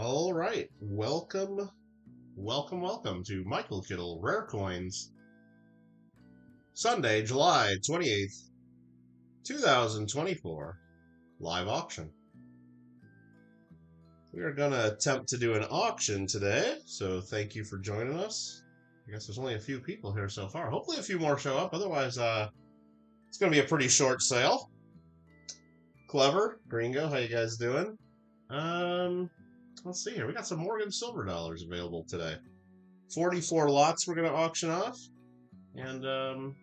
All right, welcome to Michael Kittle Rare Coins, Sunday, July 28th, 2024, live auction. We are going to attempt to do an auction today, so thank you for joining us. I guess there's only a few people here so far. Hopefully a few more show up, otherwise it's going to be a pretty short sale. Clever, Gringo, how you guys doing? Let's see here. We got some Morgan silver dollars available today. 44 lots we're going to auction off. And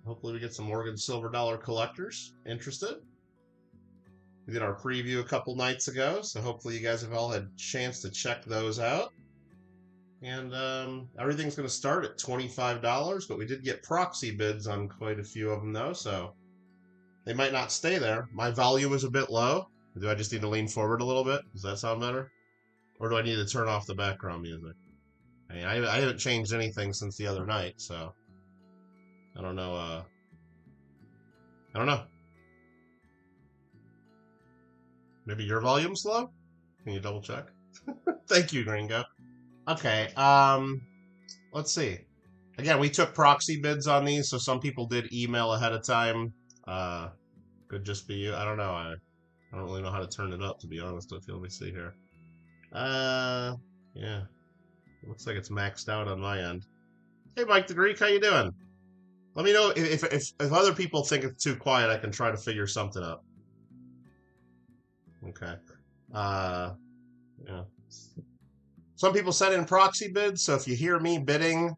hopefully we get some Morgan silver dollar collectors interested. We did our preview a couple nights ago, so hopefully you guys have all had a chance to check those out. And everything's going to start at $25, but we did get proxy bids on quite a few of them, though, so they might not stay there. My volume is a bit low. Do I just need to lean forward a little bit? Does that sound better? Or do I need to turn off the background music? I mean, I haven't changed anything since the other night, so I don't know. I don't know. Maybe your volume's low? Can you double check? Thank you, Gringo. Okay, let's see. Again, we took proxy bids on these, so some people did email ahead of time. Could just be you. I don't know. I don't really know how to turn it up, to be honest with you. Let me see here. Yeah. It looks like it's maxed out on my end. Hey, Mike the Greek, how you doing? Let me know if other people think it's too quiet, I can try to figure something out. Okay. Yeah. Some people sent in proxy bids, so if you hear me bidding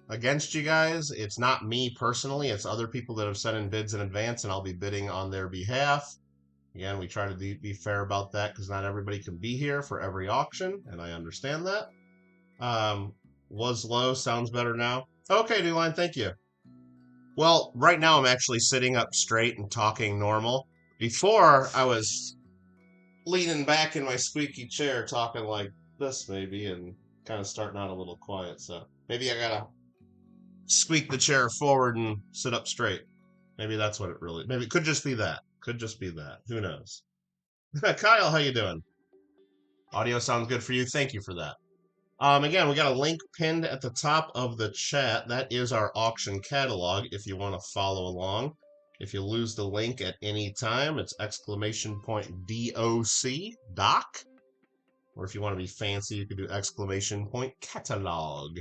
against you guys, it's not me personally, it's other people that have sent in bids in advance, and I'll be bidding on their behalf. Again, we try to be fair about that because not everybody can be here for every auction, and I understand that. Was low, sounds better now. Okay, New Line, thank you. Well, right now I'm actually sitting up straight and talking normal. Before, I was leaning back in my squeaky chair talking like this maybe and kind of starting out a little quiet, so maybe I gotta squeak the chair forward and sit up straight. Maybe that's what it really... Maybe it could just be that. Could just be that. Who knows? Kyle, how you doing? Audio sounds good for you. Thank you for that. Again, we got a link pinned at the top of the chat. That is our auction catalog if you want to follow along. If you lose the link at any time, it's !DOC, doc. Or if you want to be fancy, you could do ! Catalog.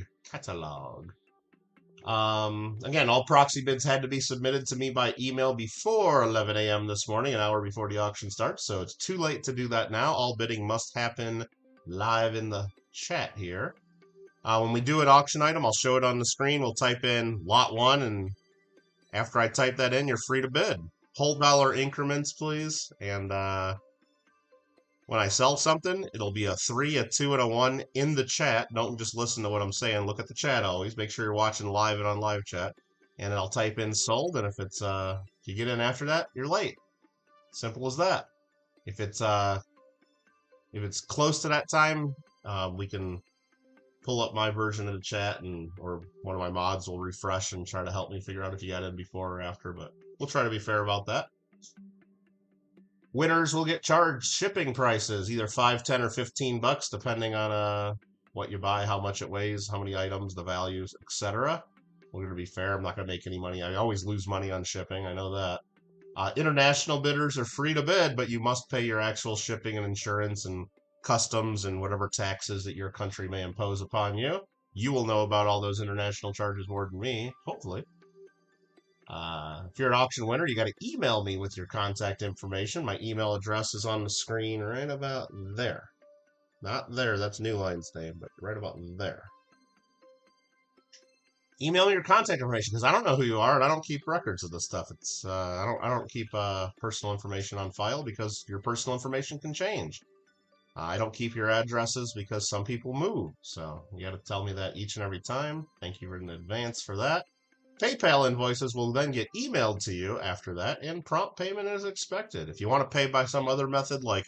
Again, all proxy bids had to be submitted to me by email before 11 a.m. this morning, an hour before the auction starts, so it's too late to do that now. All bidding must happen live in the chat here. When we do an auction item, I'll show it on the screen. We'll type in lot 1, and after I type that in, you're free to bid. Whole dollar increments, please, and when I sell something, it'll be a 3, a 2, and a 1 in the chat. Don't just listen to what I'm saying. Look at the chat always. Make sure you're watching live and on live chat. And I'll type in sold, and if it's if you get in after that, you're late. Simple as that. If it's close to that time, we can pull up my version of the chat, or one of my mods will refresh and try to help me figure out if you got in before or after. But we'll try to be fair about that. Winners will get charged shipping prices, either $5, $10, or $15, depending on what you buy, how much it weighs, how many items, the values, etc. We're going to be fair. I'm not going to make any money. I always lose money on shipping. I know that. International bidders are free to bid, but you must pay your actual shipping and insurance and customs and whatever taxes that your country may impose upon you. You will know about all those international charges more than me, hopefully. If you're an auction winner, you got to email me with your contact information. My email address is on the screen right about there. Not there, that's New Line's name, but right about there. Email me your contact information because I don't know who you are and I don't keep records of this stuff. It's I don't keep personal information on file because your personal information can change. I don't keep your addresses because some people move, so you got to tell me that each and every time. Thank you in advance for that. PayPal invoices will then get emailed to you after that, and prompt payment is expected. If you want to pay by some other method like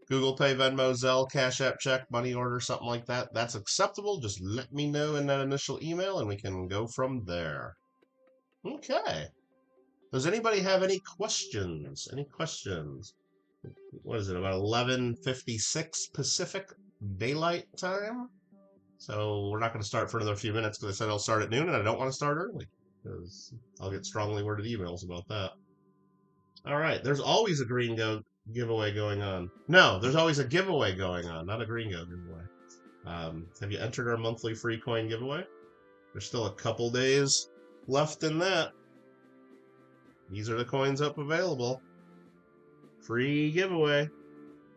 Google Pay, Venmo, Zelle, Cash App, check, money order, something like that, that's acceptable. Just let me know in that initial email, and we can go from there. Okay. Does anybody have any questions? Any questions? what is it, about 11:56 Pacific Daylight Time? So we're not going to start for another few minutes because I said I'll start at noon, and I don't want to start early because I'll get strongly worded emails about that. All right, there's always a green go giveaway going on. No, there's always a giveaway going on, not a green go giveaway. Have you entered our monthly free coin giveaway? There's still a couple days left in that. These are the coins up available. Free giveaway.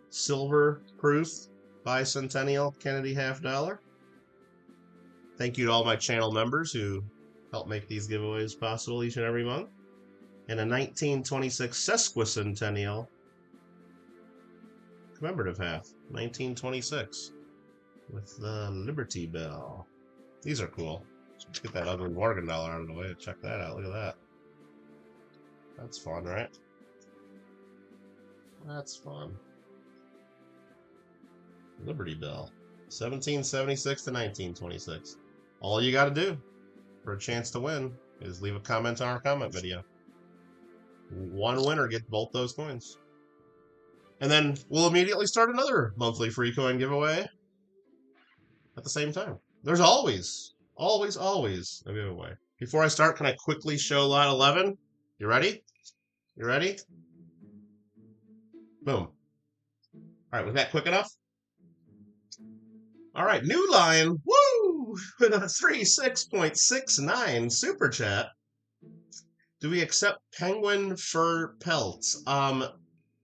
Silver proof bicentennial Kennedy $50. Thank you to all my channel members who help make these giveaways possible each and every month. And a 1926 sesquicentennial commemorative half. 1926. With the Liberty Bell. These are cool. Let's get that ugly Morgan dollar out of the way. Check that out. Look at that. That's fun, right? That's fun. Liberty Bell. 1776 to 1926. All you got to do for a chance to win is leave a comment on our comment video. One winner gets both those coins. And then we'll immediately start another monthly free coin giveaway at the same time. There's always a giveaway. Before I start, can I quickly show lot 11? You ready? You ready? Boom. All right, was that quick enough? All right, new line. Woo! With a 36.69 super chat. Do we accept penguin fur pelts?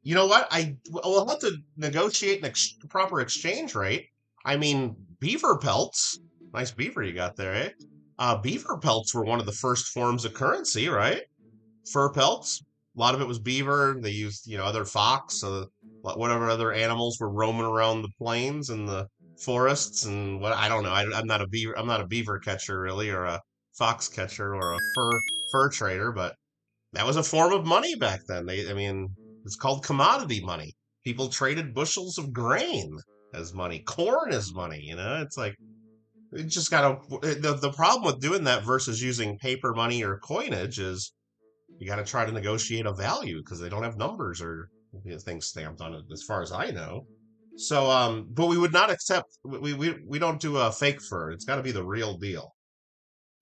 You know what? We'll have to negotiate a proper exchange rate. I mean, beaver pelts. Nice beaver you got there, eh? Beaver pelts were one of the first forms of currency, right? Fur pelts. A lot of it was beaver. They used, other fox, whatever other animals were roaming around the plains and the forests and what I don't know. I'm not a beaver catcher really, or a fox catcher, or a fur trader, but that was a form of money back then. It's called commodity money. People traded bushels of grain as money. Corn is money, It's like, it just the problem with doing that versus using paper money or coinage is you got to try to negotiate a value because they don't have numbers or things stamped on it, as far as I know. So, but we would not accept. We don't do a fake fur. It's got to be the real deal.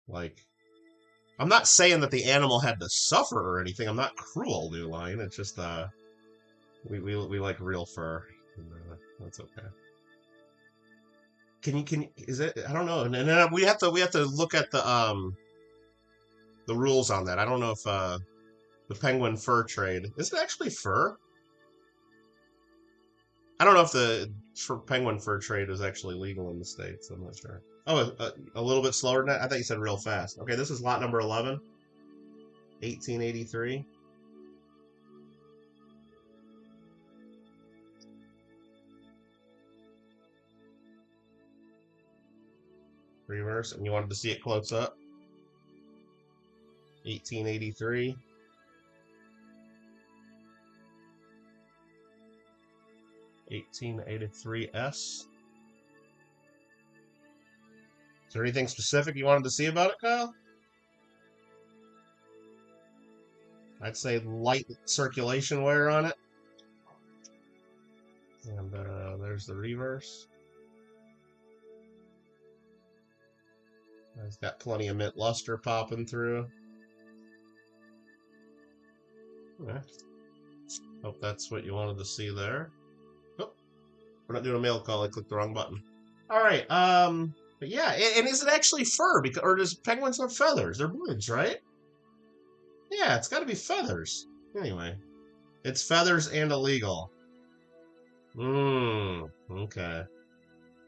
Like, I'm not saying that the animal had to suffer or anything. I'm not cruel, New Line. It's just we like real fur. And, that's okay. Is it? I don't know. And then we have to look at the rules on that. I don't know if the penguin fur trade is it actually fur? I don't know if the penguin fur trade is actually legal in the States. I'm not sure. Oh, a little bit slower than that? I thought you said real fast. Okay, this is lot number 11. 1883. Reverse, and you wanted to see it close up. 1883. $1883S. Is there anything specific you wanted to see about it, Kyle? I'd say light circulation wear on it. And there's the reverse. It's got plenty of mint luster popping through. Okay. Hope that's what you wanted to see there. Oh, we're not doing a mail call. I clicked the wrong button. All right. But yeah, and is it actually fur? Or does penguins have feathers? They're birds, right? Yeah, it's got to be feathers. Anyway, it's feathers and illegal. Okay.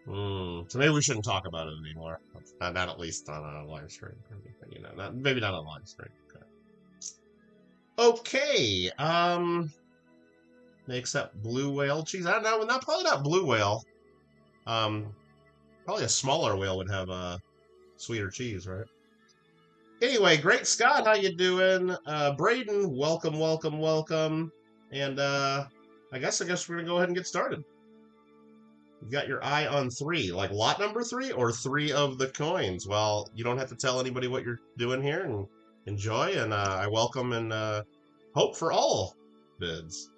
So maybe we shouldn't talk about it anymore. Not at least on a live stream. Maybe not on live stream. Okay. They accept blue whale cheese. I don't know. Probably not blue whale. Probably a smaller whale would have sweeter cheese, right? Anyway, Great Scott, how you doing? Braden, welcome. And I guess we're gonna go ahead and get started. You've got your eye on 3, like lot number 3 or 3 of the coins. Well, you don't have to tell anybody what you're doing here, and enjoy. And I welcome and hope for all bids.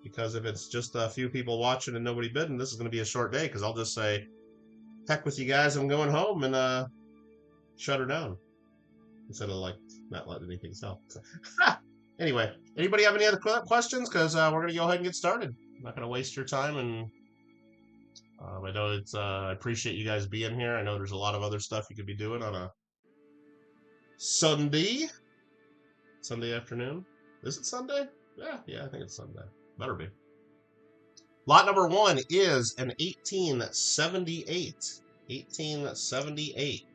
because if it's just a few people watching and nobody bidding, this is going to be a short day because I'll just say, heck with you guys, I'm going home, and shut her down instead of like not letting anything sell. Anyway, anybody have any other questions? Because we're going to go ahead and get started. I'm not going to waste your time, and I know it's. I appreciate you guys being here. I know there's a lot of other stuff you could be doing on a Sunday afternoon. Is it Sunday? Yeah, I think it's Sunday. Better be. Lot number 1 is an 1878. 1878.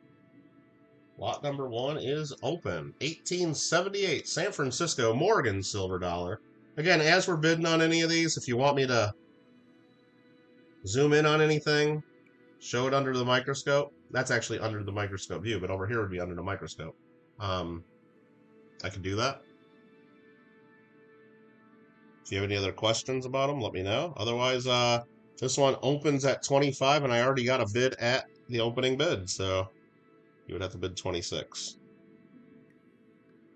Lot number 1 is open. 1878, San Francisco Morgan silver dollar. Again, as we're bidding on any of these, if you want me to zoom in on anything, show it under the microscope. That's actually under the microscope view, but over here would be under the microscope. I can do that. If you have any other questions about them, let me know. Otherwise, this one opens at 25, and I already got a bid at the opening bid, so you would have to bid 26.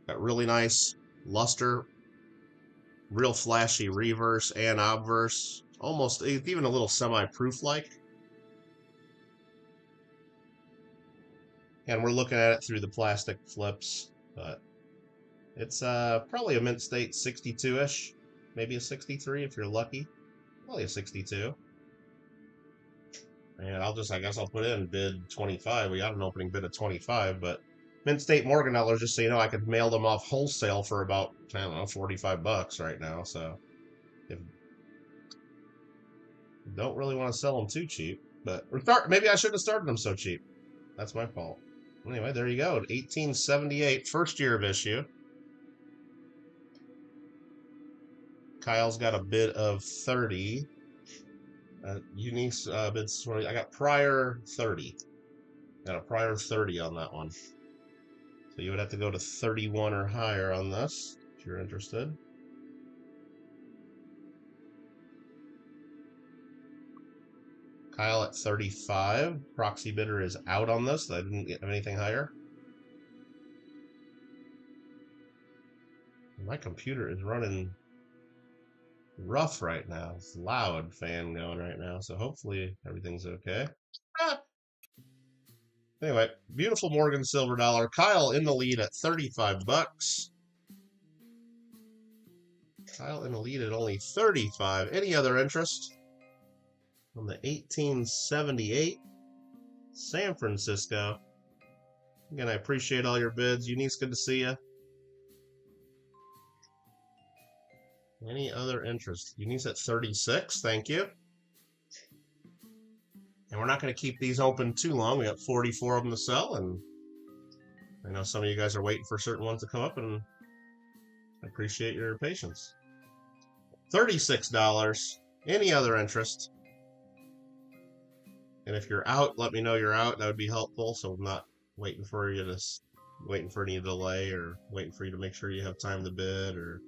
Got really nice luster, real flashy reverse and obverse, almost even a little semi-proof like. And we're looking at it through the plastic flips, but it's probably a mint state 62-ish. Maybe a 63 if you're lucky. Probably a 62. And I guess I'll put in bid 25. We got an opening bid of 25, but mint state Morgan dollars, just so you know, I could mail them off wholesale for about, I don't know, $45 right now. So if you don't really want to sell them too cheap, but maybe I shouldn't have started them so cheap. That's my fault. Anyway, there you go. 1878, first year of issue. Kyle's got a bid of 30. Eunice bids 20. I got prior 30. Got a prior 30 on that one. So you would have to go to 31 or higher on this if you're interested. Kyle at 35. Proxy bidder is out on this. I didn't get anything higher. My computer is running rough right now. It's loud fan going right now, so hopefully everything's okay. Anyway, beautiful Morgan silver dollar. Kyle in the lead at $35. Kyle in the lead at only 35. Any other interest on the 1878 San Francisco? Again, I appreciate all your bids. Eunice, good to see you. Any other interest? Eunice at 36. Thank you. And we're not going to keep these open too long. We got 44 of them to sell, and I know some of you guys are waiting for certain ones to come up, and I appreciate your patience. $36. Any other interest? And if you're out, let me know you're out. That would be helpful, so I'm not waiting for any delay or waiting for you to make sure you have time to bid or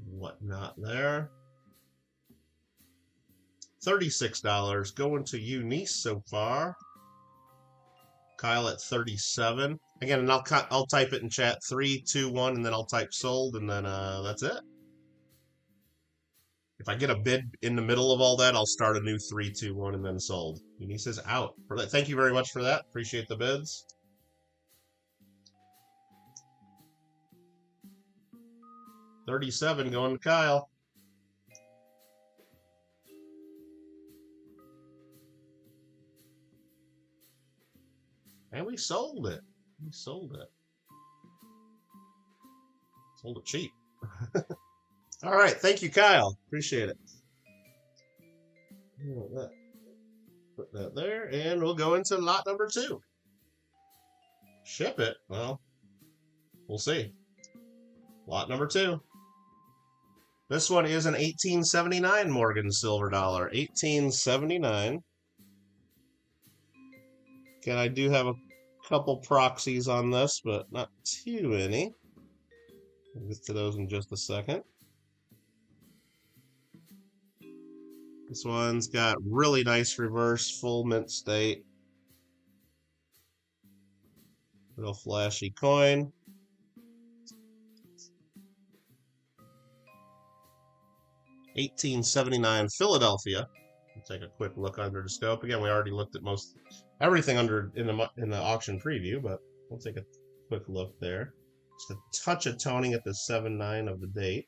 whatnot there. $36 going to Eunice so far. Kyle at 37. Again, and I'll type it in chat 3, 2, 1, and then I'll type sold, and then that's it. If I get a bid in the middle of all that, I'll start a new 3, 2, 1, and then sold. Eunice is out. Thank you very much for that. Appreciate the bids. $37 going to Kyle. And we sold it. Sold it cheap. All right. Thank you, Kyle. Appreciate it. Put that there, and we'll go into lot number 2. Ship it. Well, we'll see. Lot number 2. This one is an 1879 Morgan silver dollar. 1879. Again, I do have a couple proxies on this, but not too many. We'll get to those in just a second. This one's got really nice reverse, full mint state. Real flashy coin. 1879 Philadelphia. We'll take a quick look under the scope. Again, we already looked at most everything under in the auction preview, but we'll take a quick look there. Just a touch of toning at the 7/9 of the date.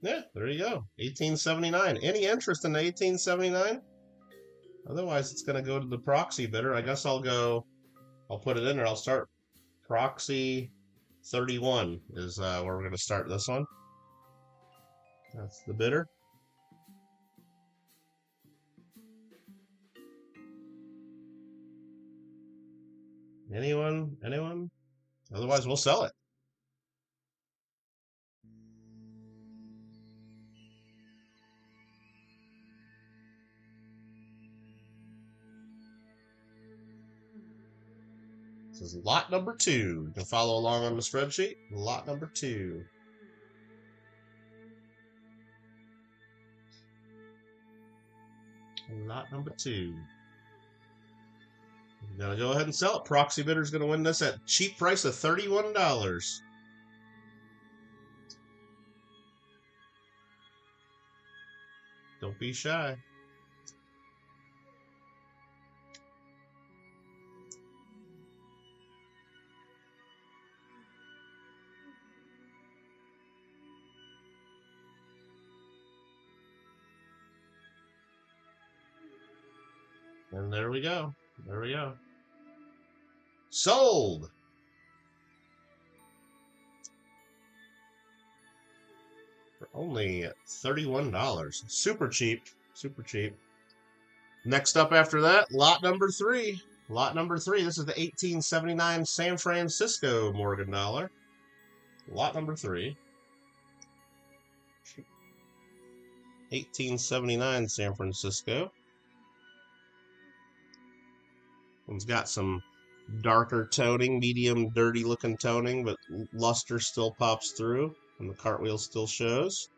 Yeah, there you go. 1879. Any interest in the 1879? Otherwise, it's going to go to the proxy bidder. I guess I'll put it in there. I'll start proxy 31 is where we're going to start this one. That's the bidder. Anyone? Anyone? Otherwise, we'll sell it. This is lot number 2. You can follow along on the spreadsheet. Lot number 2. Lot number 2. We're going to go ahead and sell it. Proxy bidder's going to win this at cheap price of $31. Don't be shy. And there we go. There we go. Sold. For only $31. Super cheap. Super cheap. Next up after that, lot number 3. Lot number 3. This is the 1879 San Francisco Morgan dollar. Lot number 3. 1879 San Francisco. One's got some darker toning, medium dirty looking toning, but luster still pops through and the cartwheel still shows.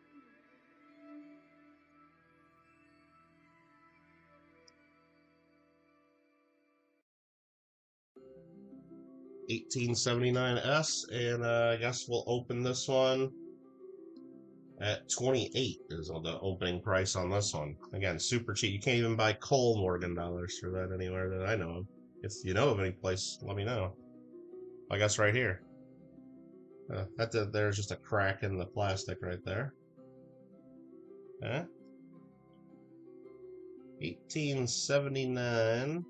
$18.79S, and I guess we'll open this one at 28 is the opening price on this one. Again, super cheap. You can't even buy Cole Morgan dollars for that anywhere that I know of. If you know of any place, let me know. I guess right here. There's just a crack in the plastic right there. 1879.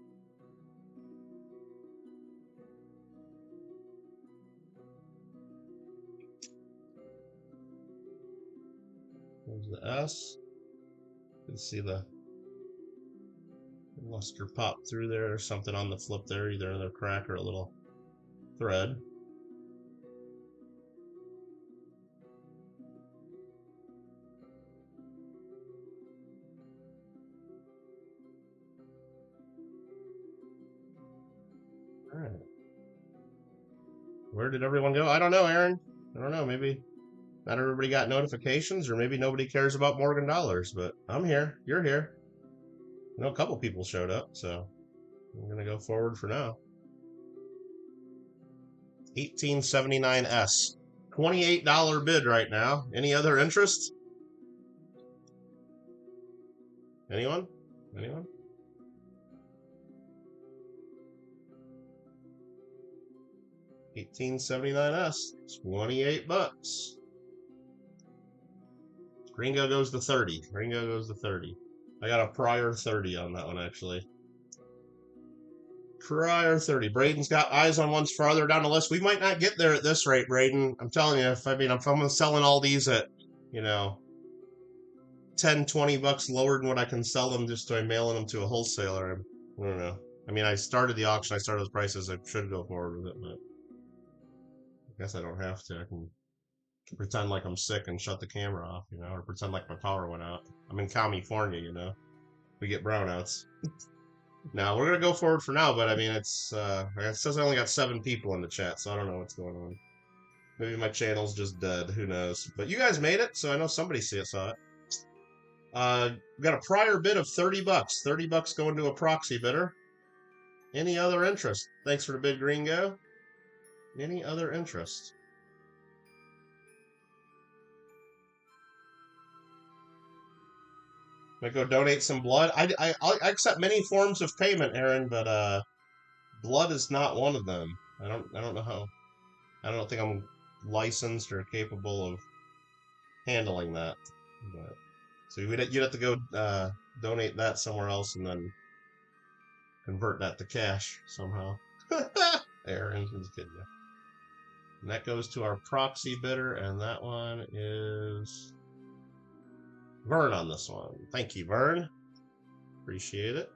There's the S. You can see the luster pop through there. There's something on the flip there, either another crack or a little thread. All right. Where did everyone go? I don't know, Aaron. I don't know. Maybe not everybody got notifications, or maybe nobody cares about Morgan dollars, but I'm here. You're here. I know a couple people showed up, so I'm going to go forward for now. 1879S. $28 bid right now. Any other interest? Anyone? Anyone? $18.79S. 28 bucks. Gringo goes to 30. Gringo goes to 30. I got a prior 30 on that one, actually. Prior 30. Braden's got eyes on ones farther down the list. We might not get there at this rate, Braden. I'm telling you, if I'm selling all these at, 10, 20 bucks lower than what I can sell them just by mailing them to a wholesaler, I don't know. I mean, I started the auction. I started those prices. I should go forward with it, but I guess I don't have to. I can pretend like I'm sick and shut the camera off, or pretend like my power went out. I'm in California, we get brownouts. Now we're gonna go forward for now, but I mean it says I only got 7 people in the chat, so I don't know what's going on. Maybe my channel's just dead. Who knows? But you guys made it, so I know somebody saw it. We got a prior bid of $30. $30 going to a proxy bidder. Any other interest? Thanks for the bid, Gringo. Any other interest? Might go donate some blood. I accept many forms of payment, Aaron, but blood is not one of them. I don't know how. I don't think I'm licensed or capable of handling that. But, so you'd have to go donate that somewhere else and then convert that to cash somehow. Aaron, I'm just kidding you. And that goes to our proxy bidder, and that one is Vern on this one. Thank you, Vern. Appreciate it.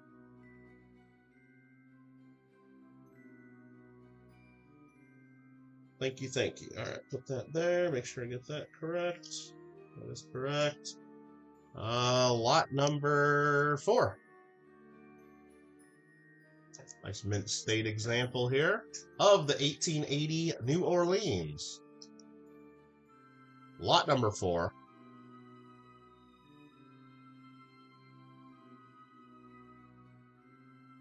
Thank you, thank you. All right, put that there. Make sure I get that correct. That is correct. Lot number 4. Nice Mint State example here of the 1880 New Orleans. Lot number 4.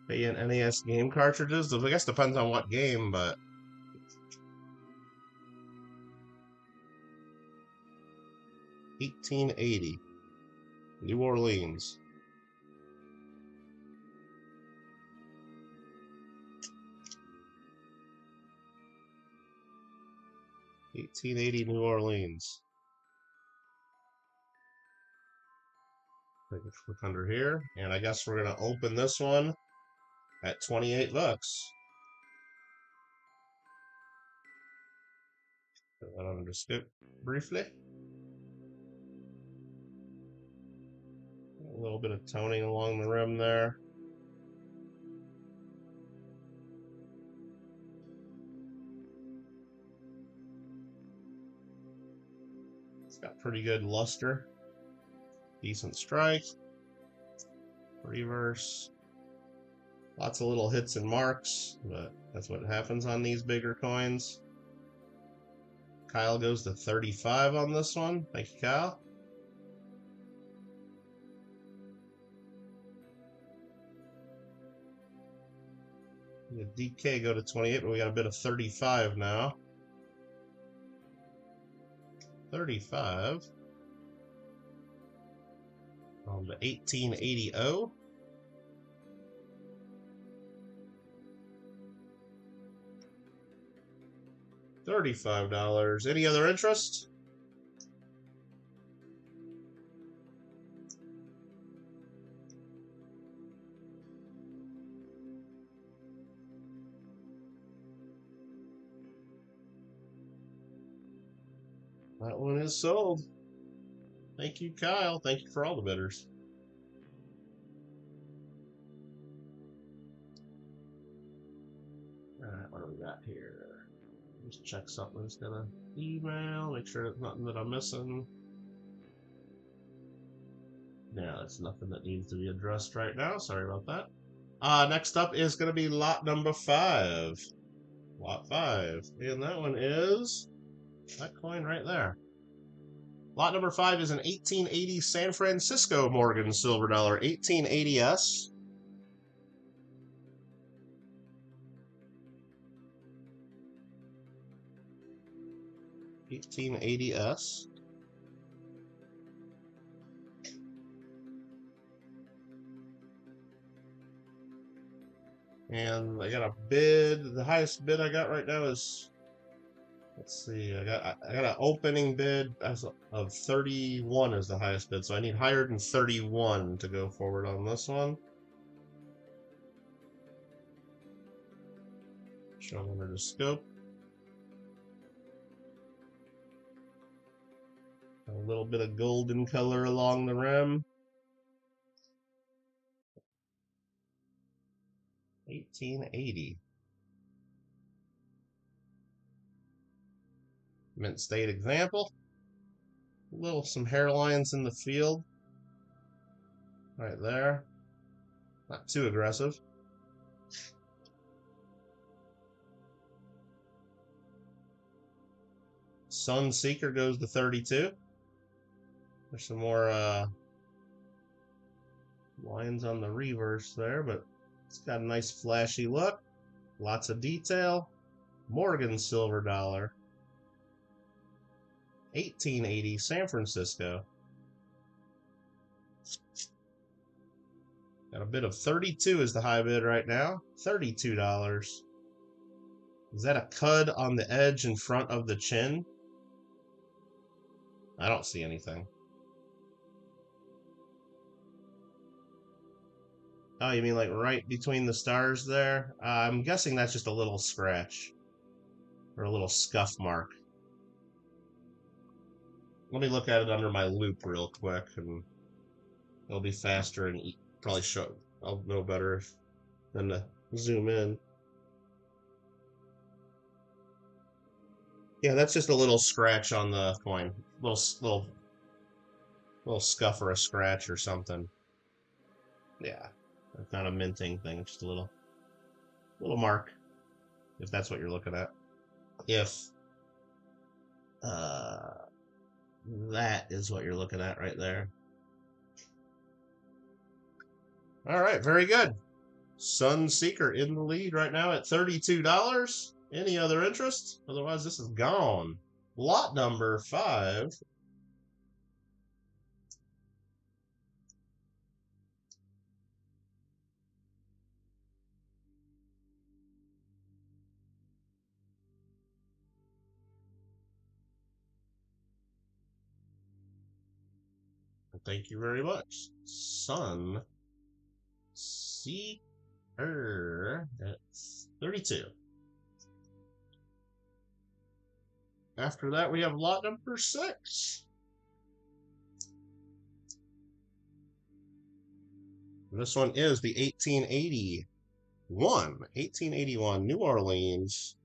Pay in NES game cartridges. I guess depends on what game, but 1880 New Orleans. New Orleans. Take a click under here, and I guess we're gonna open this one at $28. Put that under scope briefly. A little bit of toning along the rim there. It's got pretty good luster. Decent strike. Reverse. Lots of little hits and marks, but that's what happens on these bigger coins. Kyle goes to 35 on this one. Thank you, Kyle. The DK go to 28, but we got a bit of 35 now. 35 on the 1880 O. $35. Any other interest? That one is sold. Thank you, Kyle. Thank you for all the bidders. All right, what do we got here? Just check something instead of email. Make sure there's nothing that I'm missing. Yeah, that's nothing that needs to be addressed right now. Sorry about that. Next up is going to be lot number 5. Lot 5. And that one is that coin right there. Lot number 5 is an 1880 San Francisco Morgan silver dollar, 1880s. $18.80s. And I got a bid. The highest bid I got right now is, let's see, I got an opening bid of 31 is the highest bid, so I need higher than 31 to go forward on this one. Show them under the scope. A little bit of golden color along the rim. 1880. Mint State example. Some hairlines in the field. Right there. Not too aggressive. Sunseeker goes to 32. There's some more lines on the reverse there, but it's got a nice flashy look. Lots of detail. Morgan silver dollar. 1880 San Francisco. Got a bid of 32 is the high bid right now. $32. Is that a cud on the edge in front of the chin? I don't see anything. Oh, you mean like right between the stars there? I'm guessing that's just a little scratch. Or a little scuff mark. Let me look at it under my loop real quick, and it'll be faster and probably show. I'll know better than to zoom in. Yeah, that's just a little scratch on the coin. Little scuff or a scratch or something. Yeah, not a minting thing. Just a little mark, if that's what you're looking at. If that is what you're looking at right there. All right, very good. Sunseeker in the lead right now at $32. Any other interest? Otherwise, this is gone. Lot number 5. Thank you very much. Sunseeker at 32. After that, we have lot number 6. This one is the 1881 New Orleans.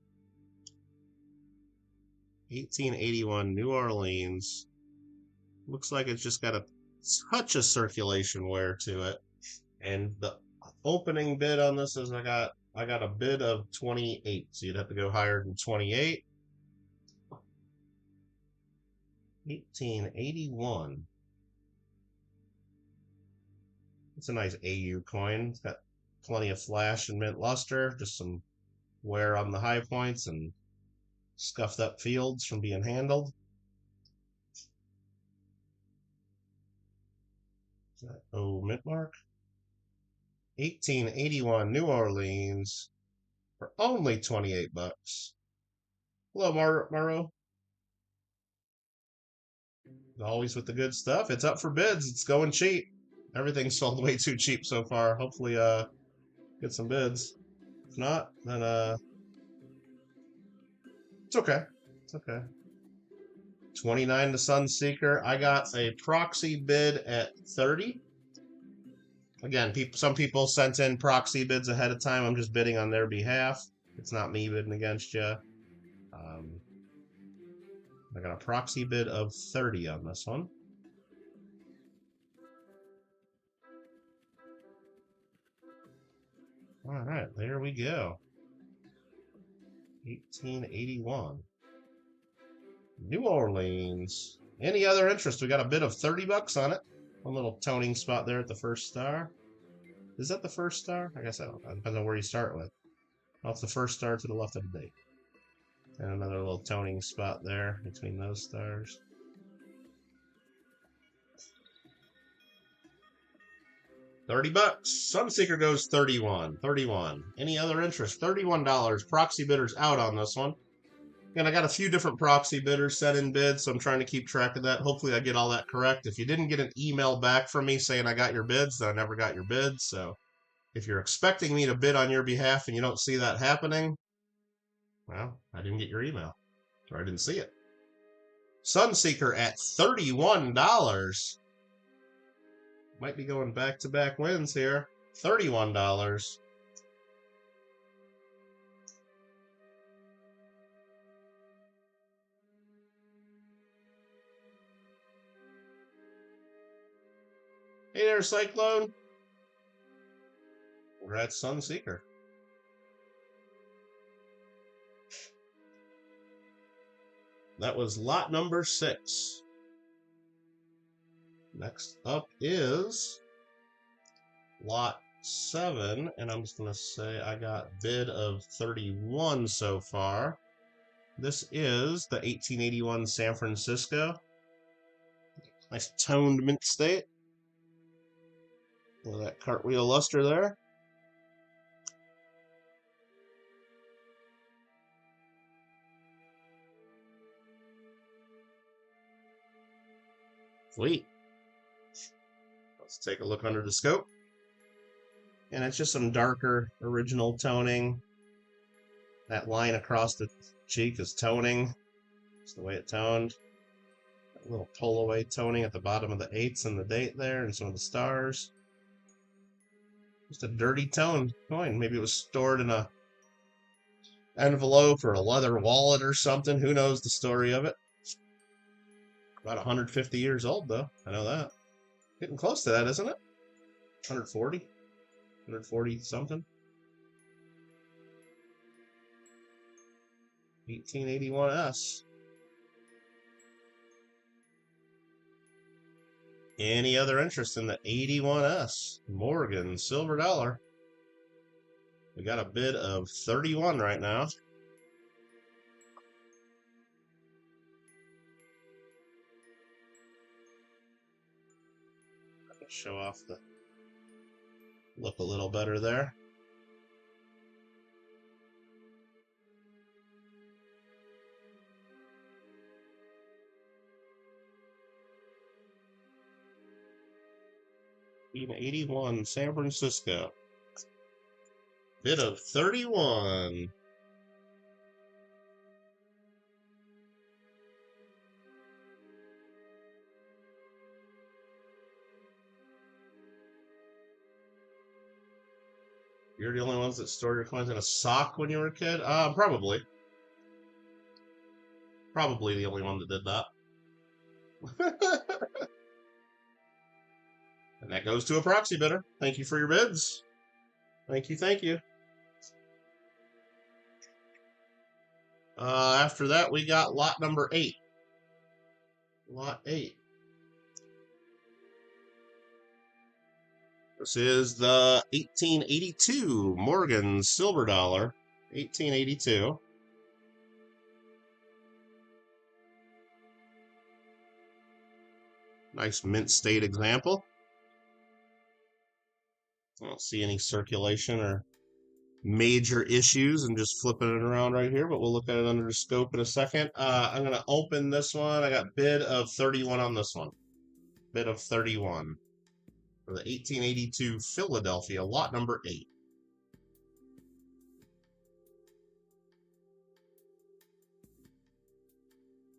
1881 New Orleans. Looks like it's just got a touch of circulation wear to it. And the opening bid on this is I got a bid of 28. So you'd have to go higher than 28. 1881. It's a nice AU coin. It's got plenty of flash and mint luster, just some wear on the high points and scuffed up fields from being handled. Is that mint mark? 1881 New Orleans for only 28 bucks. Hello, Maro. Always with the good stuff. It's up for bids. It's going cheap. Everything's sold way too cheap so far. Hopefully, get some bids. If not, then it's okay. It's okay. 29 to Sunseeker. I got a proxy bid at 30. Again, some people sent in proxy bids ahead of time. I'm just bidding on their behalf. It's not me bidding against you. I got a proxy bid of 30 on this one. All right, there we go. 1881. New Orleans. Any other interest? We got a bid of 30 bucks on it. One little toning spot there at the first star. Is that the first star? I guess I don't know. It depends on where you start with. Well, it's the first star to the left of the date. And another little toning spot there between those stars. $30. Sunseeker goes 31. 31. Any other interest? $31. Proxy bidders out on this one. And I got a few different proxy bidders set in bids, so I'm trying to keep track of that. Hopefully I get all that correct. If you didn't get an email back from me saying I got your bids, then I never got your bids. So if you're expecting me to bid on your behalf and you don't see that happening, well, I didn't get your email, or I didn't see it. Sunseeker at $31. Might be going back-to-back wins here. $31. Hey there, Cyclone. We're at Sunseeker. that was lot number 6. Next up is lot 7, and I'm just going to say I got bid of 31 so far. This is the 1881 San Francisco. Nice toned mint state. Look at that cartwheel luster there. Sweet. Let's take a look under the scope. And it's just some darker original toning. That line across the cheek is toning. It's the way it toned. That little pull away toning at the bottom of the 8s and the date there and some of the stars. Just a dirty toned coin. Maybe it was stored in a envelope or a leather wallet or something. Who knows the story of it? About 150 years old though. I know that. Getting close to that, isn't it? 140? 140 something? 1881S. Any other interest in the 81S? Morgan, silver dollar. We got a bid of 31 right now. Show off the look a little better there. In 81 San Francisco. Bid of 31. You're the only ones that store your coins in a sock when you were a kid? Probably. Probably the only one that did that. And that goes to a proxy bidder. Thank you for your bids. Thank you, thank you. After that, we got lot number 8. Lot 8. This is the 1882 Morgan silver dollar. 1882. Nice mint state example. I don't see any circulation or major issues. I'm just flipping it around right here, but we'll look at it under the scope in a second. I'm going to open this one. I got bid of 31 on this one. Bid of 31 for the 1882 Philadelphia, lot number 8.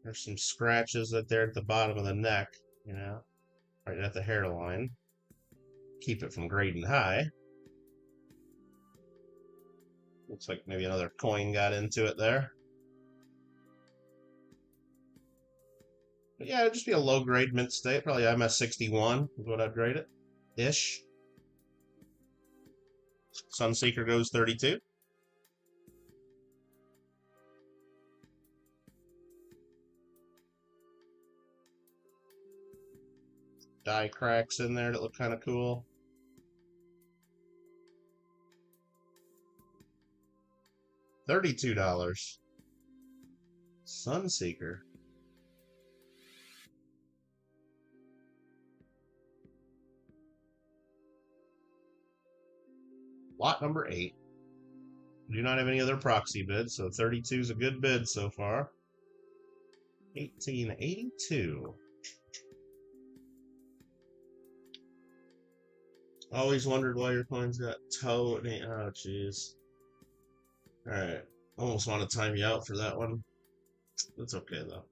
There's some scratches right there at the bottom of the neck, you know, right at the hairline. Keep it from grading high. Looks like maybe another coin got into it there. But yeah, it'd just be a low grade mint state. Probably MS61 is what I'd grade it. Ish. Sunseeker goes 32. Die cracks in there that look kind of cool. $32. Sunseeker. Lot number 8. We do not have any other proxy bids, so 32 is a good bid so far. 1882. Always wondered why your coins got toe. Oh, jeez. Alright. Almost want to time you out for that one. That's okay, though.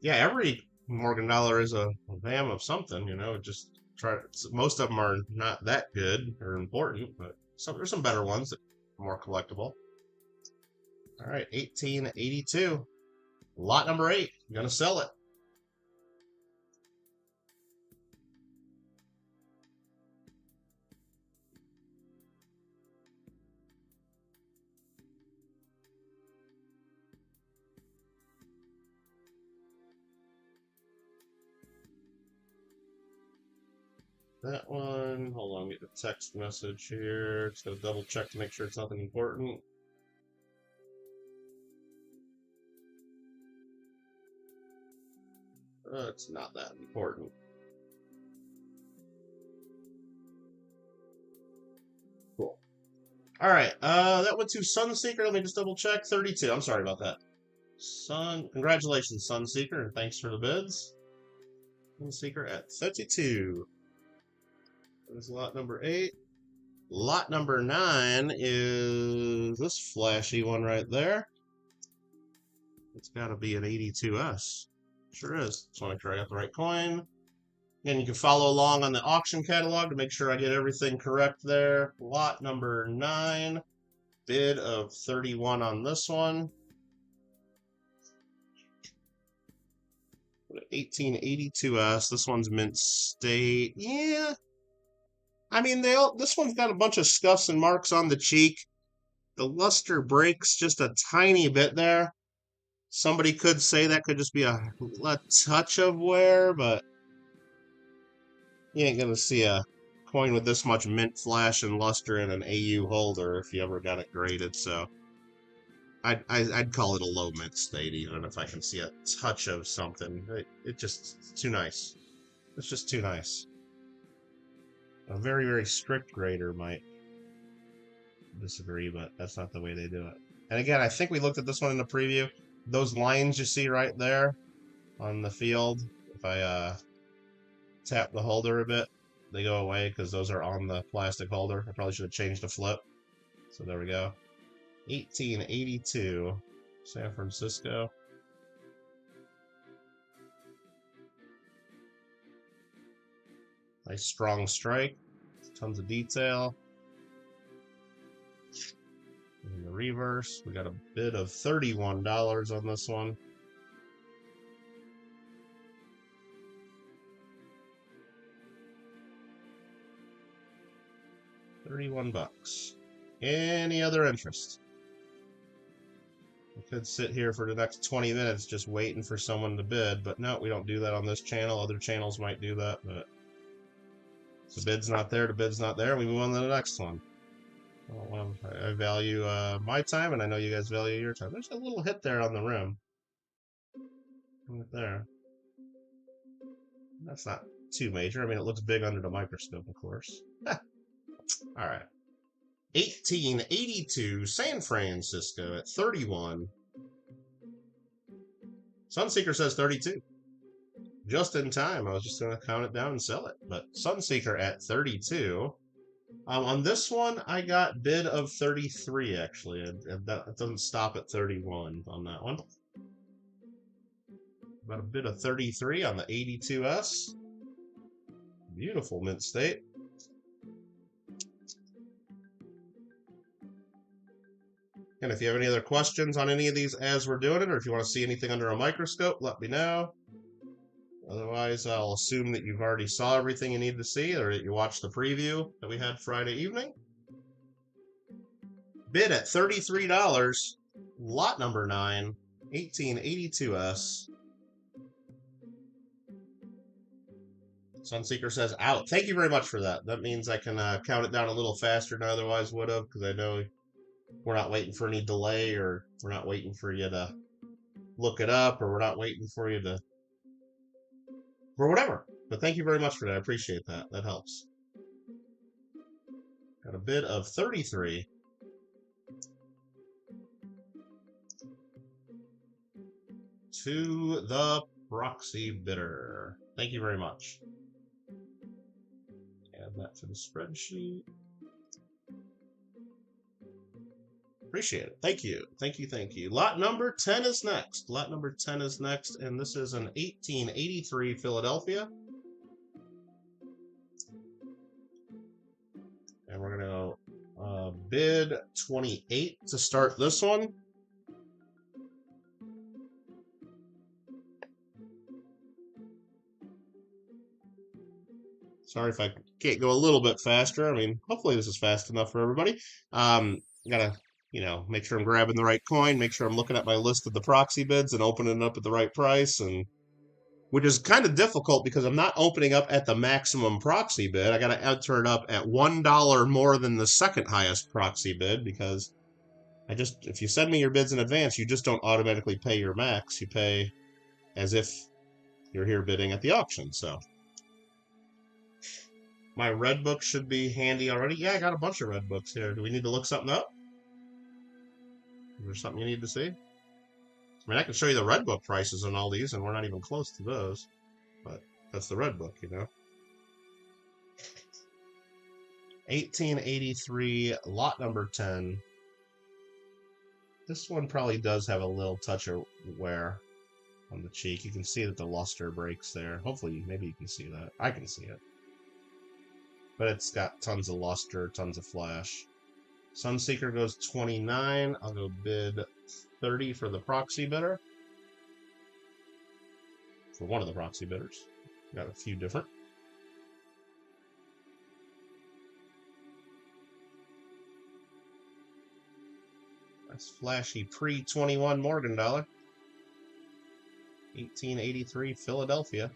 Yeah, every Morgan dollar is a VAM of something, you know. Just try. Most of them are not that good or important, but there's some better ones that are more collectible. Alright, 1882. Lot number 8. I'm going to sell it. that one. Hold on, get the text message here. Just gotta double check to make sure it's nothing important. It's not that important. Cool. All right, that went to Sunseeker. Let me just double check. 32. I'm sorry about that. Congratulations, Sunseeker, and thanks for the bids. Sunseeker at 32. There's lot number 8. Lot number 9 is this flashy one right there. It's got to be an 82S. Sure is. Just want to make sure I got the right coin. And you can follow along on the auction catalog to make sure I get everything correct there. Lot number 9. Bid of 31 on this one. 1882S. This one's mint state. Yeah. I mean, this one's got a bunch of scuffs and marks on the cheek. The luster breaks just a tiny bit there. Somebody could say that could just be a touch of wear, but you ain't gonna see a coin with this much mint flash and luster in an AU holder if you ever got it graded. So I'd call it a low mint state, even if I can see a touch of something. It's too nice. It's just too nice. A very, very strict grader might disagree, but that's not the way they do it. And again, I think we looked at this one in the preview. Those lines you see right there on the field, if I tap the holder a bit, they go away because those are on the plastic holder. I probably should have changed the flip. So there we go. 1882, San Francisco. Nice strong strike. Tons of detail. In the reverse, we got a bid of $31 on this one. $31. Any other interest? We could sit here for the next 20 minutes just waiting for someone to bid, but no, we don't do that on this channel. Other channels might do that, but the bid's not there, the bid's not there, we move on to the next one. Well, I value my time, and I know you guys value your time. There's a little hit there on the rim. Right there. That's not too major. I mean, it looks big under the microscope, of course. All right. 1882 San Francisco at 31. Sunseeker says 32. Just in time. I was just going to count it down and sell it. But Sunseeker at 32. On this one, I got bid of 33, actually. It doesn't stop at 31 on that one. About a bid of 33 on the 82S. Beautiful mint state. And if you have any other questions on any of these as we're doing it, or if you want to see anything under a microscope, let me know. Otherwise, I'll assume that you've already saw everything you need to see, or that you watched the preview that we had Friday evening. Bid at $33. Lot number 9, 1882S. Sunseeker says out. Thank you very much for that. That means I can count it down a little faster than I otherwise would have, because I know we're not waiting for any delay, or we're not waiting for you to look it up, or we're not waiting for you to, or whatever. But thank you very much for that. I appreciate that. That helps. Got a bid of 33. To the proxy bidder. Thank you very much. Add that to the spreadsheet. Appreciate it. Thank you. Thank you. Thank you. Lot number 10 is next. Lot number 10 is next, and this is an 1883 Philadelphia. And we're going to bid 28 to start this one. Sorry if I can't go a little bit faster. I mean, hopefully this is fast enough for everybody. Gotta, make sure I'm grabbing the right coin, make sure I'm looking at my list of the proxy bids and opening it up at the right price. And which is kind of difficult because I'm not opening up at the maximum proxy bid. I got to enter it up at $1 more than the second highest proxy bid, because if you send me your bids in advance, you just don't automatically pay your max. You pay as if you're here bidding at the auction. So my red book should be handy already. Yeah, I got a bunch of red books here. Do we need to look something up? Is there something you need to see? I mean, I can show you the red book prices on all these, and we're not even close to those. But that's the red book, you know. 1883, lot number 10. This one probably does have a little touch of wear on the cheek. You can see that the luster breaks there. Hopefully, maybe you can see that. I can see it. But it's got tons of luster, tons of flash. Sunseeker goes 29. I'll go bid 30 for the proxy bidder. For one of the proxy bidders. Got a few different. That's flashy pre-21 Morgan dollar. 1883 Philadelphia.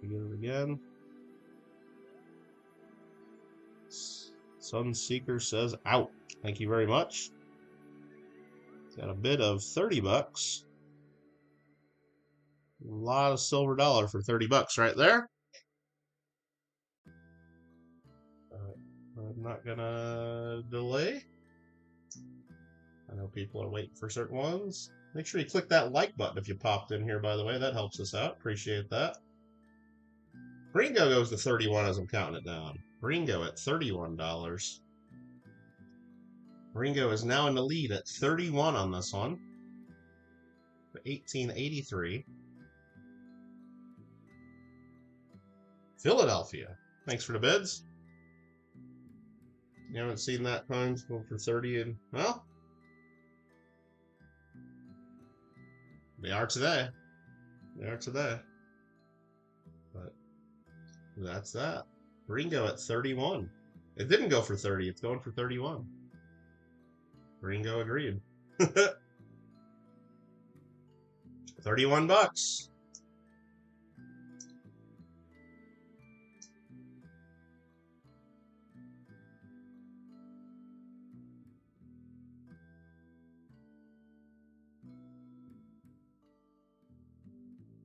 We get it again. Sunseeker says out. Thank you very much. Got a bid of 30 bucks. A lot of silver dollar for 30 bucks right there. I'm not gonna delay. I know people are waiting for certain ones. Make sure you click that like button if you popped in here, by the way. That helps us out. Appreciate that. Ringo goes to 31 as I'm counting it down. Ringo at $31. Ringo is now in the lead at 31 on this one. 1883. Philadelphia. Thanks for the bids. You haven't seen that times going for 30 and, well, they are today. They are today. But that's that. Ringo at 31. It didn't go for 30. It's going for 31. Ringo agreed. 31 bucks.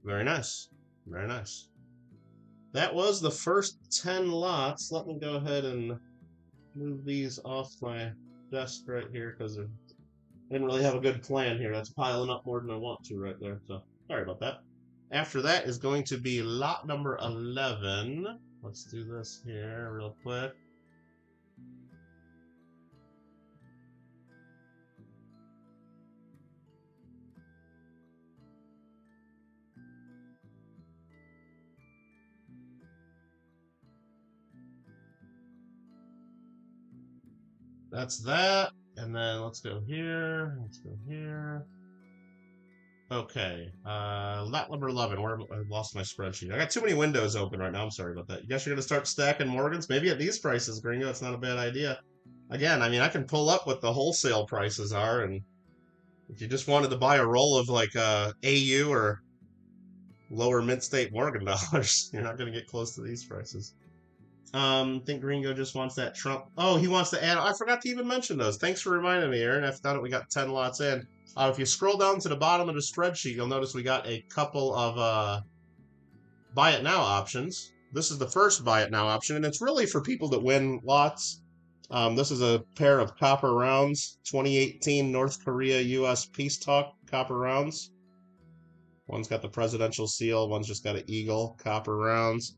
Very nice. Very nice. That was the first 10 lots. Let me go ahead and move these off my desk right here because I didn't really have a good plan here. That's piling up more than I want to right there. So sorry about that. After that is going to be lot number 11. Let's do this here real quick. That's that. And then let's go here. Let's go here. Okay. Lot number 11. Where I lost my spreadsheet. I got too many windows open right now. I'm sorry about that. You guys are going to start stacking Morgans? Maybe at these prices, Gringo. It's not a bad idea. Again, I mean, I can pull up what the wholesale prices are. And if you just wanted to buy a roll of like AU or lower mid-state Morgan dollars, you're not going to get close to these prices. I think Gringo just wants that Trump. Oh, he wants to add. I forgot to even mention those. Thanks for reminding me, Aaron. I thought we got 10 lots in. If you scroll down to the bottom of the spreadsheet, you'll notice we got a couple of buy it now options. This is the first buy it now option, and it's really for people that win lots. This is a pair of copper rounds, 2018 North Korea U.S. Peace Talk copper rounds. One's got the presidential seal, one's just got an eagle, copper rounds.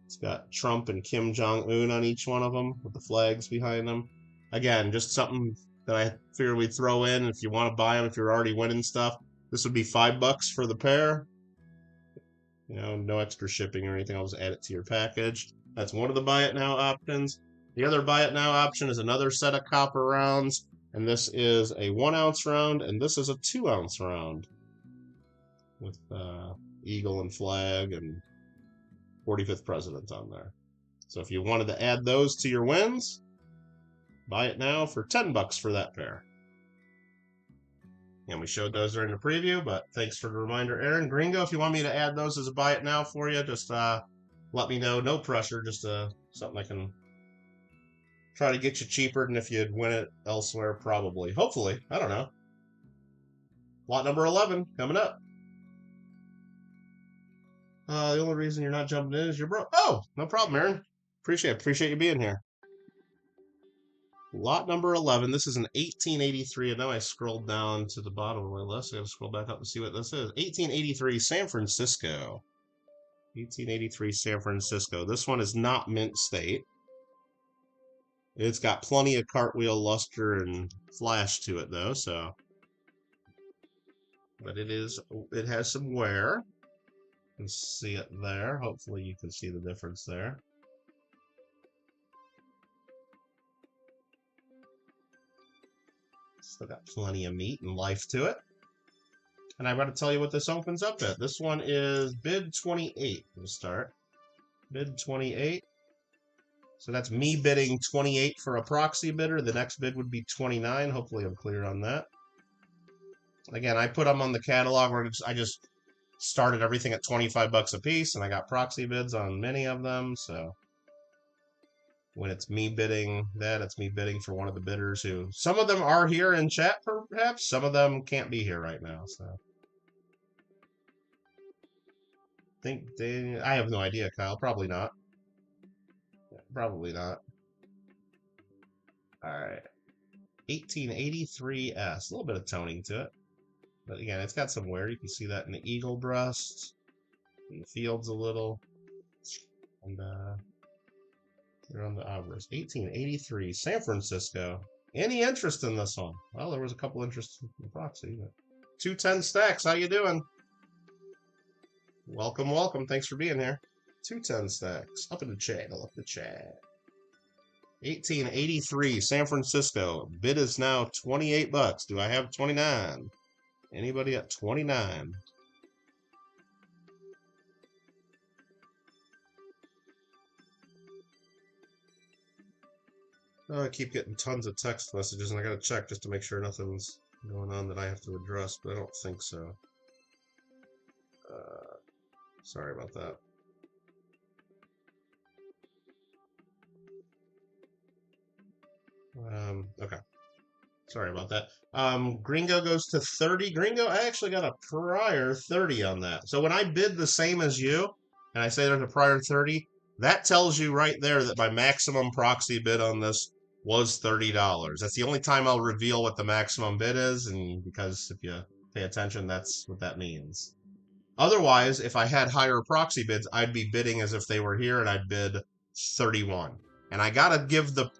It's got Trump and Kim Jong-un on each one of them with the flags behind them. Again, just something that I figured we'd throw in if you want to buy them, if you're already winning stuff. This would be $5 for the pair. You know, no extra shipping or anything. I'll just add it to your package. That's one of the buy it now options. The other buy it now option is another set of copper rounds. And this is a 1 ounce round, and this is a 2 ounce round with eagle and flag and 45th president on there. So if you wanted to add those to your wins, buy it now for $10 for that pair. And we showed those during the preview, but thanks for the reminder, Aaron. Gringo, if you want me to add those as a buy it now for you, just let me know. No pressure, just something I can try to get you cheaper than if you'd win it elsewhere, probably. Hopefully. I don't know. Lot number 11 coming up. The only reason you're not jumping in is you're broke. Oh, no problem, Aaron. Appreciate you being here. Lot number 11. This is an 1883. And now I scrolled down to the bottom of my list. I got to scroll back up and see what this is. 1883 San Francisco. 1883 San Francisco. This one is not mint state. It's got plenty of cartwheel luster and flash to it though, so. But it has some wear. You can see it there. Hopefully you can see the difference there. Still got plenty of meat and life to it. And I've got to tell you what this opens up at. This one is bid 28 to start. Bid 28. So that's me bidding 28 for a proxy bidder. The next bid would be 29. Hopefully I'm clear on that. Again, I put them on the catalog where I just started everything at $25 a piece, and I got proxy bids on many of them. So when it's me bidding that, it's me bidding for one of the bidders who, some of them are here in chat perhaps, some of them can't be here right now. So I have no idea, Kyle. Probably not. Probably not. All right. 1883S. A little bit of toning to it. But again, it's got some wear. You can see that in the eagle breast. In the fields a little. And they're on the obverse. 1883 San Francisco. Any interest in this one? Well, there was a couple interests in the proxy. But 210 stacks. How you doing? Welcome, welcome. Thanks for being here. 210 stacks. Up in the channel, up the chat. 1883 San Francisco. Bid is now $28. Do I have 29? Anybody at 29? Oh, I keep getting tons of text messages, and I gotta check just to make sure nothing's going on that I have to address, but I don't think so. Sorry about that. Okay. Sorry about that. Gringo goes to 30. Gringo, I actually got a prior 30 on that. So when I bid the same as you, and I say there's a prior 30, that tells you right there that my maximum proxy bid on this was $30. That's the only time I'll reveal what the maximum bid is, and because if you pay attention, that's what that means. Otherwise, if I had higher proxy bids, I'd be bidding as if they were here, and I'd bid 31. And I gotta give the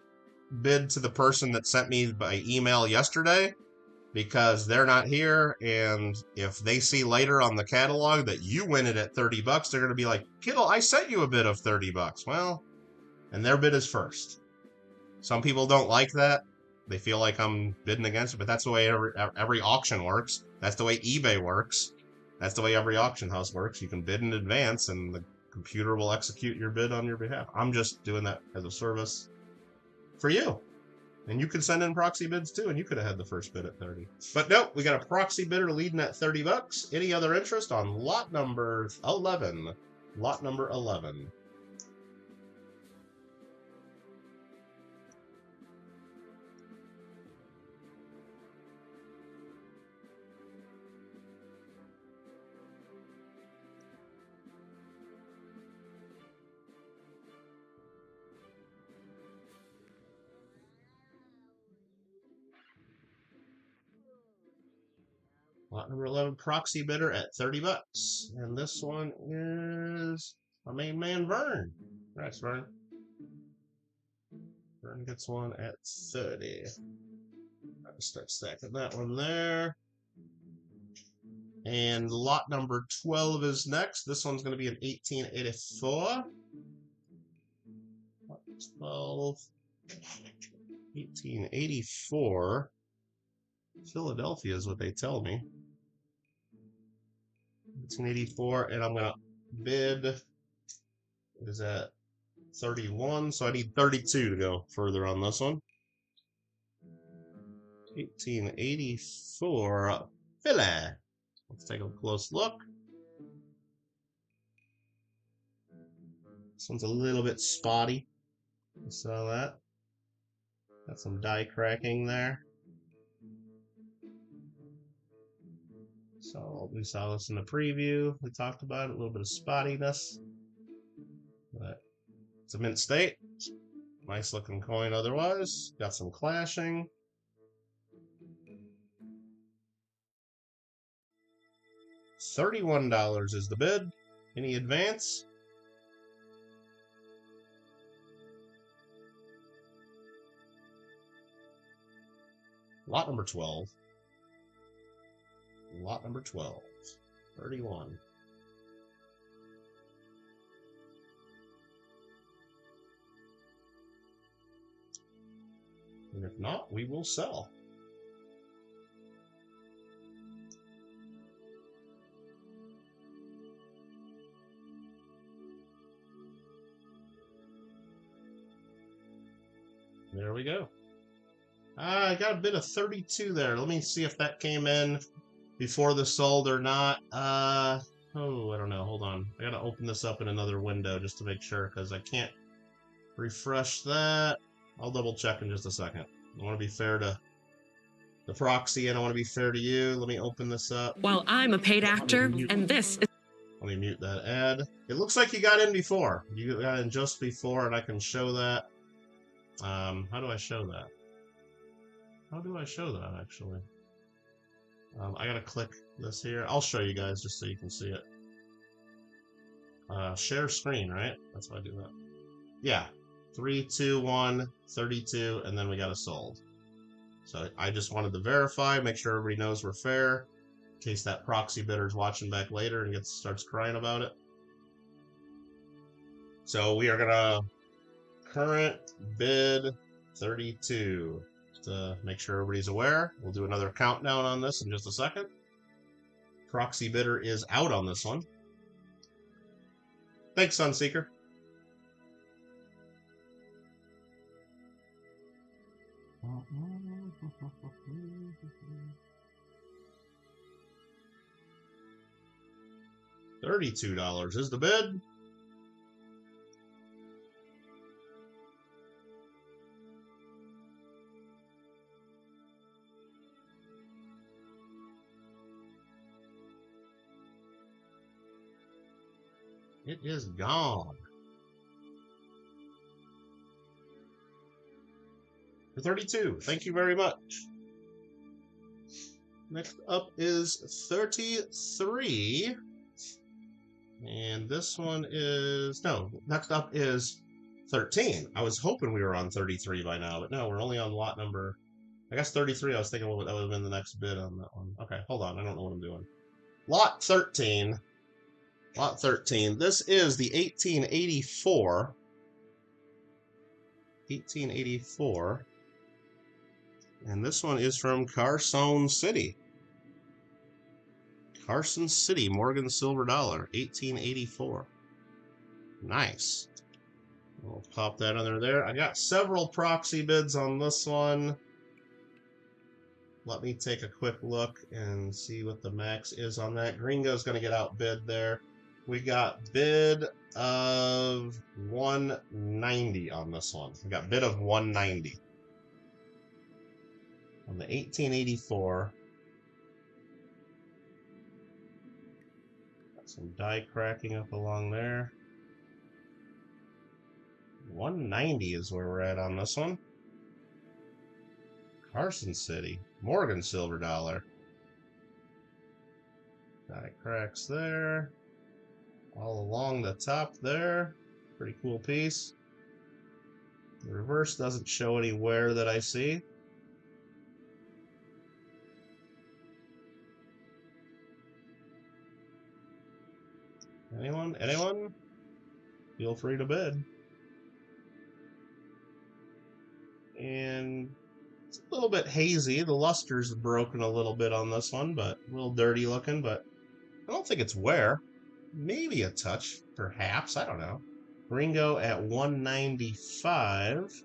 bid to the person that sent me by email yesterday because they're not here, and if they see later on the catalog that you win it at $30, they're going to be like, Kittle, I sent you a bid of $30. Well, and their bid is first. Some people don't like that. They feel like I'm bidding against it, but that's the way every auction works. That's the way eBay works. That's the way every auction house works. You can bid in advance, and the computer will execute your bid on your behalf. I'm just doing that as a service for you. And you could send in proxy bids too, and you could have had the first bid at 30. But nope, we got a proxy bidder leading at $30. Any other interest on lot number 11? Lot number 11. Lot number 11, proxy bidder at $30. And this one is our main man, Vern. Nice, Vern. Vern gets one at 30. I'll start stacking that one there. And lot number 12 is next. This one's going to be an 1884. 12. 1884. Philadelphia is what they tell me. 1884, and I'm going to bid is at 31, so I need 32 to go further on this one. 1884 Philly. Let's take a close look. This one's a little bit spotty. You saw that? Got some die cracking there. So we saw this in the preview. We talked about it, a little bit of spottiness. But it's a mint state. Nice looking coin otherwise. Got some clashing. $31 is the bid. Any advance? Lot number 12. Lot number 12. 31. And if not, we will sell. There we go. I got a bid of 32 there. Let me see if that came in before the sold or not. Oh, I don't know. Hold on. I got to open this up in another window just to make sure because I can't refresh that. I'll double check in just a second. I want to be fair to the proxy and I want to be fair to you. Let me open this up. Well, I'm a paid actor, and this is... Let me mute that ad. It looks like you got in before. You got in just before, and I can show that. How do I show that? How do I show that, actually? I gotta click this here. I'll show you guys just so you can see it. Share screen, right? That's why I do that. Yeah. 3, 2, 1, 32, and then we got a sold. So I just wanted to verify, make sure everybody knows we're fair, in case that proxy bidder's watching back later and starts crying about it. So we are gonna current bid 32 to make sure everybody's aware. We'll do another countdown on this in just a second. Proxy bidder is out on this one. Thanks, Sunseeker. $32 is the bid. It is gone. For 32. Thank you very much. Next up is 33. And this one is... No, next up is 13. I was hoping we were on 33 by now, but no, we're only on lot number... I guess 33, I was thinking that would have been the next bid on that one. Okay, hold on. I don't know what I'm doing. Lot 13. Lot 13. This is the 1884. 1884. And this one is from Carson City. Carson City, Morgan Silver Dollar, 1884. Nice. We'll pop that under there. I got several proxy bids on this one. Let me take a quick look and see what the max is on that. Gringo's going to get outbid there. We got bid of 190 on this one. We got bid of 190 on the 1884. Got some die cracking up along there. 190 is where we're at on this one. Carson City, Morgan Silver Dollar. Die cracks there. All along the top there. Pretty cool piece. The reverse doesn't show any wear that I see. Anyone? Anyone? Feel free to bid. And it's a little bit hazy. The luster's broken a little bit on this one, but a little dirty looking, but I don't think it's wear. Maybe a touch, perhaps. I don't know. Gringo at 195.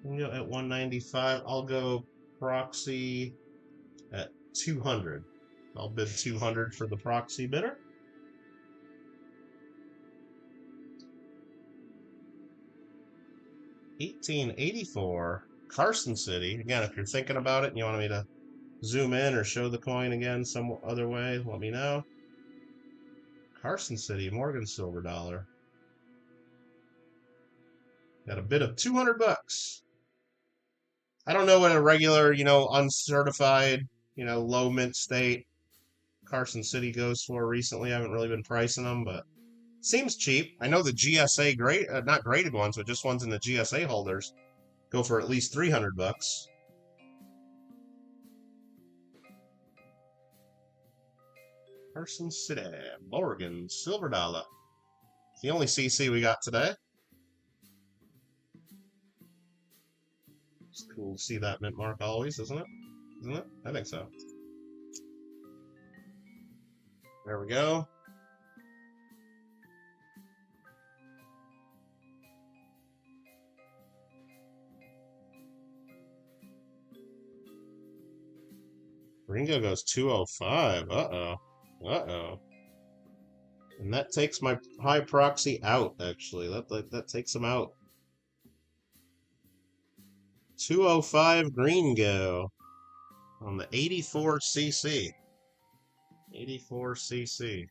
Gringo at 195. I'll go proxy at 200. I'll bid 200 for the proxy bidder. $18.84. Carson City. Again, if you're thinking about it and you want me to zoom in or show the coin again some other way, let me know. Carson City, Morgan silver dollar. Got a bid of 200 bucks. I don't know what a regular, uncertified, low mint state Carson City goes for recently. I haven't really been pricing them, but seems cheap. I know the GSA not graded ones, but just ones in the GSA holders go for at least 300 bucks. Carson City, Morgan silver dollar. It's the only CC we got today. It's cool to see that mint mark always, isn't it? Isn't it? I think so. There we go. Ringo goes 205. Uh-oh. Uh-oh. And that takes my high proxy out, actually. That takes him out. 205 Gringo on the 84cc. 84cc.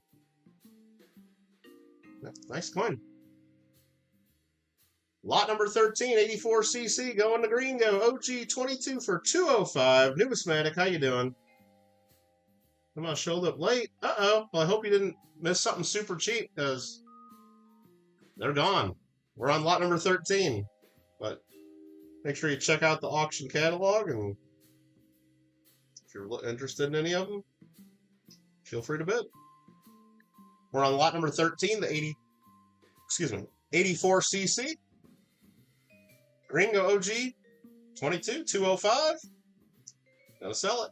Nice coin. Lot number 13, 84cc, going to Gringo. OG 22 for 205. Numismatic, how you doing? Come on, showed up late. Uh-oh. Well, I hope you didn't miss something super cheap, because they're gone. We're on lot number 13. But make sure you check out the auction catalog, and if you're interested in any of them, feel free to bid. We're on lot number 13, the 84cc. Gringo OG 22, 205. Gotta sell it.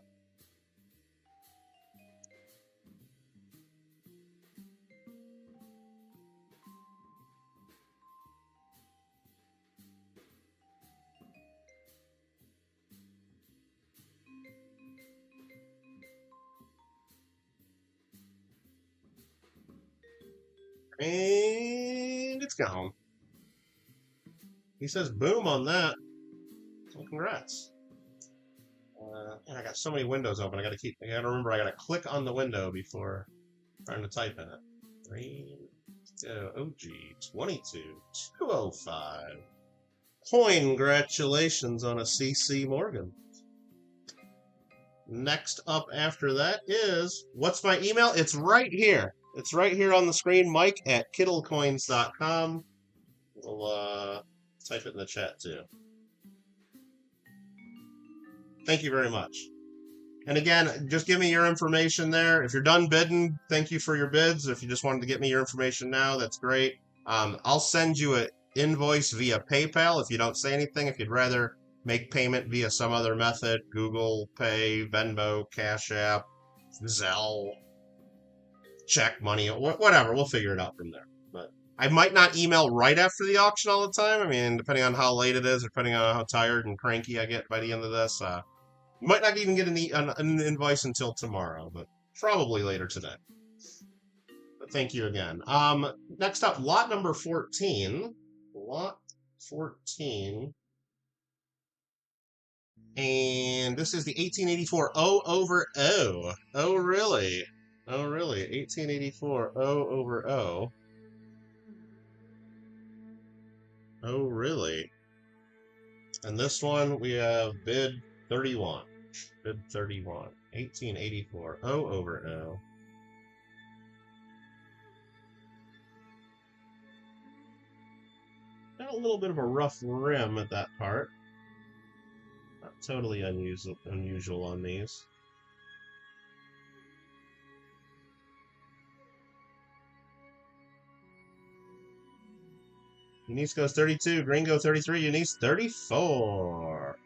And it's gone. He says boom on that. So congrats. And I got so many windows open. I gotta remember I gotta click on the window before trying to type in it. OG 22 205. Congratulations on a CC Morgan. Next up after that is, what's my email? It's right here. It's right here on the screen. Mike at kittlecoins.com. We'll type it in the chat too. Thank you very much. And again, just give me your information there. If you're done bidding, thank you for your bids. If you just wanted to get me your information now, that's great. I'll send you an invoice via PayPal if you don't say anything. If you'd rather make payment via some other method, Google Pay, Venmo, Cash App, Zelle, check money, whatever. We'll figure it out from there. But I might not email right after the auction all the time. I mean, depending on how late it is, depending on how tired and cranky I get by the end of this, you might not even get an invoice until tomorrow, but probably later today. But thank you again. Next up, lot number 14. Lot 14. And this is the 1884 O over O. Oh, really? Oh, really? 1884 O over O. Oh, really? And this one, we have bid 31. Bid 31. 1884 O over O. Got a little bit of a rough rim at that part. Not totally unusual on these. Eunice goes 32, Gringo 33, Eunice 34.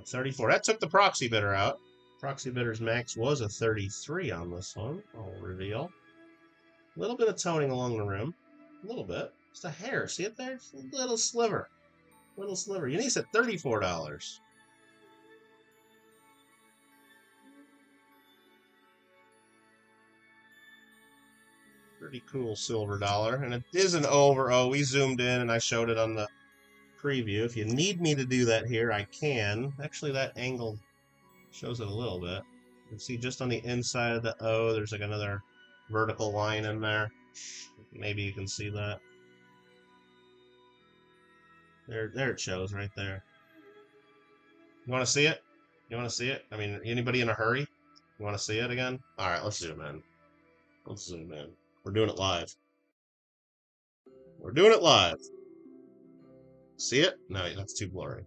34. That took the proxy bidder out. Proxy bidder's max was a 33 on this one. I'll reveal. A little bit of toning along the rim. A little bit. Just a hair. See it there? It's a little sliver. Little sliver. Eunice at $34. Pretty cool silver dollar. And it is an over. Oh, we zoomed in and I showed it on the preview. If you need me to do that here, I can. Actually, that angle shows it a little bit. You can see just on the inside of the O, there's like another vertical line in there. Maybe you can see that. There it shows right there. You want to see it? You want to see it? I mean, anybody in a hurry? You want to see it again? All right, let's zoom in. Let's zoom in. We're doing it live. We're doing it live. See it? No, that's too blurry.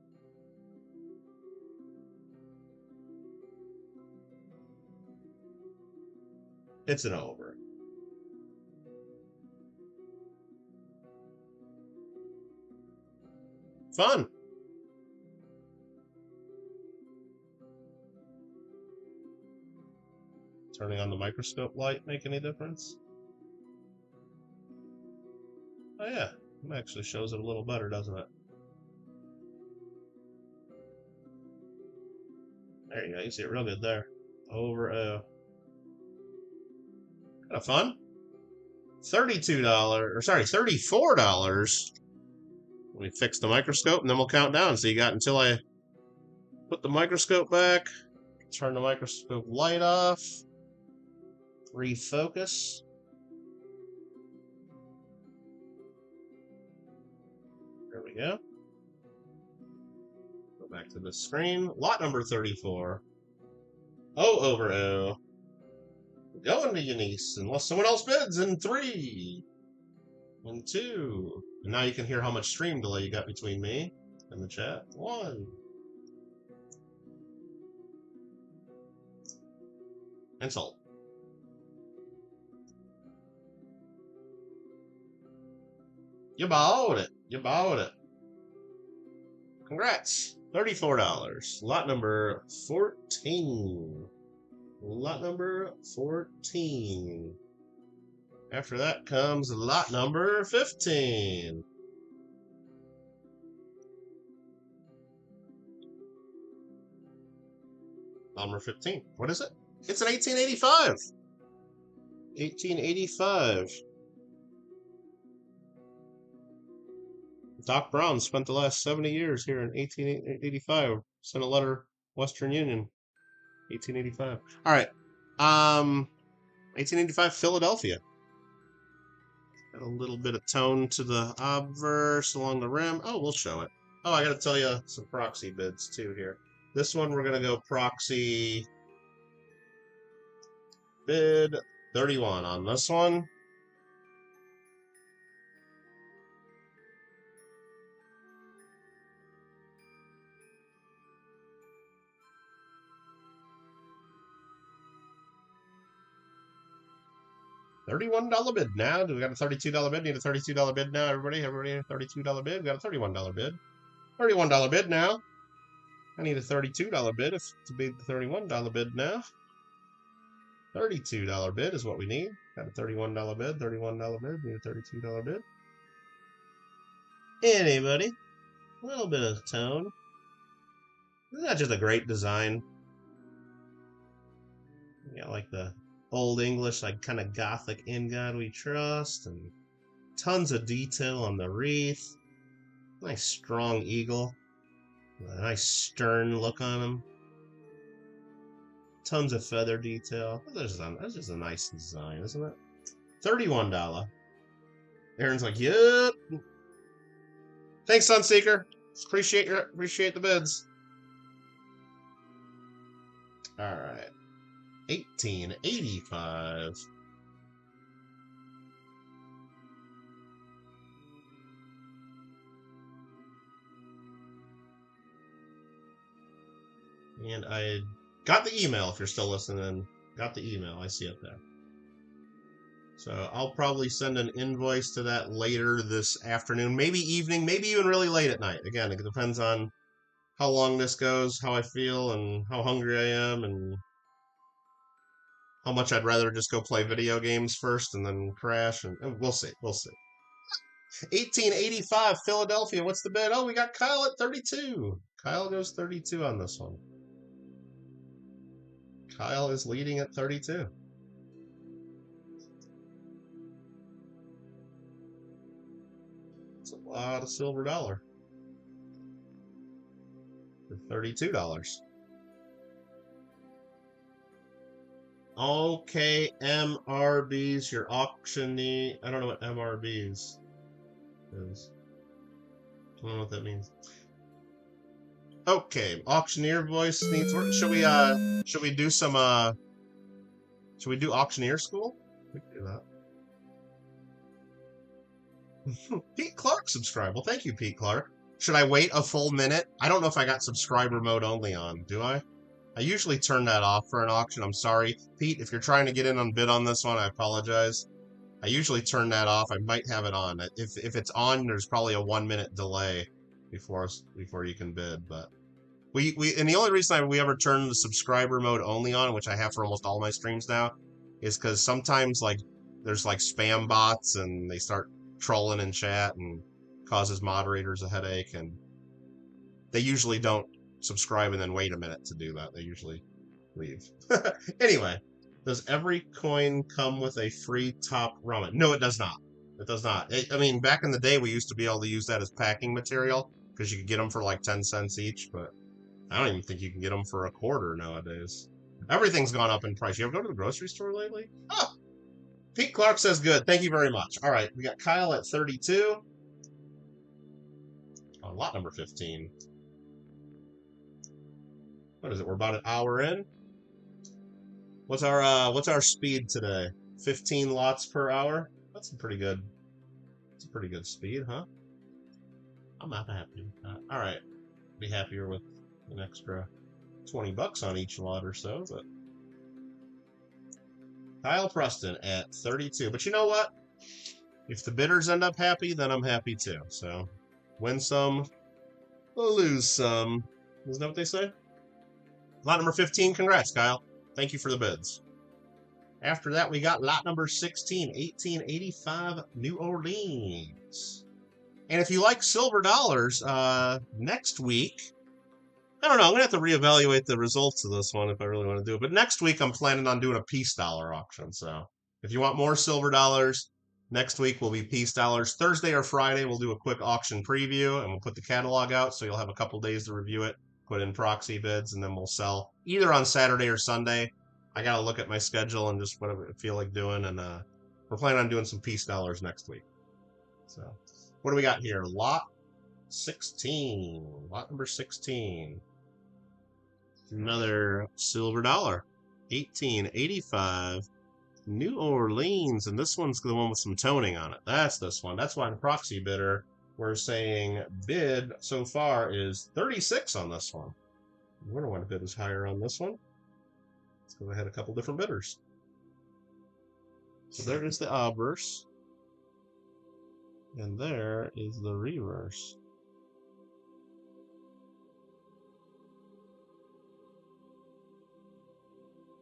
It's an over. Fun. Turning on the microscope light make any difference? Oh yeah, it actually shows it a little better, doesn't it? There you go, you see it real good there. Over O. Kind of fun. $32, or sorry, $34. Let me fix the microscope and then we'll count down. So you got until I put the microscope back, turn the microscope light off, refocus. There we go. Go back to the screen. Lot number 34. O over O. Going to Eunice, unless someone else bids in 3 and 2. And now you can hear how much stream delay you got between me and the chat. 1. And sold. You bought it. You bought it. Congrats. $34. Lot number 14. Lot number 14. After that comes lot number 15. Lot number 15. What is it? It's an 1885. 1885. Doc Brown spent the last 70 years here in 1885. Sent a letter, Western Union, 1885. All right. 1885, Philadelphia. Got a little bit of tone to the obverse along the rim. Oh, we'll show it. Oh, I got to tell you some proxy bids too here. This one, we're going to go proxy bid 31 on this one. $31 bid now. Do we got a $32 bid? Need a $32 bid now, everybody? Everybody, a $32 bid? We got a $31 bid. $31 bid now. I need a $32 bid to be the $31 bid now. $32 bid is what we need. Got a $31 bid, $31 bid, need a $32 bid. Anybody? A little bit of tone. Isn't that just a great design? You got like the Old English, like kind of Gothic "In God We Trust," and tons of detail on the wreath. Nice strong eagle. A nice stern look on him. Tons of feather detail. That's just a nice design, isn't it? $31. Aaron's like, yep. Thanks, Sunseeker. Appreciate the bids. All right. 1885. And I got the email, if you're still listening. Got the email. I see it there. So I'll probably send an invoice to that later this afternoon, maybe evening, maybe even really late at night. Again, it depends on how long this goes, how I feel, and how hungry I am, and how much I'd rather just go play video games first and then crash. And we'll see. We'll see. 1885 Philadelphia. What's the bid? Oh, we got Kyle at 32. Kyle goes 32 on this one. Kyle is leading at 32. It's a lot of silver dollar for $32. Okay, MRBs, your auctioneer. I don't know what MRBs is. I don't know what that means. Okay, auctioneer voice needs work. Should we do some should we do auctioneer school? We can do that. Pete Clark subscribed. Well, thank you, Pete Clark. Should I wait a full minute? I don't know if I got subscriber mode only on. Do I? I usually turn that off for an auction. I'm sorry. Pete, if you're trying to get in on bid on this one, I apologize. I usually turn that off. I might have it on. If it's on, there's probably a 1 minute delay before you can bid. But and the only reason we ever turn the subscriber mode only on, which I have for almost all my streams now, is because sometimes like there's like spam bots and they start trolling in chat and causes moderators a headache, and they usually don't subscribe and then wait a minute to do that. They usually leave. Anyway, does every coin come with a free top ramen? No, it does not. It does not. I mean, back in the day, we used to be able to use that as packing material because you could get them for like 10 cents each, but I don't even think you can get them for a quarter nowadays. Everything's gone up in price. You ever go to the grocery store lately? Oh, Pete Clark says good. Thank you very much. All right, we got Kyle at 32. On lot number 15. What is it? We're about an hour in. What's our speed today? 15 lots per hour. That's a pretty good. It's a pretty good speed, huh? I'm not happy with that. All right, be happier with an extra $20 on each lot or so. But Kyle Preston at 32. But you know what? If the bidders end up happy, then I'm happy too. So win some, lose some. Isn't that what they say? Lot number 15, congrats, Kyle. Thank you for the bids. After that, we got lot number 16, 1885 New Orleans. And if you like silver dollars, next week, I don't know, I'm going to have to reevaluate the results of this one if I really want to do it. But next week, I'm planning on doing a peace dollar auction. So if you want more silver dollars, next week will be peace dollars. Thursday or Friday, we'll do a quick auction preview, and we'll put the catalog out, so you'll have a couple days to review it. Put in proxy bids, and then we'll sell either on Saturday or Sunday. I got to look at my schedule and just whatever I feel like doing. And we're planning on doing some peace dollars next week. So what do we got here? Lot 16. Lot number 16. Another silver dollar. 1885 New Orleans. And this one's the one with some toning on it. That's this one. That's why the proxy bidder, we're saying bid so far is 36 on this one. I wonder why the bid is higher on this one. It's because I had a couple different bidders. So there is the obverse. And there is the reverse.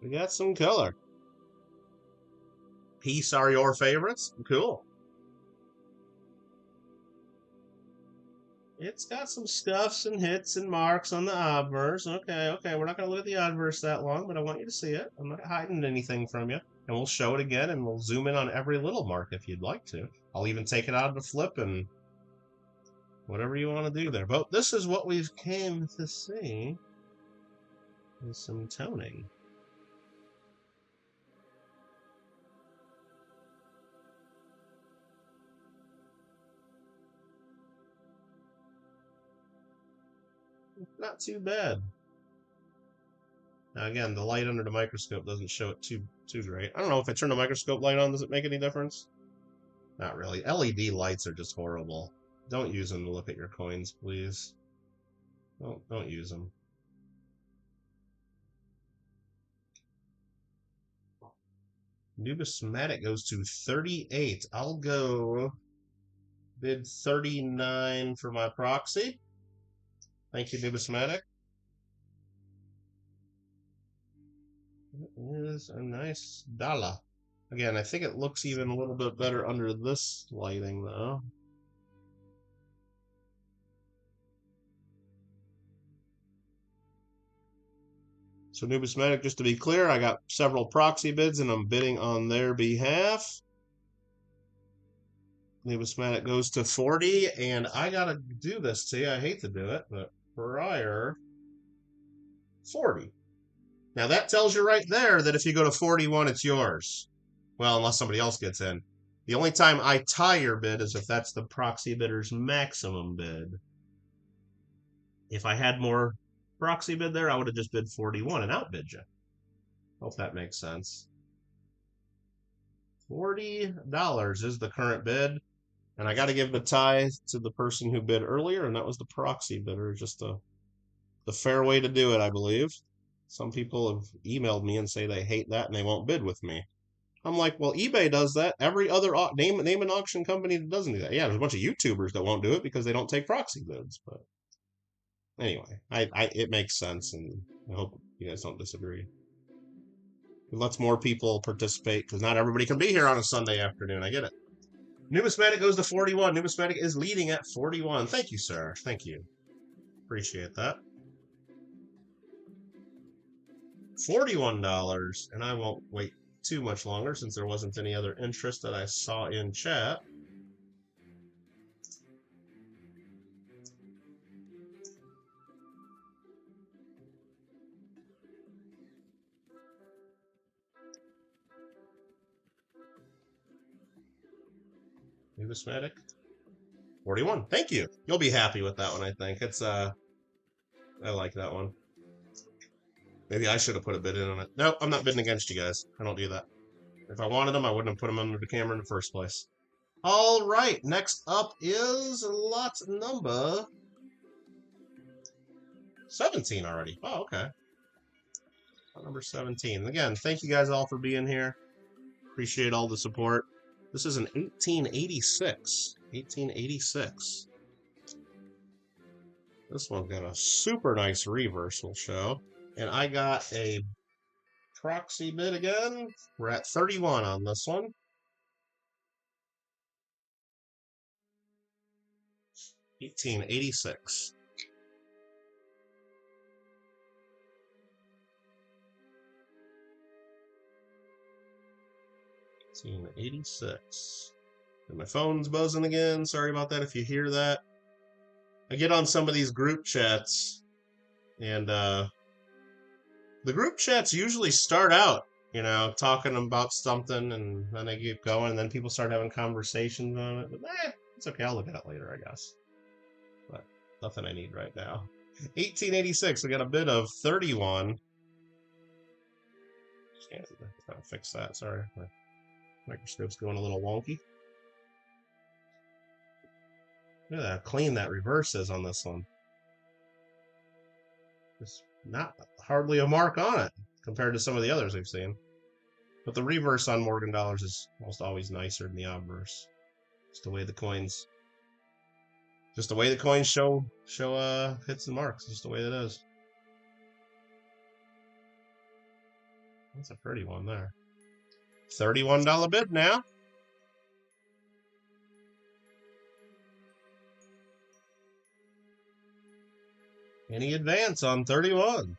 We got some color. Peace are your favorites? Cool. It's got some scuffs and hits and marks on the obverse. Okay, we're not going to look at the obverse that long, but I want you to see it. I'm not hiding anything from you. And we'll show it again, and we'll zoom in on every little mark if you'd like to. I'll even take it out of the flip and whatever you want to do there. But this is what we've came to see, is some toning. Not too bad. Now again, the light under the microscope doesn't show it too great. I don't know if I turn the microscope light on, does it make any difference? Not really. LED lights are just horrible. Don't use them to look at your coins, please. Don't use them. Numismatic goes to 38. I'll go bid 39 for my proxy. Thank you, Numismatic. It is a nice dollar. Again, I think it looks even a little bit better under this lighting, though. So Numismatic, just to be clear, I got several proxy bids and I'm bidding on their behalf. Numismatic goes to 40, and I gotta do this to you. I hate to do it, but prior 40. Now that tells you right there that if you go to 41, it's yours. Well, unless somebody else gets in. The only time I tie your bid is if that's the proxy bidder's maximum bid. If I had more proxy bid there, I would have just bid 41 and outbid you. Hope that makes sense. $40 is the current bid. And I got to give the tie to the person who bid earlier, and that was the proxy bidder. Just the fair way to do it, I believe. Some people have emailed me and say they hate that and they won't bid with me. I'm like, well, eBay does that. Every other name an auction company that doesn't do that. Yeah, there's a bunch of YouTubers that won't do it because they don't take proxy bids. But anyway, it makes sense, and I hope you guys don't disagree. It lets more people participate because not everybody can be here on a Sunday afternoon. I get it. Numismatic goes to 41. Numismatic is leading at 41. Thank you, sir. Thank you. Appreciate that. $41, and I won't wait too much longer since there wasn't any other interest that I saw in chat. Numismatic 41. Thank you. You'll be happy with that one, I think. It's I like that one. Maybe I should have put a bid in on it. No, I'm not bidding against you guys. I don't do that. If I wanted them, I wouldn't have put them under the camera in the first place. All right, next up is lot number 17 already. Oh, okay. Lot number 17. Again, thank you guys all for being here. Appreciate all the support. This is an 1886. 1886. This one's got a super nice reversal show. And I got a proxy bid again. We're at 31 on this one. $18.86. $18.86. And my phone's buzzing again. Sorry about that if you hear that. I get on some of these group chats, and the group chats usually start out, you know, talking about something, and then they keep going, and then people start having conversations on it. But it's okay. I'll look at it later, I guess. But nothing I need right now. 1886. We got a bid of 31. Can't fix that. Sorry, my microscope's going a little wonky. Look at how clean that reverse is on this one. There's not hardly a mark on it compared to some of the others we've seen. But the reverse on Morgan dollars is almost always nicer than the obverse. Just the way the coins, show hits and marks. Just the way it is. That's a pretty one there. $31 bid now. Any advance on 31?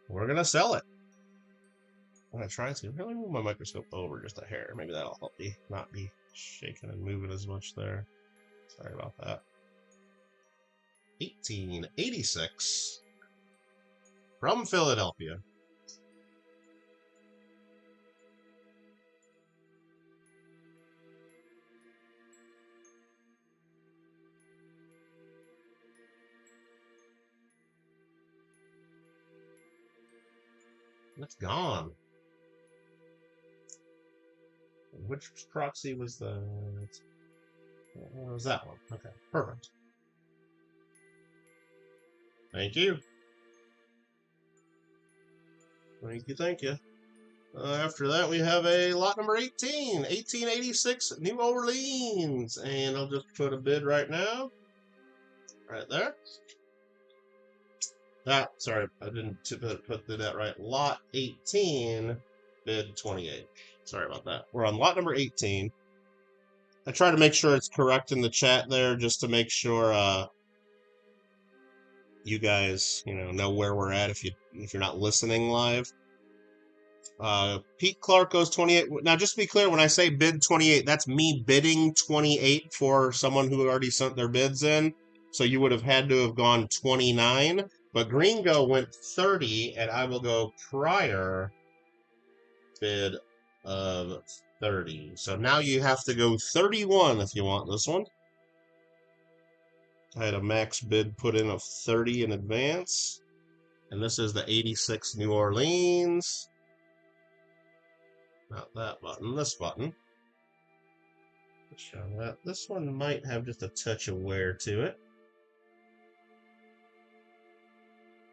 We're going to sell it. I'm going to try to. Really move my microscope over just a hair. Maybe that'll help me not be shaking and moving as much there. Sorry about that. 1886 from Philadelphia. It's gone. Which proxy was the... What was that one? Okay, perfect. Thank you. Thank you, thank you. After that, we have a lot number 18. 1886 New Orleans. And I'll just put a bid right now. Right there. Sorry, I didn't put that right. Lot 18, bid 28. Sorry about that. We're on lot number 18. I try to make sure it's correct in the chat there, just to make sure you guys, know where we're at if you're not listening live. Pete Clark goes 28. Now, just to be clear, when I say bid 28, that's me bidding 28 for someone who already sent their bids in. So you would have had to have gone 29. But Gringo went 30, and I will go prior bid of 30. So now you have to go 31 if you want this one. I had a max bid put in of 30 in advance. And this is the 86 New Orleans. Not that button, this button. Show that. This one might have just a touch of wear to it.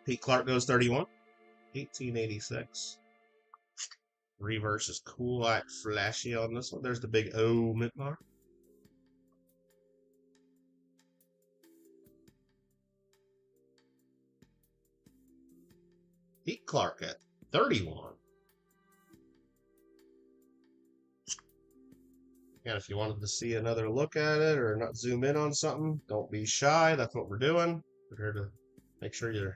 Pete Clark goes 31. 1886. Reverse is cool, like flashy on this one. There's the big O mint mark. Pete Clark at 31. And if you wanted to see another look at it or not zoom in on something, don't be shy. That's what we're doing. We're here to make sure you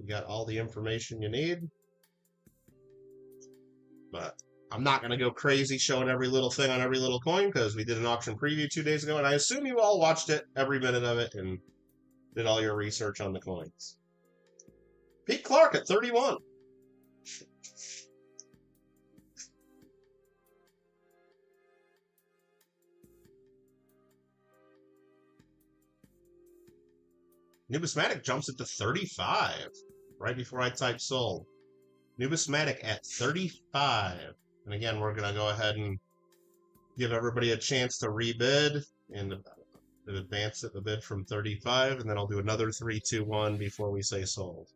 got all the information you need. But I'm not going to go crazy showing every little thing on every little coin because we did an auction preview 2 days ago, and I assume you all watched it, every minute of it, and did all your research on the coins. Pete Clark at 31. Numismatic jumps it to 35 right before I type sold. Numismatic at 35. And again, we're going to go ahead and give everybody a chance to rebid and advance it the bid from 35. And then I'll do another 3, 2, 1 before we say sold.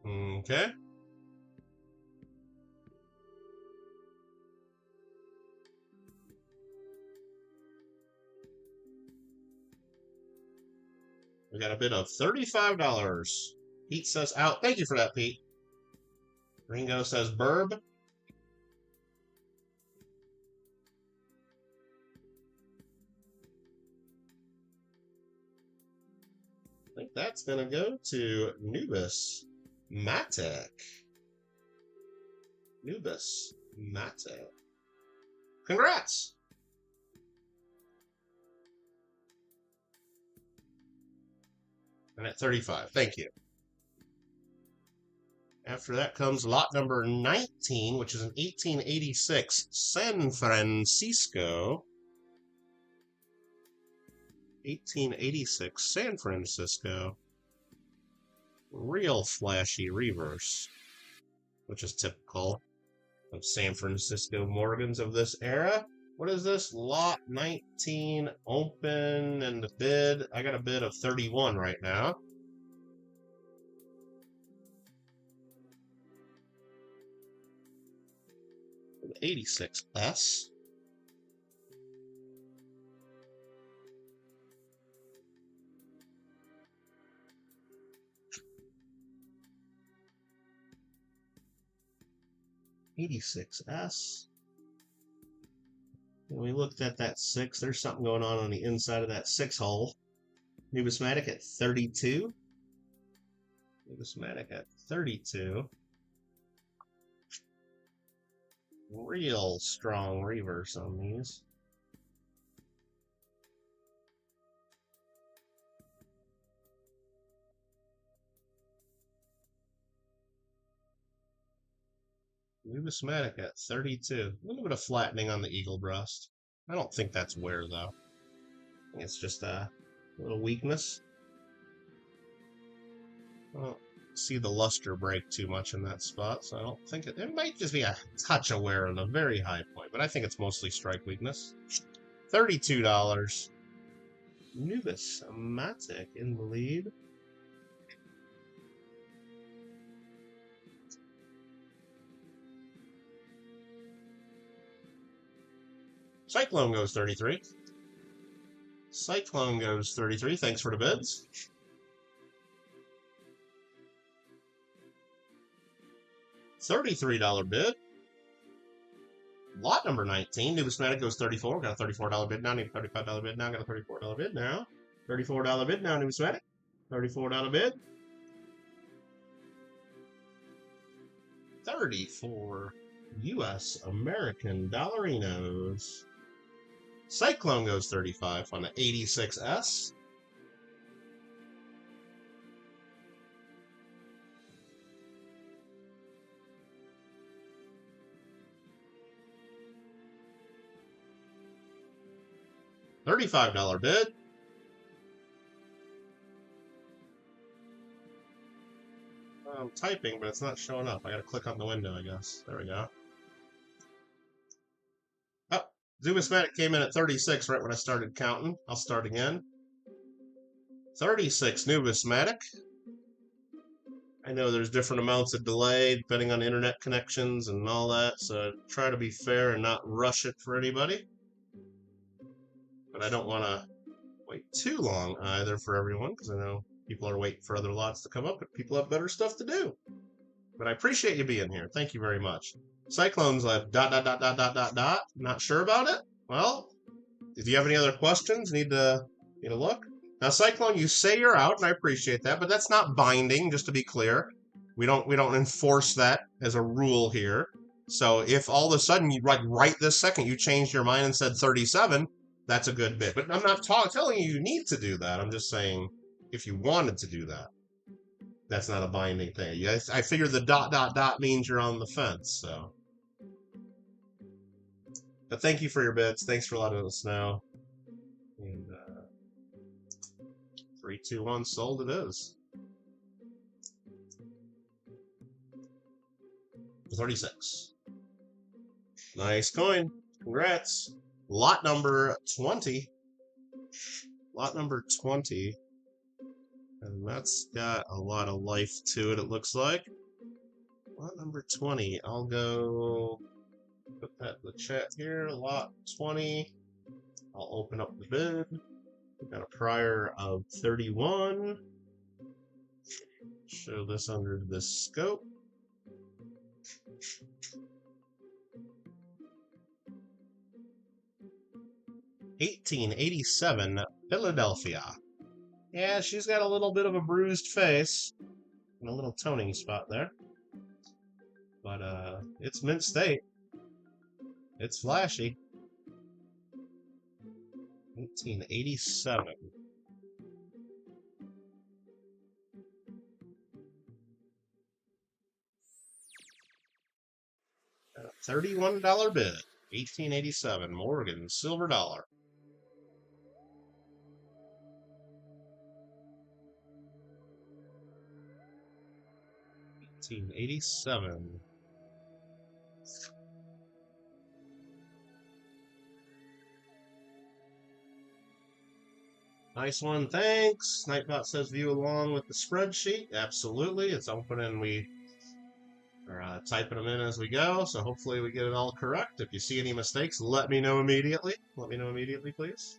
Okay. We got a bid of $35. Pete says out. Thank you for that, Pete. Ringo says burb. I think that's going to go to Numismatic. Numismatic. Congrats! And at 35. Thank you. After that comes lot number 19, which is an 1886 San Francisco. 1886 San Francisco. Real flashy reverse, which is typical of San Francisco Morgans of this era. What is this? Lot 19 open and the bid. I got a bid of 31 right now. The 86S. '86S. When we looked at that 6, there's something going on the inside of that 6 hole. Numismatic at 32. Numismatic at 32. Real strong reverse on these. Numismatic at 32. A little bit of flattening on the eagle breast. I don't think that's wear, though. I think it's just a little weakness. I don't see the luster break too much in that spot, so I don't think it might just be a touch of wear on a very high point, but I think it's mostly strike weakness. $32. Numismatic in the lead. Cyclone goes 33. Cyclone goes 33. Thanks for the bids. $33 bid. Lot number 19, numismatic goes 34. Got a $34 bid now. Need a $35 bid now. Got a $34 bid now. $34 bid now, numismatic. $34 bid. 34 U.S. American Dollarinos. Cyclone goes 35 on the 86S. $35 bid. I'm typing, but it's not showing up. I gotta click on the window, I guess. There we go. Oh, Numismatic came in at 36 right when I started counting. I'll start again. 36 Numismatic. I know there's different amounts of delay depending on internet connections and all that, so try to be fair and not rush it for anybody. But I don't want to wait too long either for everyone, because I know people are waiting for other lots to come up, but people have better stuff to do. But I appreciate you being here. Thank you very much. Cyclone's like ... Not sure about it? Well, if you have any other questions, need to look. Now, Cyclone, you say you're out, and I appreciate that, but that's not binding, just to be clear. We don't enforce that as a rule here. So if all of a sudden, right this second, you changed your mind and said 37, that's a good bid. But I'm not telling you need to do that. I'm just saying if you wanted to do that, that's not a binding thing. I figure the ... means you're on the fence, so. But thank you for your bids. Thanks for letting us know. And 3, 2, 1, sold it is. 36. Nice coin. Congrats. Lot number 20. Lot number 20. And that's got a lot of life to it, it looks like. Lot number 20. I'll go put that in the chat here. Lot 20. I'll open up the bid. We've got a prior of 31. Show this under the scope. $18.87 Philadelphia. Yeah, she's got a little bit of a bruised face and a little toning spot there. But it's mint state. It's flashy. 1887. $31 bid. 1887 Morgan silver dollar. 1887. Nice one, thanks. Nightbot says view along with the spreadsheet. Absolutely, it's open and we are typing them in as we go, so hopefully we get it all correct. If you see any mistakes, let me know immediately. Let me know immediately, please.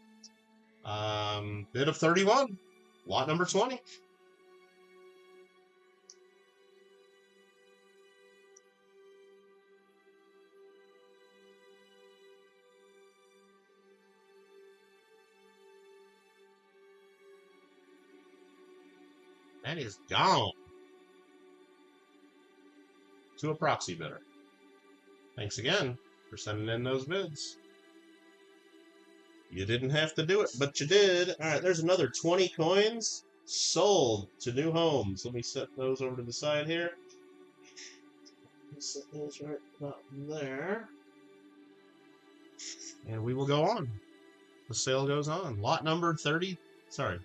Bid of 31. Lot number 20. That is gone to a proxy bidder. Thanks again for sending in those bids. You didn't have to do it, but you did. All right, there's another 20 coins sold to new homes. Let me set those over to the side here. Set those right about there. And we will go on. The sale goes on. Lot number 30. Sorry.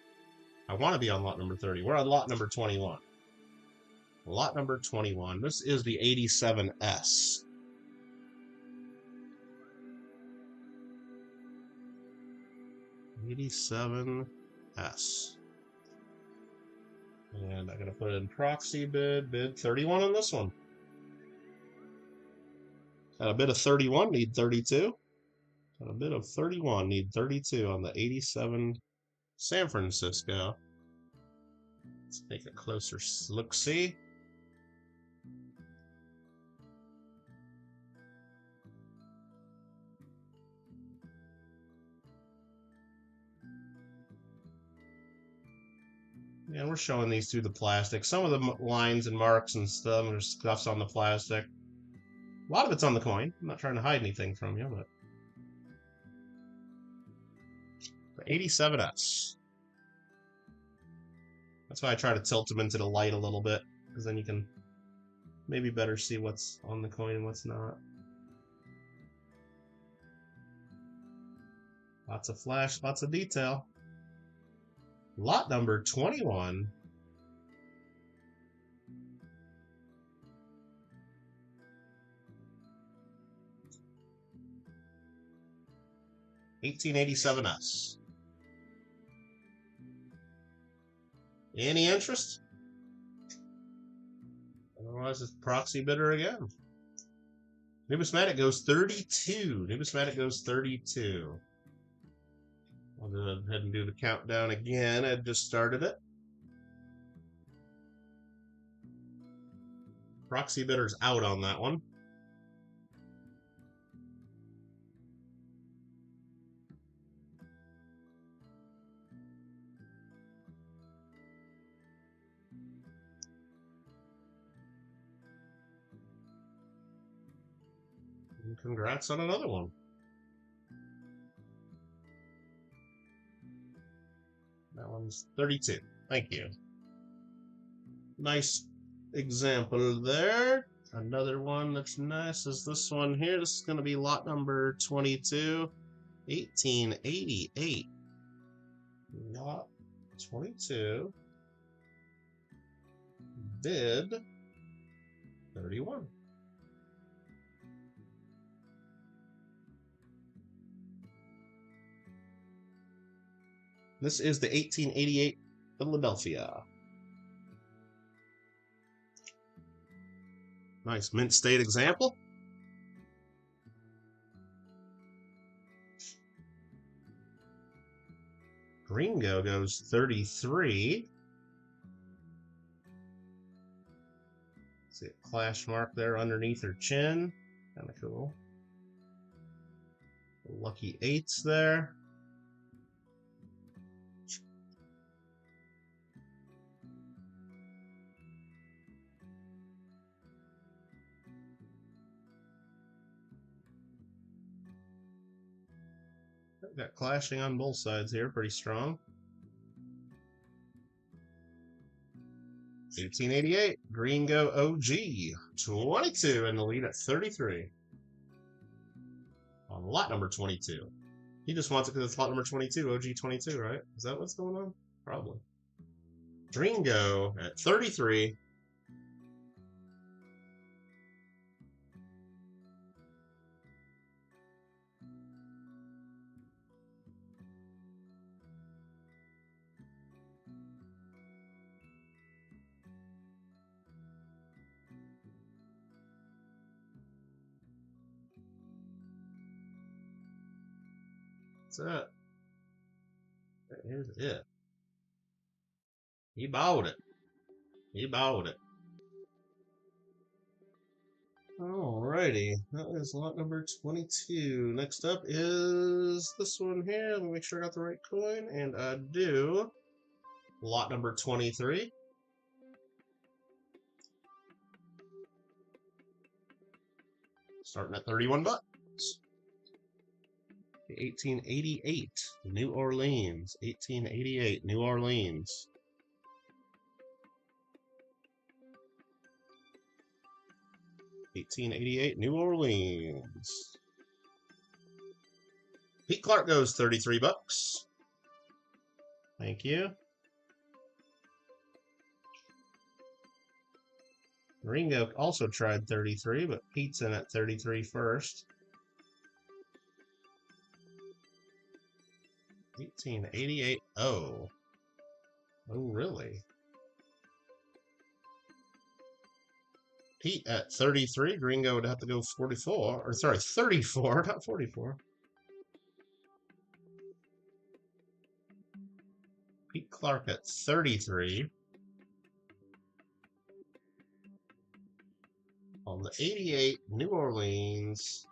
I want to be on lot number 30. We're on lot number 21. Lot number 21. This is the 87S. $87S. And I'm going to put in proxy bid 31 on this one. At a bid of 31, need 32. At a bid of 31, need 32 on the 87 San Francisco. Let's take a closer look-see. And we're showing these through the plastic. Some of the lines and marks and stuff's on the plastic. A lot of it's on the coin. I'm not trying to hide anything from you, but the 87S. That's why I try to tilt them into the light a little bit, because then you can maybe better see what's on the coin and what's not. Lots of flash, lots of detail. Lot number 21. $18.87S. Any interest? Otherwise, it's proxy bidder again. Numismatic goes 32. Numismatic goes 32. I'll go ahead and do the countdown again. I just started it. Proxy bidder's out on that one. And congrats on another one. That one's 32. Thank you. Nice example there. Another one that's nice is this one here. This is going to be lot number 22. 1888. Lot 22. Bid 31. This is the 1888 Philadelphia. Nice mint state example. Gringo goes 33. See a clash mark there underneath her chin. Kind of cool. Lucky 8s there. Got clashing on both sides here, pretty strong. 1888, Gringo OG, 22 in the lead at 33. On lot number 22. He just wants it because it's lot number 22, OG 22, right? Is that what's going on? Probably. Gringo at 33. That's it. Here's it. He bought it. He bought it. Alrighty, that is lot number 22. Next up is this one here. Let me make sure I got the right coin, and I do. Lot number 23. Starting at 31 bucks. The 1888 New Orleans. 1888 New Orleans. $18.88 New Orleans. Pete Clark goes 33 bucks. Thank you. Ringo also tried 33, but Pete's in at 33 first. 1888. Oh, really? Pete at 33. Gringo would have to go 44. Or sorry, 34, not 44. Pete Clark at 33. On the 88 New Orleans.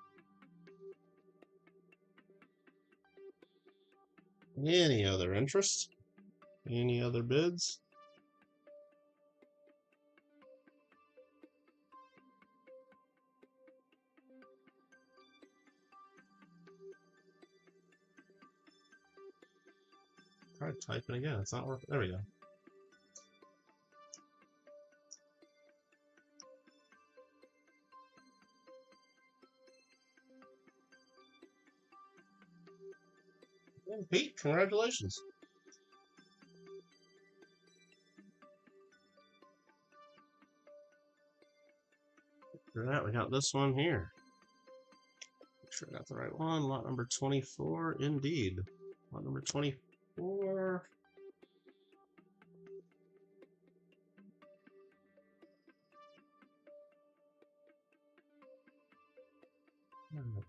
Any other interest? Any other bids? Try typing again. It's not working. There we go. And Pete, congratulations. After that, we got this one here. Make sure I got the right one. Lot number 24, indeed. Lot number 24.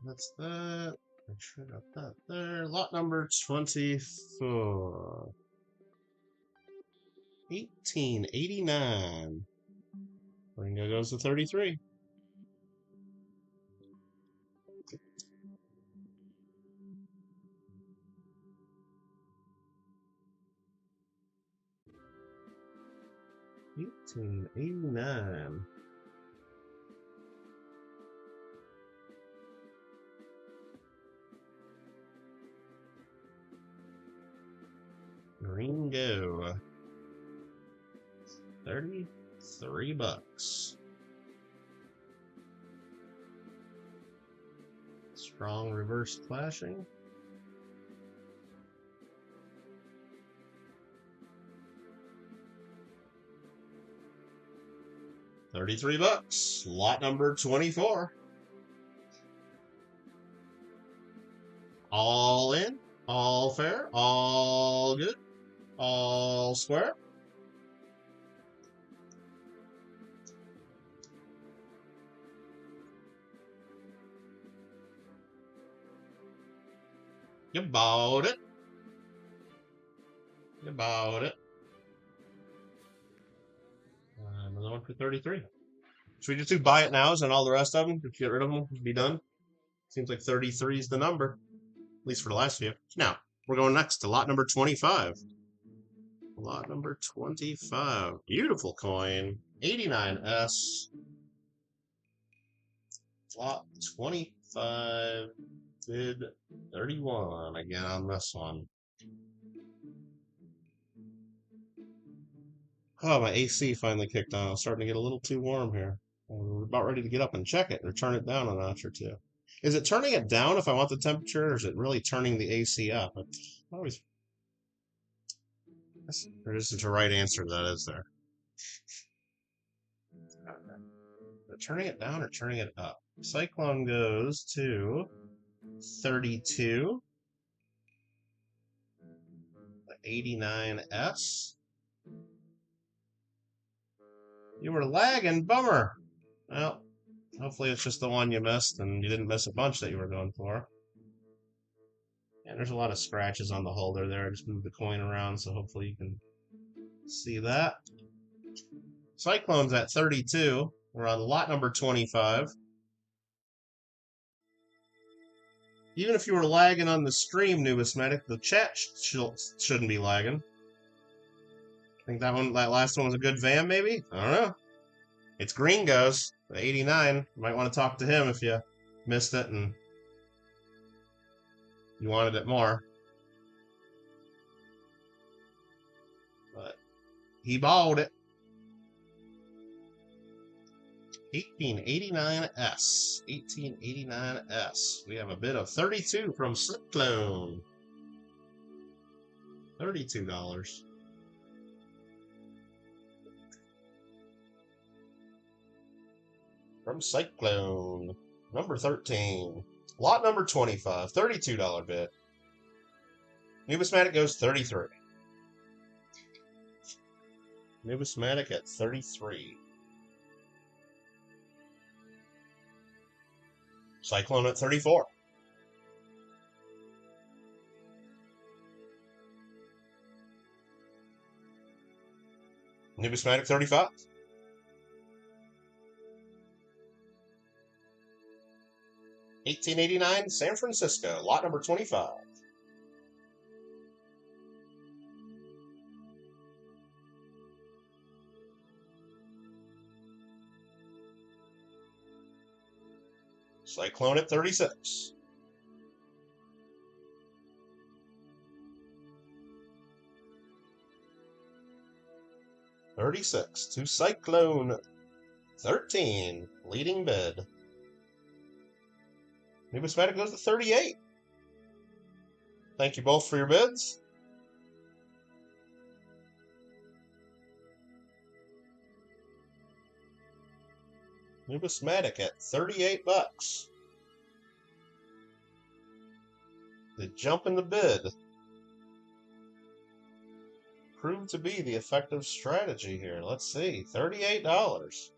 That's that. Make sure I got that there. Lot number 24. 1889. Ringo goes to 33. $18.89. Ringo. 33 bucks. Strong reverse clashing. $33. Lot number 24. All in, all fair, all good, all square. You bought it. You bought it. Another one for 33. Should we just do buy it nows and all the rest of them? Just get rid of them, be done. Seems like 33 is the number, at least for the last few. Now, we're going next to lot number 25. Lot number 25. Beautiful coin. 89S. Lot 25. Bid 31 again on this one. Oh, my AC finally kicked on. I was starting to get a little too warm here. We're about ready to get up and check it or turn it down a notch or two. Is it turning it down if I want the temperature, or is it really turning the AC up? Always. There isn't a right answer to that, is there? Turning it down or turning it up? Cyclone goes to 32. The 89S. You were lagging, bummer. Well, hopefully it's just the one you missed and you didn't miss a bunch that you were going for. And there's a lot of scratches on the holder there. I just moved the coin around, so hopefully you can see that. Cyclone's at 32. We're on lot number 25. Even if you were lagging on the stream, Numismatic, the chat shouldn't be lagging. I think that last one was a good van, maybe? I don't know. It's Gringos, the 89. You might want to talk to him if you missed it and you wanted it more. But he bought it. 1889S. 1889S. We have a bid of 32 from Cyclone. $32. From Cyclone. Number 13. Lot number 25. $32 bid. Numismatic goes 33. Numismatic at 33. Cyclone at 34. Numismatic 35. $18.89, San Francisco, lot number 25. Cyclone at 36. 36 to Cyclone 13, leading bid. Numismatic goes to 38. Thank you both for your bids. Numismatic at 38 bucks. The jump in the bid proved to be the effective strategy here. Let's see, $38.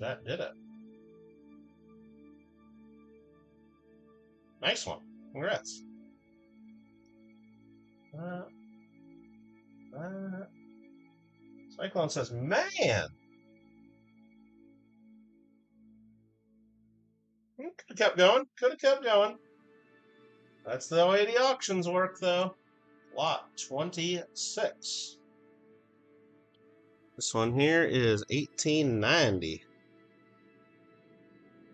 That did it. Nice one. Congrats. Cyclone says, man! Could have kept going. Could have kept going. That's the way the auctions work, though. Lot 26. This one here is 1890.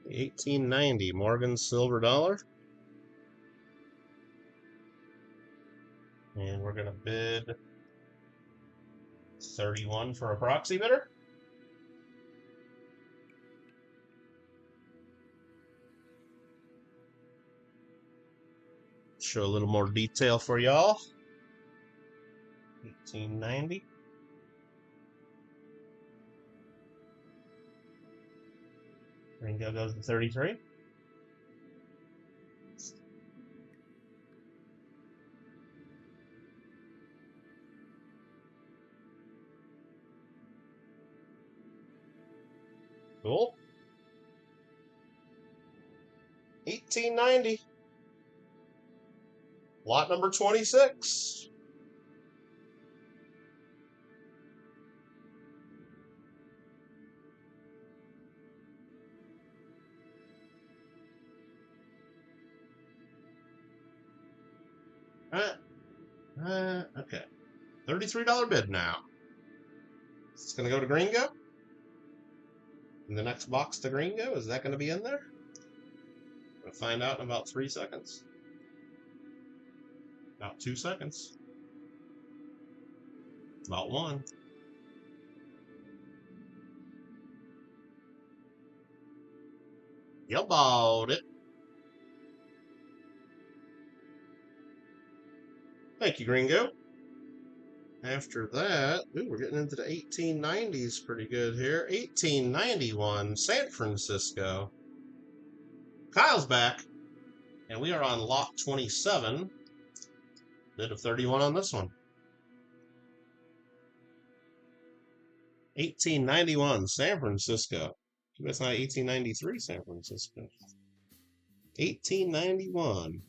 The 1890 Morgan silver dollar. And we're going to bid 31 for a proxy bidder. Show a little more detail for y'all. 1890. Ringo goes to 33. Cool. 1890. Lot number 26. Okay. $33 bid now. It's going to go to Gringo. And the next box to Gringo, is that going to be in there? We'll find out in about 3 seconds. About 2 seconds. About 1. You bought it. Thank you, Gringo. After that, ooh, we're getting into the 1890s pretty good here. 1891, San Francisco. Kyle's back, and we are on lot 27. Bid of 31 on this one. 1891, San Francisco. That's not 1893, San Francisco. 1891.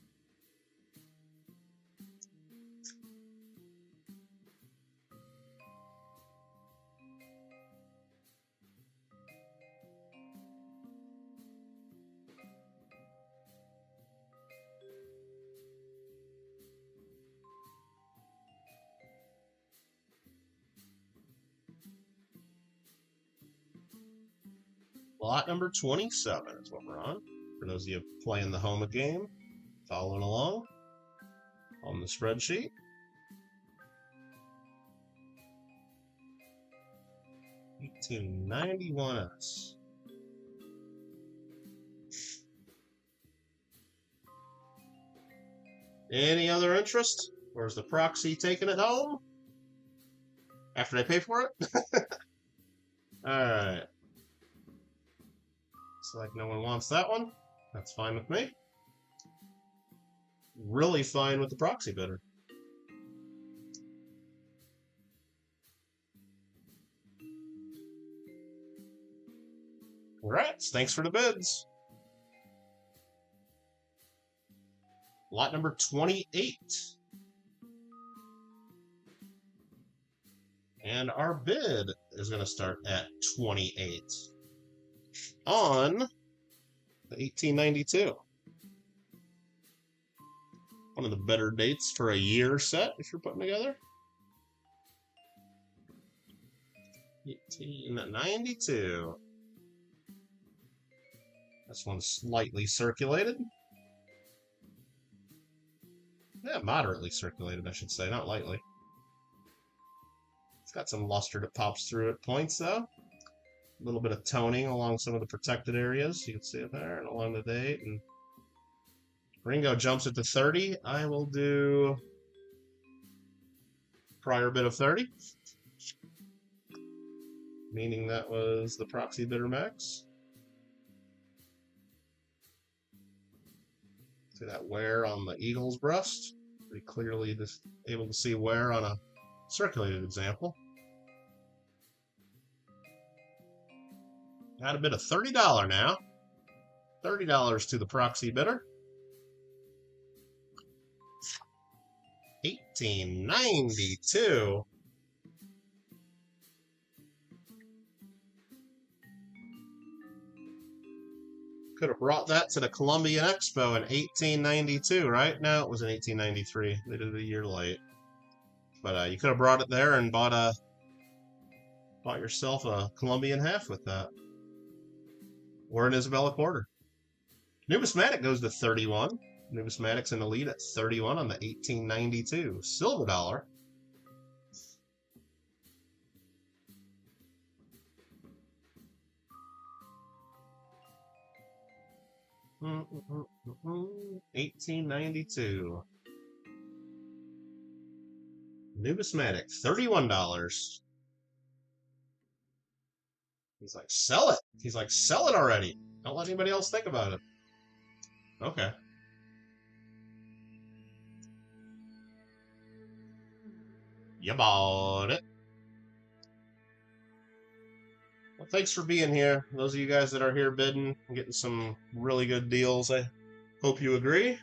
Lot number 27 is what we're on. For those of you playing the home game, following along on the spreadsheet. $1891. Any other interest? Or is the proxy taking it home? After they pay for it? Alright. Looks like no one wants that one. That's fine with me. Really fine with the proxy bidder. Congrats. Thanks for the bids. Lot number 28. And our bid is going to start at 28 on the 1892. One of the better dates for a year set if you're putting together. 1892. This one's slightly circulated. Yeah, moderately circulated, I should say, not lightly. It's got some luster that pops through at points, though. A little bit of toning along some of the protected areas. You can see it there, and along the date. And Ringo jumps it to 30. I will do prior bid of 30. Meaning that was the proxy bidder max. See that wear on the eagle's breast? Pretty clearly just able to see wear on a circulated example. Got a bid of $30 now. $30 to the proxy bidder. 1892. Could have brought that to the Columbian Expo in 1892, right? No, it was in 1893. They did it a year late. But you could have brought it there and bought yourself a Columbian half with that. Or an Isabella quarter. Numismatic goes to 31. Numismatic's in the lead at 31 on the 1892 silver dollar. Mm-mm-mm-mm. 1892. Numismatic, $31. He's like, sell it. He's like, sell it already. Don't let anybody else think about it. Okay. You bought it. Well, thanks for being here. Those of you guys that are here bidding and getting some really good deals, I hope you agree.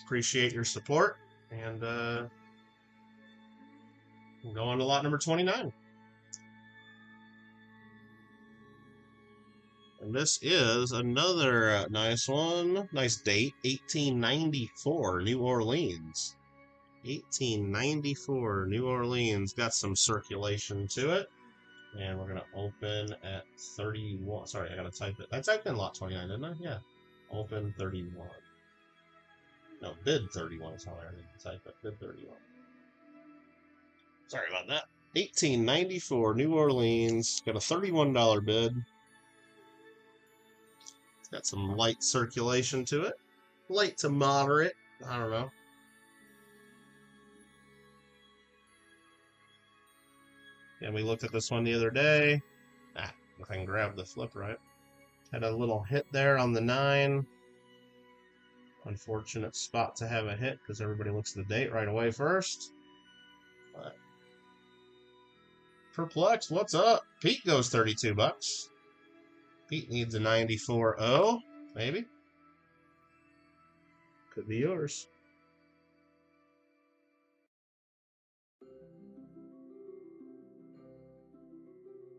Appreciate your support. And we'll go on to lot number 29. And this is another nice one. Nice date, 1894, New Orleans. 1894, New Orleans. Got some circulation to it. And we're going to open at 31. Sorry, I got to type it. I typed in lot 29, didn't I? Yeah. Open 31. No, bid 31 is how I need to type it. Bid 31. Sorry about that. 1894, New Orleans. Got a $31 bid. It's got some light circulation to it. Light to moderate. I don't know. And we looked at this one the other day. If I can grab the flip right. Had a little hit there on the 9. Unfortunate spot to have a hit because everybody looks at the date right away first. But Perplexed, what's up? Pete goes $32. Pete needs a 94.0, maybe. Could be yours.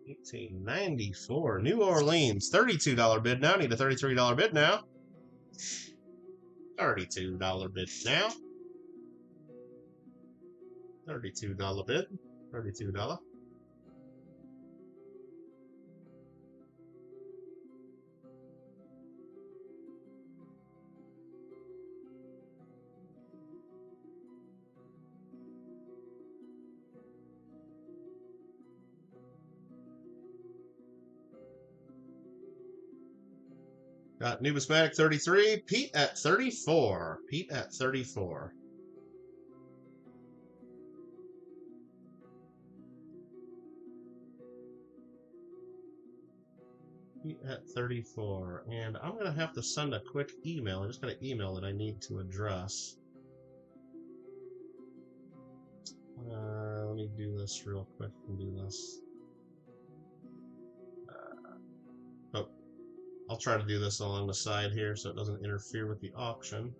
$1894, New Orleans, $32 bid now. Need a $33 bid now. $32 bid now. $32 bid. $32. Got Numismatic 33, Pete at 34. Pete at 34. Pete at 34. And I'm going to have to send a quick email. I just got an email that I need to address. Let me do this real quick and do this. I'll try to do this along the side here so it doesn't interfere with the auction.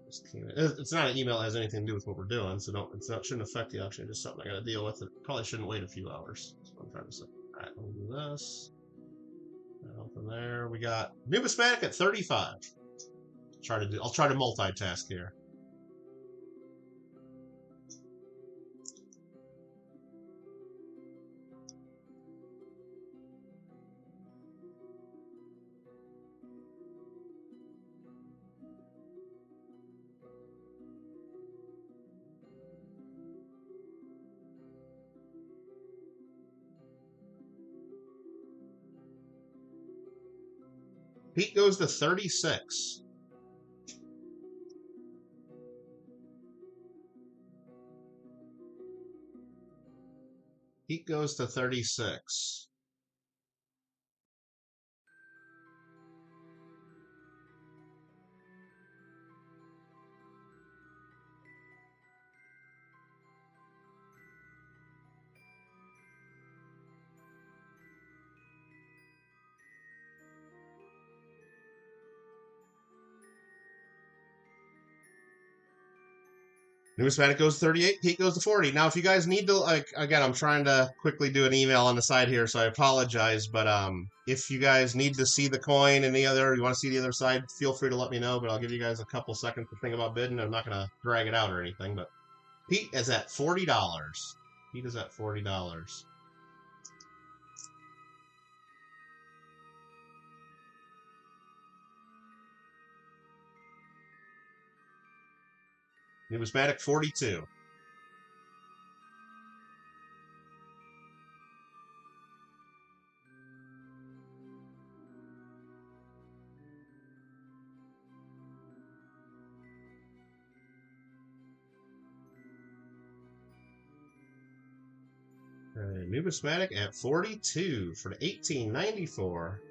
It's not an email that has anything to do with what we're doing, so it shouldn't affect the auction. It's just something I got to deal with. It probably shouldn't wait a few hours. That's what I'm trying to say. All right, we'll do this. Open there. We got Numismatic at 35. I'll try to multitask here. Pete goes to 36. Pete goes to 36. Numismatic goes to 38. Pete goes to 40. Now, if you guys need to, like, again, I'm trying to quickly do an email on the side here, so I apologize. But if you guys need to see the coin and the other, you want to see the other side, feel free to let me know. But I'll give you guys a couple seconds to think about bidding. I'm not going to drag it out or anything. But Pete is at $40. Pete is at $40. Numismatic 42. Numismatic at 42 for the 1894.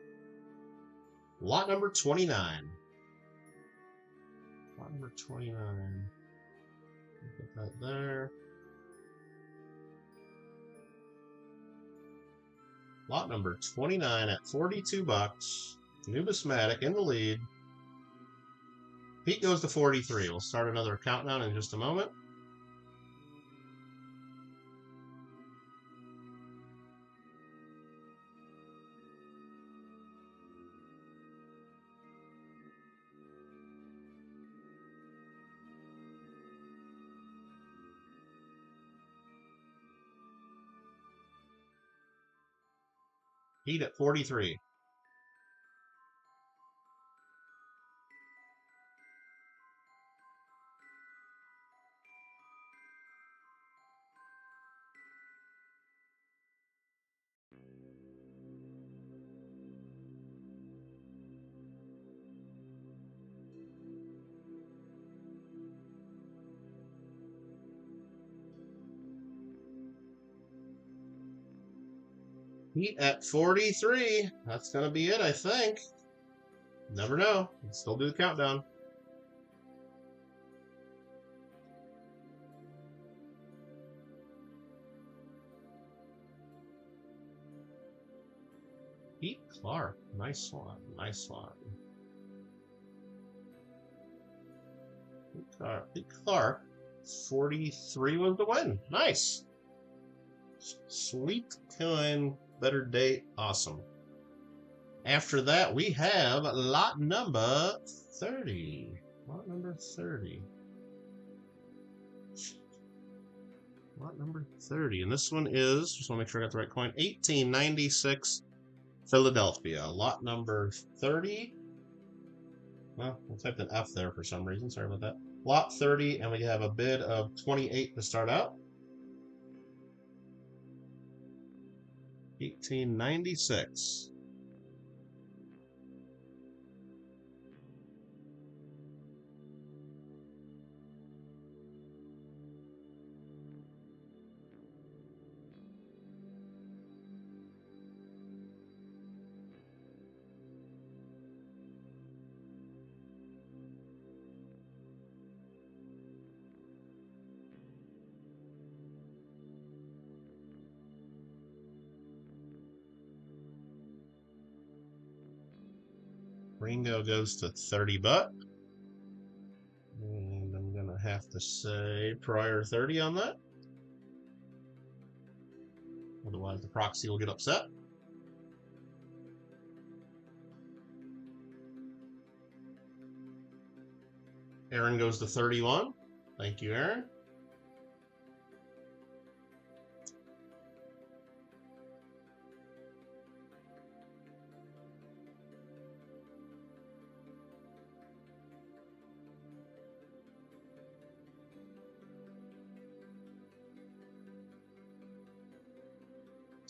Lot number 29. Lot number 29. Put that there. Lot number 29 at 42 bucks. Numismatic in the lead. Pete goes to 43. We'll start another countdown in just a moment. Pete at 43. Pete at 43. That's going to be it, I think. Never know. Let's still do the countdown. Pete Clark. Nice one. Nice one. Pete Clark. 43 was the win. Nice. Sweet coin. Better date. Awesome. After that, we have lot number 30. Lot number 30. Lot number 30. And this one is, just want to make sure I got the right coin, 1896 Philadelphia. Lot number 30. Well, I typed an F there for some reason. Sorry about that. Lot 30, and we have a bid of 28 to start out. 1896. Ringo goes to 30 bucks. And I'm going to have to say prior 30 on that. Otherwise, the proxy will get upset. Aaron goes to 31. Thank you, Aaron.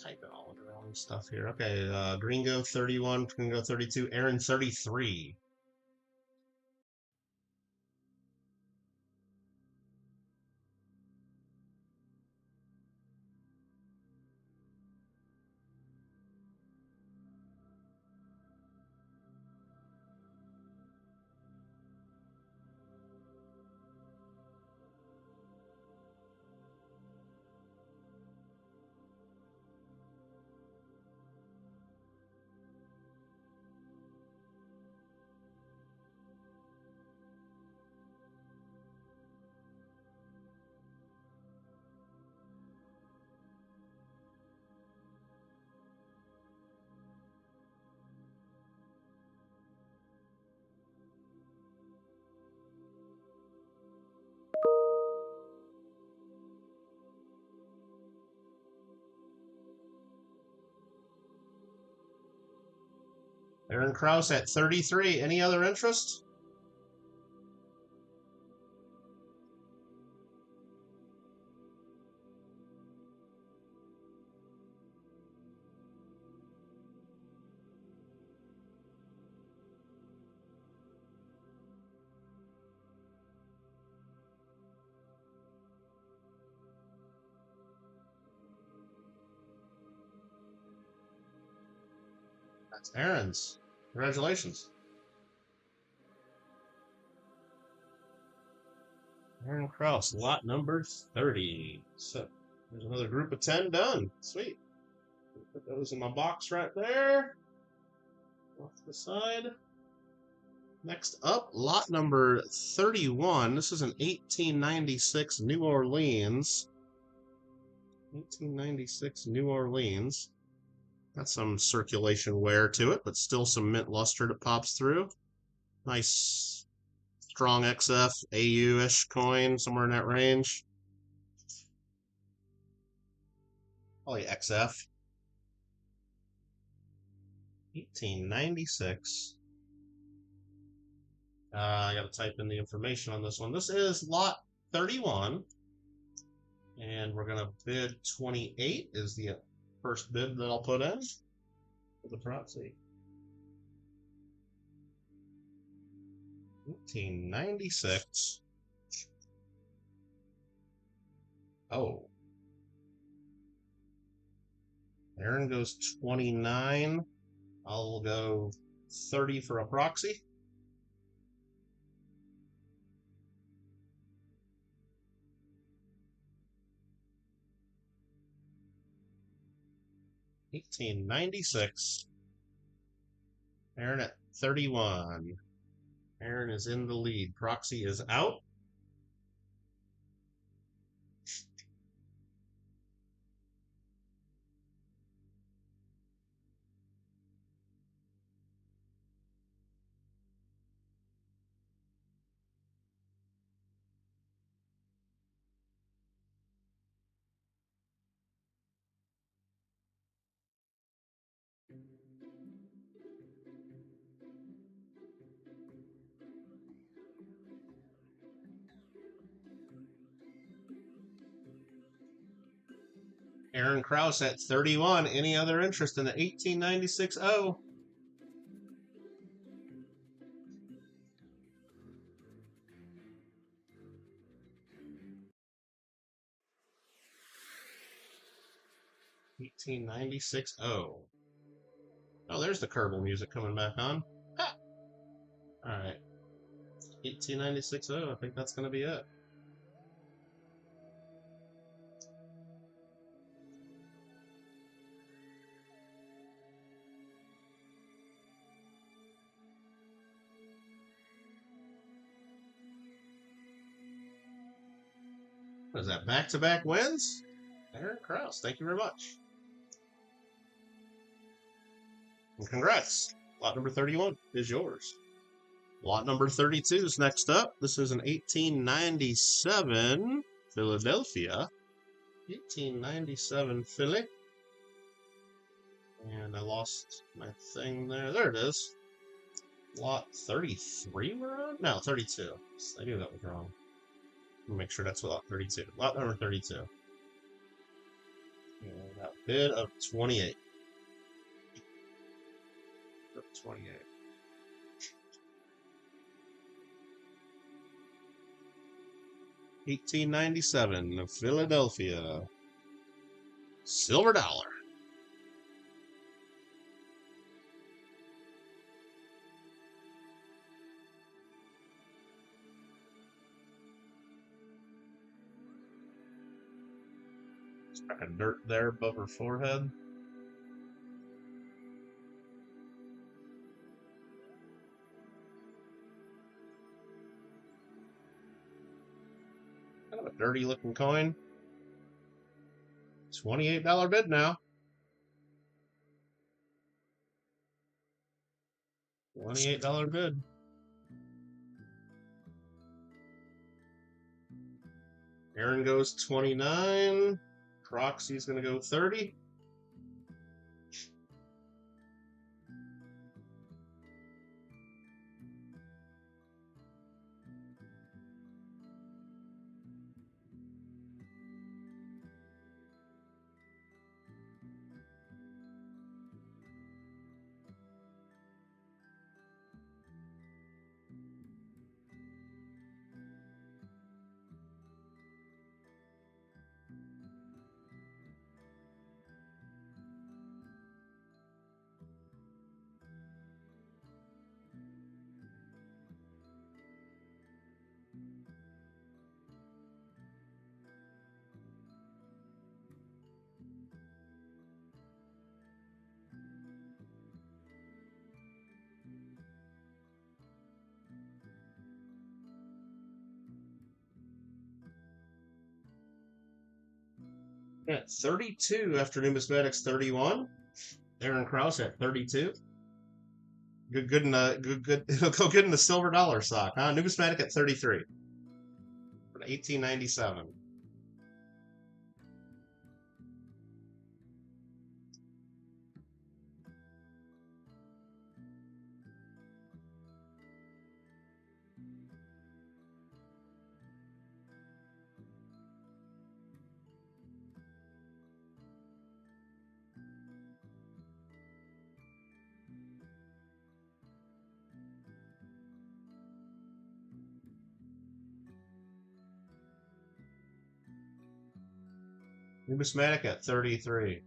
Typing all of the wrong stuff here. Okay, Gringo 31, Gringo 32, Aaron 33. Aaron Krause at 33. Any other interest? That's Aaron's. Congratulations. Aaron Krause, lot number 30. So there's another group of 10 done. Sweet. Put those in my box right there. Off to the side. Next up, lot number 31. This is an 1896 New Orleans. 1896 New Orleans. Got some circulation wear to it, but still some mint luster that pops through. Nice, strong XF, AU-ish coin, somewhere in that range. Probably XF. 1896. I got to type in the information on this one. This is lot 31. And we're going to bid 28 is the first bid that I'll put in for the proxy. 1896. Oh. Aaron goes 29. I'll go 30 for a proxy. $18.96. Aaron at 31. Aaron is in the lead. Proxy is out. Aaron Krause at 31. Any other interest in the 1896 O? $18.96 O. Oh, there's the Kerbal music coming back on. Ha! All right. 1896 O. I think that's going to be it. What is that? Back-to-back wins? Aaron Krause, thank you very much. And congrats. Lot number 31 is yours. Lot number 32 is next up. This is an 1897 Philadelphia. 1897 Philly. And I lost my thing there. There it is. Lot 33 we're on? No, 32. I knew that was wrong. Let me make sure that's lot 32. Lot number 32. And a bid of 28. 28. $18.97, Philadelphia. Silver dollar. Speck of dirt there above her forehead. Kind of a dirty looking coin. $28 bid now. $28 bid. Aaron goes 29. Proxy's going to go 30. At 32 after Numismatics 31. Aaron Krause at 32. Good in the good. It'll go good in the silver dollar sock, huh? Numismatic at 33. For 1897. Numismatic at 33.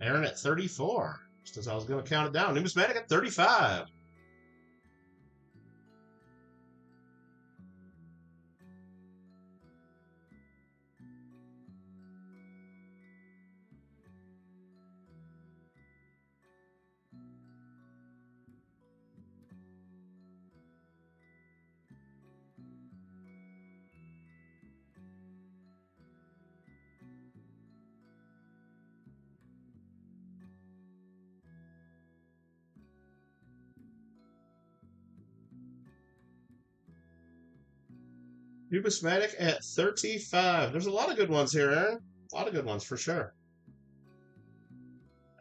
Aaron at 34. Just as I was going to count it down. Numismatic at 35. Numismatic at 35. There's a lot of good ones here, Aaron. A lot of good ones for sure.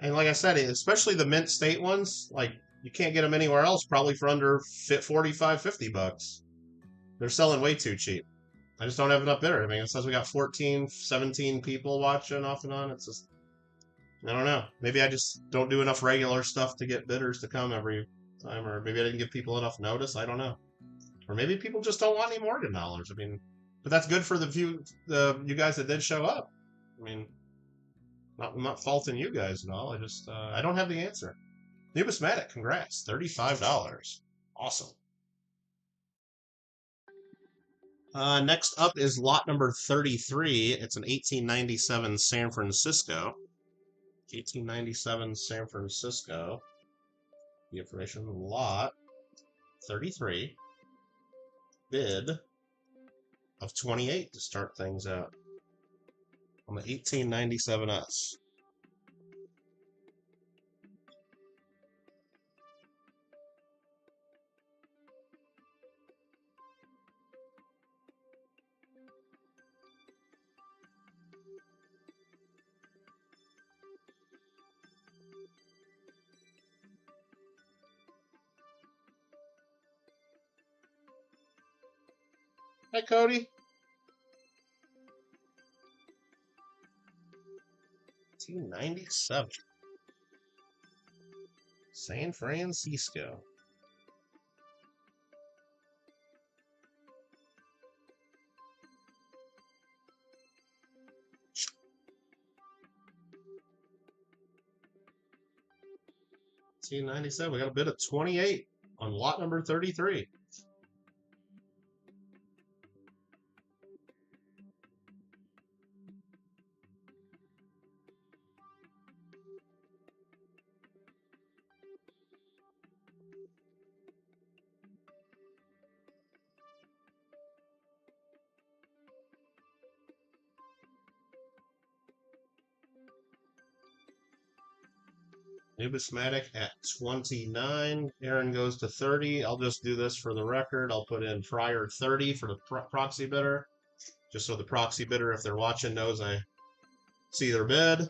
And like I said, especially the Mint State ones, like you can't get them anywhere else, probably for under 45, 50 bucks. They're selling way too cheap. I just don't have enough bidder. I mean, it says we got 14, 17 people watching off and on. It's just, I don't know. Maybe I just don't do enough regular stuff to get bidders to come every time, or maybe I didn't give people enough notice. I don't know. Or maybe people just don't want any Morgan dollars. I mean, but that's good for you guys that did show up. I mean, I'm not faulting you guys at all. I don't have the answer. Numismatic, congrats, $35. Awesome. Next up is lot number 33. It's an 1897 San Francisco. 1897 San Francisco. The information lot 33. Bid of 28 to start things out on the 1897S. Hi, Cody. $297. San Francisco. $297. We got a bid of 28 on lot number 33. Numismatic at 29. Aaron goes to 30. I'll just do this for the record. I'll put in prior 30 for the proxy bidder, just so the proxy bidder, if they're watching, knows I see their bid.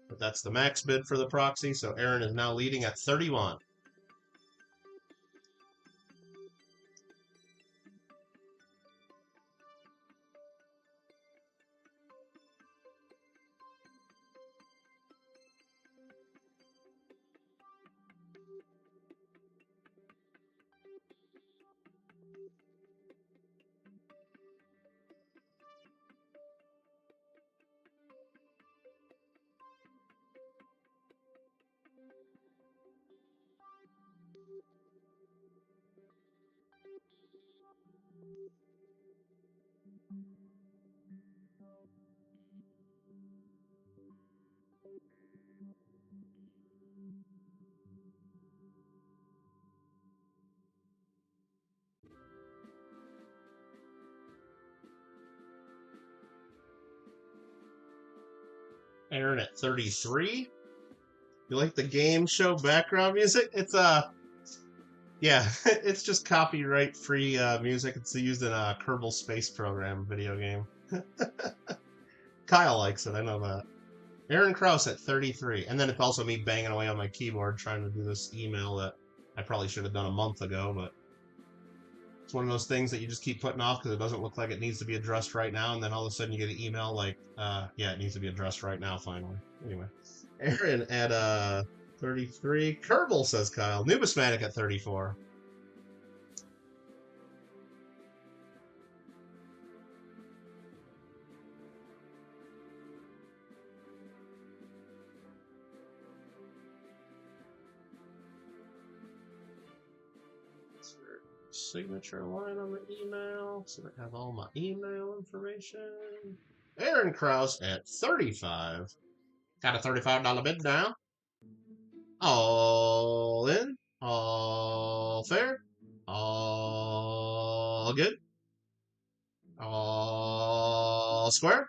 But that's the max bid for the proxy. So Aaron is now leading at 31. Aaron at 33. You like the game show background music? It's yeah, it's just copyright free music. It's used in a Kerbal Space Program video game. Kyle likes it, I know that. Aaron Krause at 33. And then it's also me banging away on my keyboard trying to do this email that I probably should have done a month ago, but it's one of those things that you just keep putting off because it doesn't look like it needs to be addressed right now, and then all of a sudden you get an email like, yeah, it needs to be addressed right now, finally. Anyway. Aaron at 33. Kerbal, says Kyle. Numismatic at 34. Signature line on the email, so I have all my email information. Aaron Krause at 35. Got a $35 bid now. All in, all fair, all good, all square.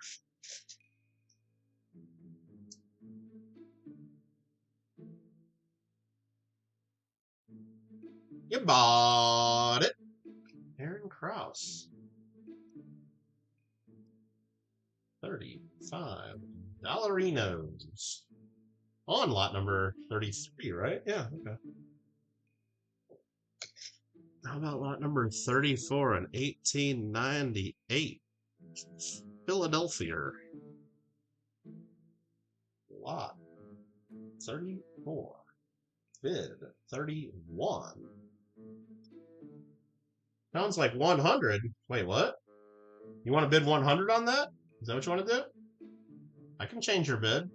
You bought it. Aaron Krause. $35 dollarinos. On lot number 33, right? Yeah, okay. How about lot number 34 in 1898? Philadelphia. Lot 34. Bid 31. Sounds like 100. Wait, what? You want to bid 100 on that? Is that what you want to do? I can change your bid.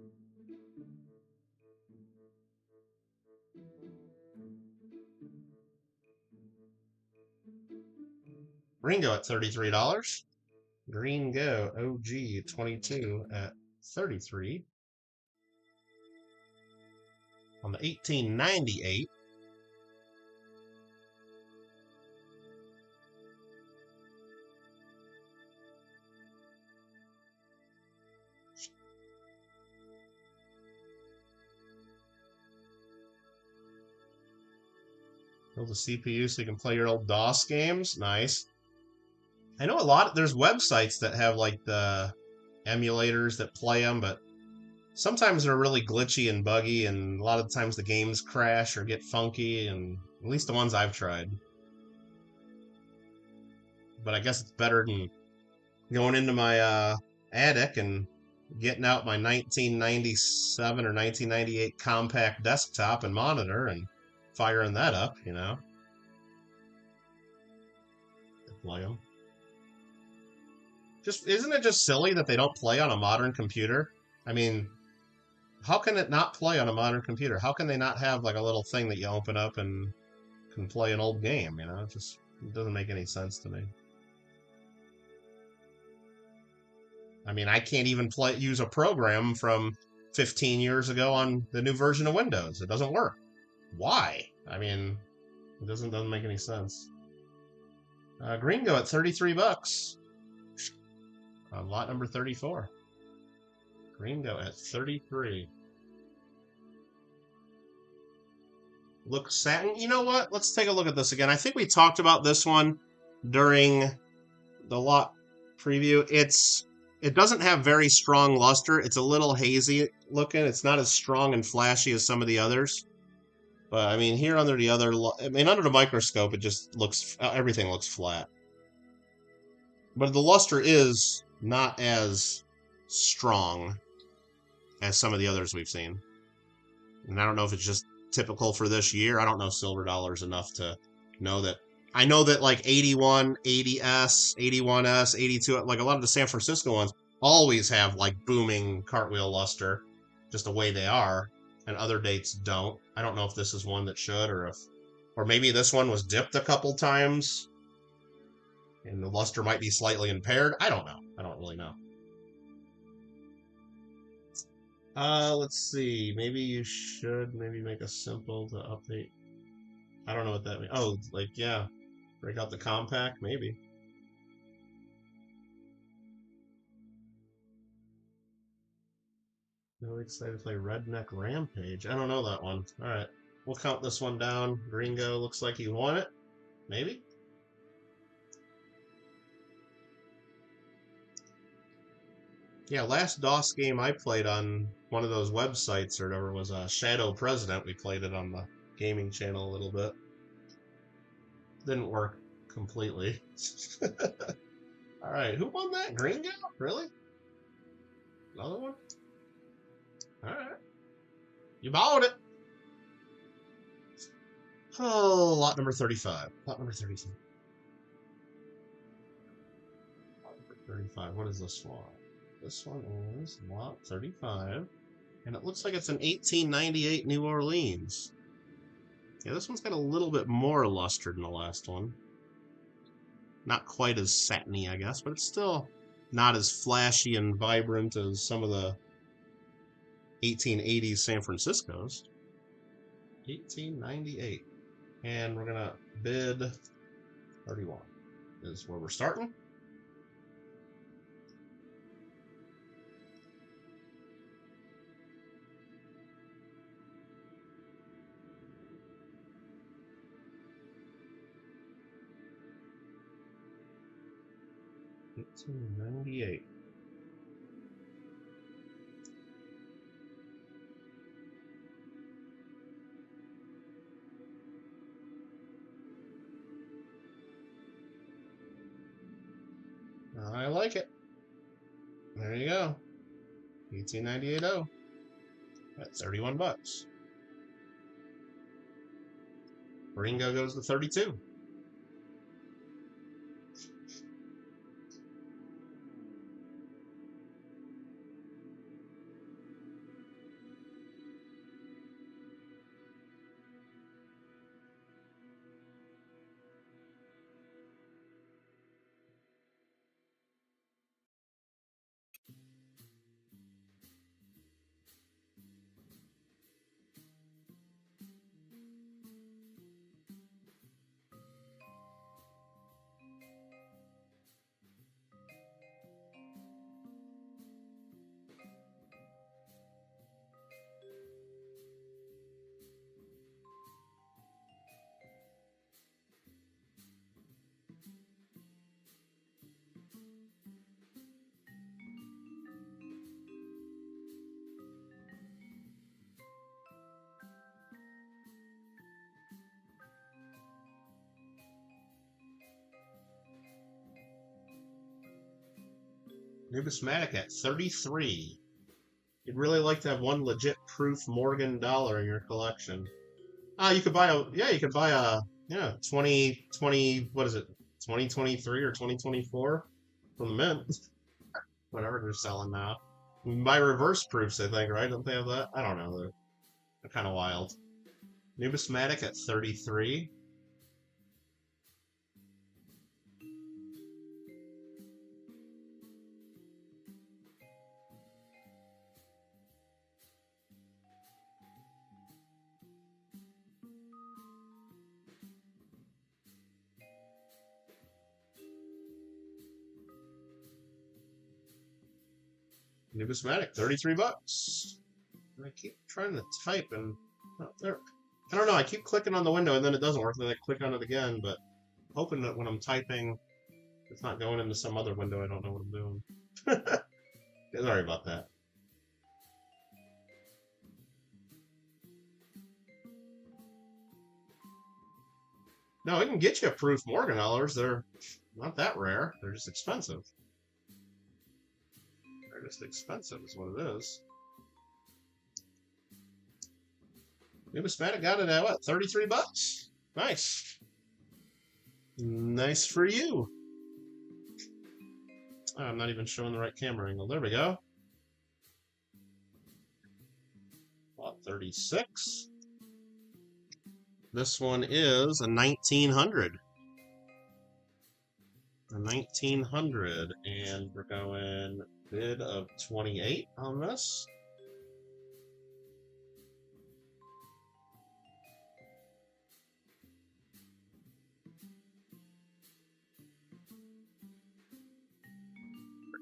Ringo at $33. Green Go OG 22 at 33. On the 1898. Build a CPU so you can play your old DOS games. Nice. I know there's websites that have like the emulators that play them, but sometimes they're really glitchy and buggy, and a lot of times the games crash or get funky, and at least the ones I've tried. but I guess it's better than going into my attic and getting out my 1997 or 1998 compact desktop and monitor and firing that up, you know. Play them. Just isn't it just silly that they don't play on a modern computer? I mean, how can it not play on a modern computer? How can they not have like a little thing that you open up and can play an old game, you know? It doesn't make any sense to me. I mean, I can't even use a program from 15 years ago on the new version of Windows. It doesn't work. Why? I mean, it doesn't make any sense. Gringo at $33. Lot number 34. Gringo at 33. Look satin. You know what? Let's take a look at this again. I think we talked about this one during the lot preview. It doesn't have very strong luster. It's a little hazy looking. It's not as strong and flashy as some of the others. But I mean, here under under the microscope, it just looks, everything looks flat. But the luster is not as strong as some of the others we've seen. And I don't know if it's just typical for this year. I don't know Silver Dollars enough to know that. I know that like 81, 80S, 81S, 82, like a lot of the San Francisco ones always have like booming cartwheel luster, just the way they are, and other dates don't. I don't know if this is one that should, or maybe this one was dipped a couple times and the luster might be slightly impaired. I don't know. I don't really know. Let's see. Maybe you should make a simple to update. I don't know what that means. Oh, like, yeah. Break out the compact, maybe. Really excited to play Redneck Rampage. I don't know that one. Alright. We'll count this one down. Gringo looks like he won it. Maybe? Yeah, last DOS game I played on one of those websites or whatever was Shadow President. We played it on the gaming channel a little bit. Didn't work completely. Alright, who won that? Gringo? Really? Another one? Alright. You bought it! Oh, lot number 35. Lot number 35. Lot number 35. What is this one? This one is lot 35. And it looks like it's an 1898 New Orleans. Yeah, this one's got a little bit more luster than the last one. Not quite as satiny, I guess, but it's still not as flashy and vibrant as some of the 1880s San Franciscos. 1898. And we're going to bid 31 is where we're starting. $18.98. I like it. There you go. 1898.0 at 31 bucks. Ringo goes to 32. Numismatic at 33. You'd really like to have one legit proof Morgan dollar in your collection. You could buy a, yeah, you could buy a, yeah, 2020, what is it, 2023 or 2024 from the mint. Whatever they're selling now. You can buy reverse proofs, I think, right? Don't they have that? I don't know. They're kind of wild. Numismatic at 33. Numismatic, 33 bucks. And I keep trying to type and there. I don't know. I keep clicking on the window and then it doesn't work. Then I click on it again, but hoping that when I'm typing, it's not going into some other window. I don't know what I'm doing. Sorry about that. No, it can get you proof Morgan dollars. They're not that rare. They're just expensive. They're just expensive is what it is. Numismatic got it at what? 33 bucks. Nice. Nice for you. Oh, I'm not even showing the right camera angle. There we go. About 36. This one is a 1900. A 1900, and we're going bid of 28 on this.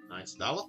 Nice dollar.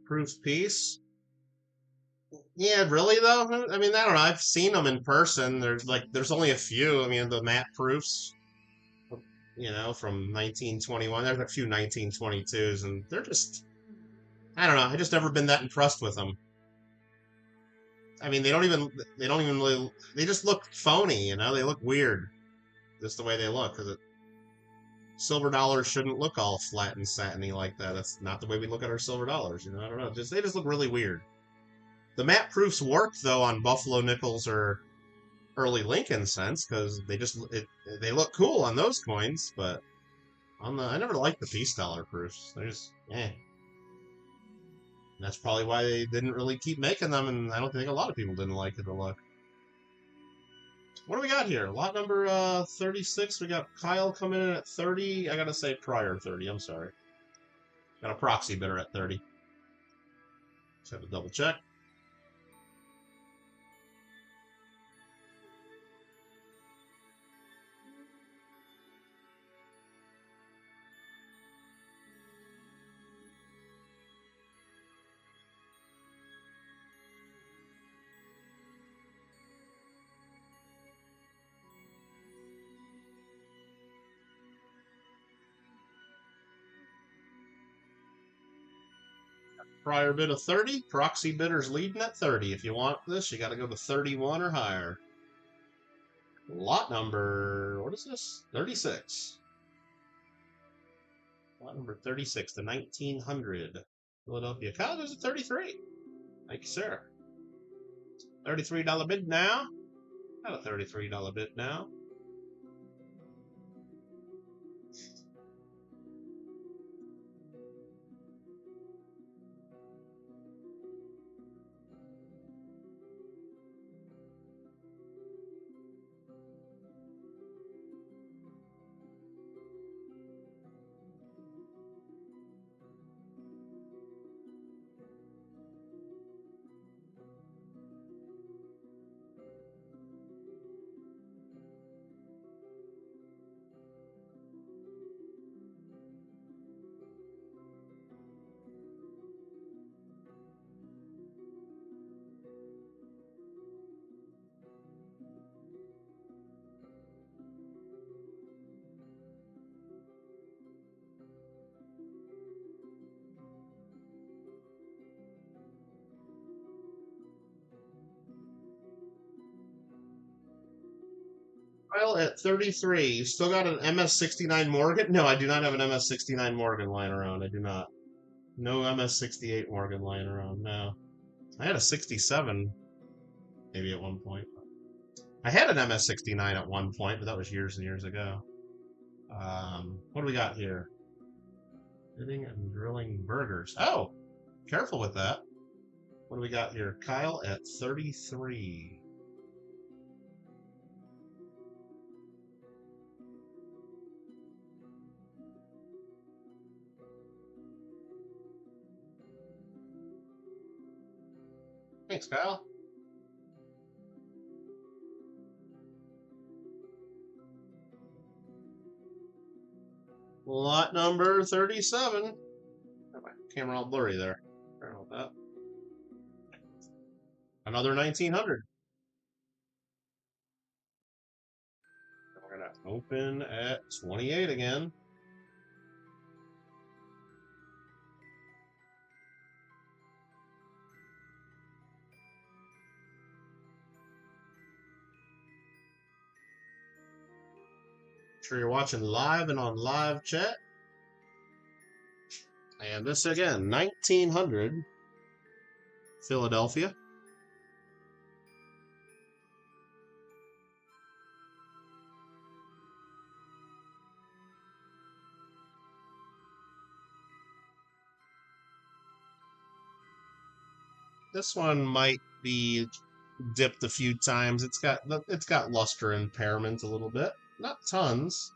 Proof piece. Yeah, really though? I mean, I don't know. I've seen them in person. There's only a few. I mean, the matte proofs, from 1921. There's a few 1922s, and they're just, I don't know. I just never been that impressed with them. I mean, they don't even really, they just look phony, They look weird, just the way they look. Because silver dollars shouldn't look all flat and satiny like that. That's not the way we look at our silver dollars, I don't know. They just look really weird. The matte proofs work though on Buffalo nickels or early Lincoln cents because they look cool on those coins, but I never liked the piece dollar proofs. They're just That's probably why they didn't really keep making them, and I don't think a lot of people didn't like it to look. What do we got here? Lot number 36. We got Kyle coming in at 30. I gotta say prior 30. I'm sorry. Got a proxy bidder at 30. Just have to double check. Prior bid of 30. Proxy bidder's leading at 30. If you want this, you got to go to 31 or higher. Lot number, what is this? 36. Lot number 36, the 1900. Philadelphia. Kyle goes at 33. Thank you, sir. $33 bid now. Got a $33 bid now. Kyle at 33. You still got an MS-69 Morgan? No, I do not have an MS-69 Morgan lying around. I do not. No MS-68 Morgan lying around. No. I had a 67 maybe at one point. I had an MS-69 at one point, but that was years and years ago. What do we got here? Bidding and drilling burgers. Oh, careful with that. What do we got here? Kyle at 33. Thanks, Kyle. Lot number 37. Got my camera all blurry there. Sorry about that. Another 1900. We're going to open at 28 again. Sure you're watching live and on live chat. And this again, 1900, Philadelphia. This one might be dipped a few times. It's got luster impairment a little bit. Not tons,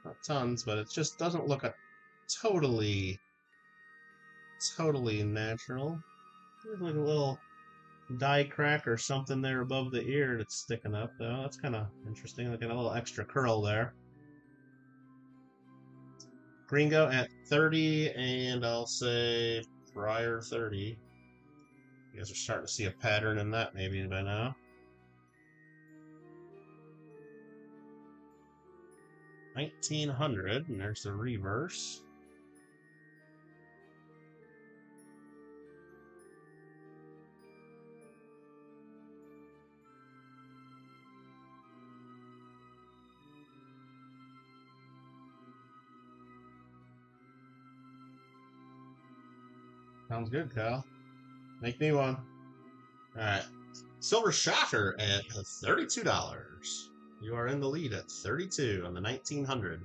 but it just doesn't look totally natural. There's like a little die crack or something there above the ear that's sticking up, though. That's kind of interesting. Like a little extra curl there. Gringo at 30, and I'll say Friar 30. You guys are starting to see a pattern in that maybe by now. $1,900, and there's the reverse. Sounds good, Kyle. Make me one. Alright. Silver Shocker at $32. You are in the lead at 32 on the 1900.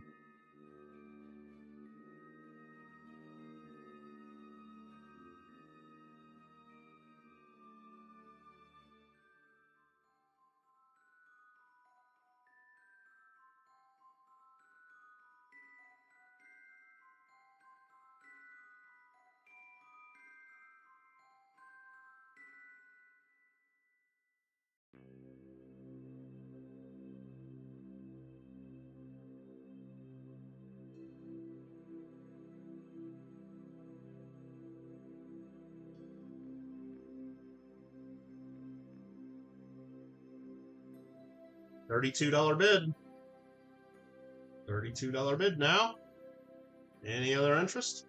$32 bid. $32 bid now. Any other interest?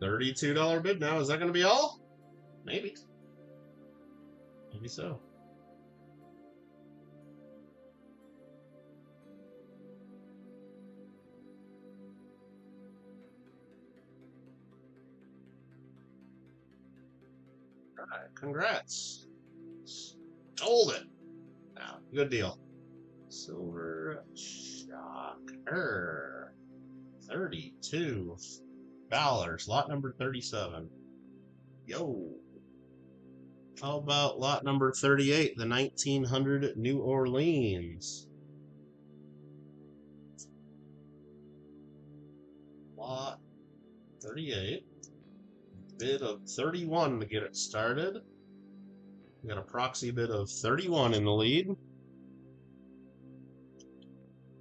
$32 bid now. Is that going to be all? Maybe. Maybe so. All right, congrats. Sold it. Now, good deal. Silver Shocker. $32. Lot number 37. Yo. How about lot number 38, the 1900 New Orleans? Lot 38. Bid of 31 to get it started. We got a proxy bid of 31 in the lead.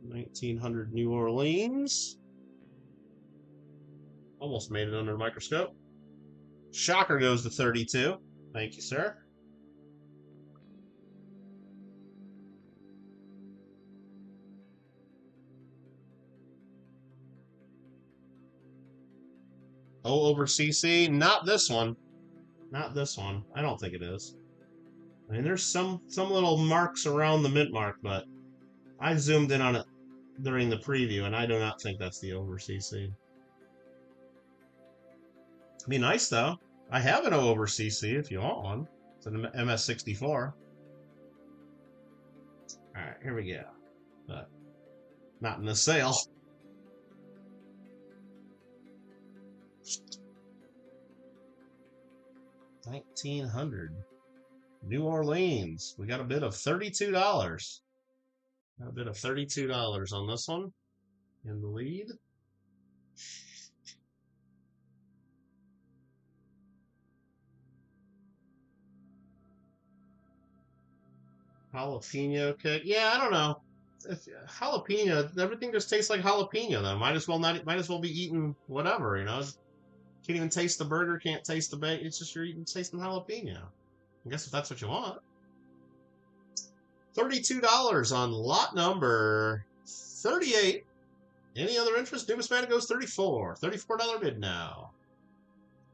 1900 New Orleans. Almost made it under the microscope. Shocker goes to 32. Thank you, sir. O over CC. Not this one. Not this one. I don't think it is. I mean, there's some little marks around the mint mark, but I zoomed in on it during the preview, and I do not think that's the over CC. It'd be nice, though. I have an O over CC if you want one. It's an MS64. All right, here we go. But not in the sale. $1,900. New Orleans. We got a bid of $32. Got a bid of $32 on this one. In the lead. Jalapeno cake. Yeah, I don't know. If jalapeno, everything just tastes like jalapeno. Then might as well be eating whatever. You know, can't even taste the burger. Can't taste the bacon. It's just you're tasting jalapeno. I guess if that's what you want. $32 on lot number 38. Any other interest? Numismatic goes 34. $34 bid now.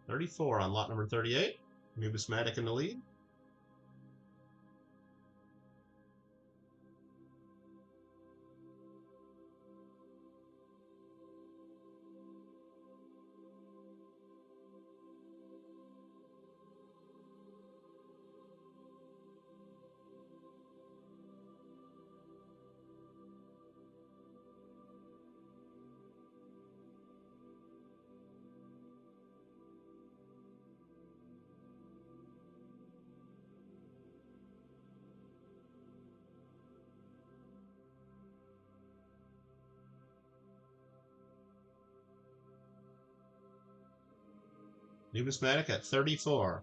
34 on lot number 38. Numismatic in the lead. Numismatic at 34.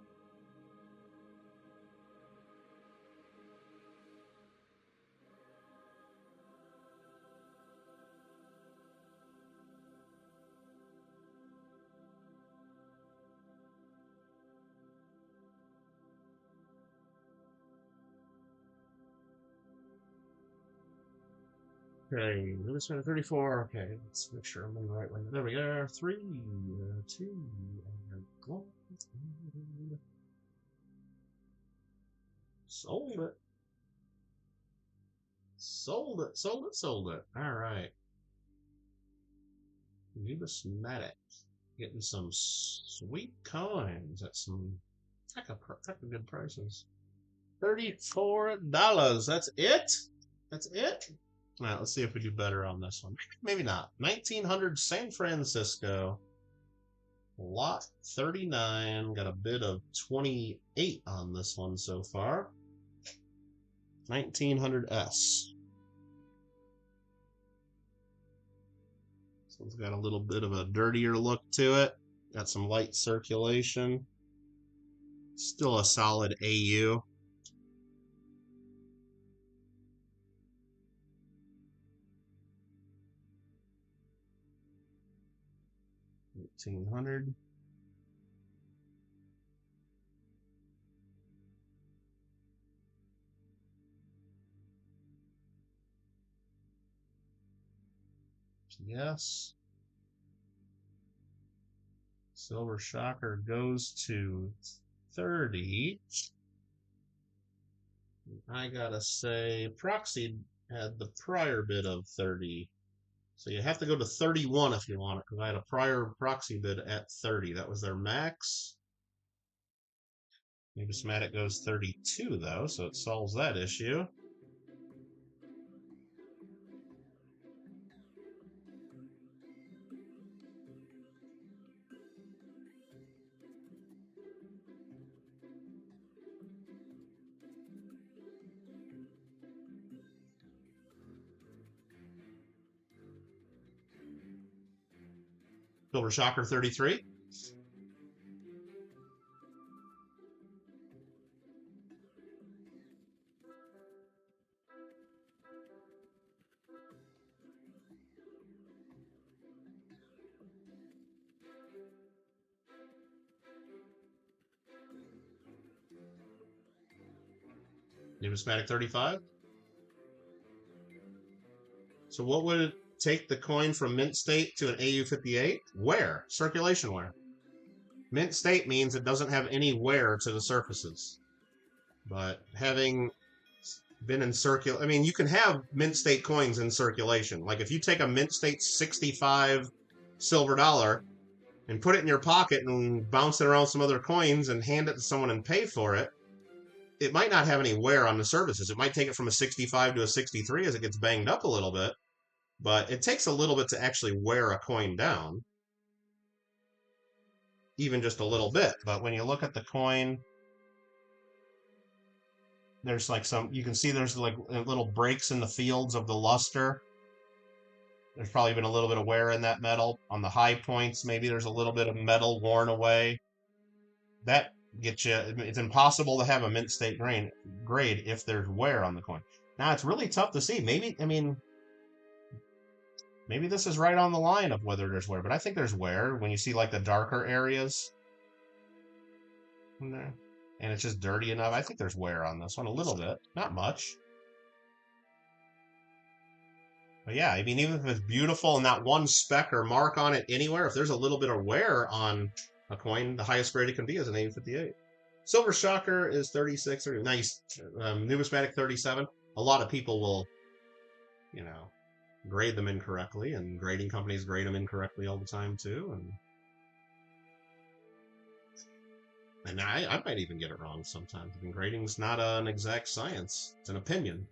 Okay, Numismatic 34. Okay, let's make sure I'm in the right one. There we go. 3, 2, and go. Sold it. Sold it. Sold it. Sold it. All right. Numismatic. Getting some sweet coins at some heck of good prices. $34. That's it? That's it? All right, let's see if we do better on this one. Maybe not. 1900 San Francisco. Lot 39. Got a bid of 28 on this one so far. 1900S. This one's got a little bit of a dirtier look to it. Got some light circulation. Still a solid AU. $1,800. Yes. Silver Shocker goes to 30. I gotta say, Proxy had the prior bid of 30. So you have to go to 31 if you want it, because I had a prior Proxy bid at 30. That was their max. Numismatic goes 32, though, so it solves that issue. Silver Shocker 33. Numismatic 35. So what would it take the coin from mint state to an AU 58? Where? Circulation where? Mint state means it doesn't have any wear to the surfaces. But having been in I mean, you can have mint state coins in circulation. Like if you take a mint state 65 silver dollar and put it in your pocket and bounce it around some other coins and hand it to someone and pay for it, it might not have any wear on the surfaces. It might take it from a 65 to a 63 as it gets banged up a little bit, but it takes a little bit to actually wear a coin down. Even just a little bit. But when you look at the coin, there's like you can see there's like little breaks in the fields of the luster. There's probably been a little bit of wear in that metal. On the high points, maybe there's a little bit of metal worn away. That gets you, it's impossible to have a mint state grade if there's wear on the coin. Now, it's really tough to see. Maybe, I mean, maybe this is right on the line of whether there's wear, but I think there's wear when you see like the darker areas in there. And it's just dirty enough. I think there's wear on this one a little bit, not much. But yeah, I mean, even if it's beautiful and not one speck or mark on it anywhere, if there's a little bit of wear on a coin, the highest grade it can be is an 858. Silver Shocker is 36. Nice. Numismatic 37. A lot of people will, you know, grade them incorrectly, and grading companies grade them incorrectly all the time too. And I might even get it wrong sometimes. I mean, grading's not an exact science. It's an opinion.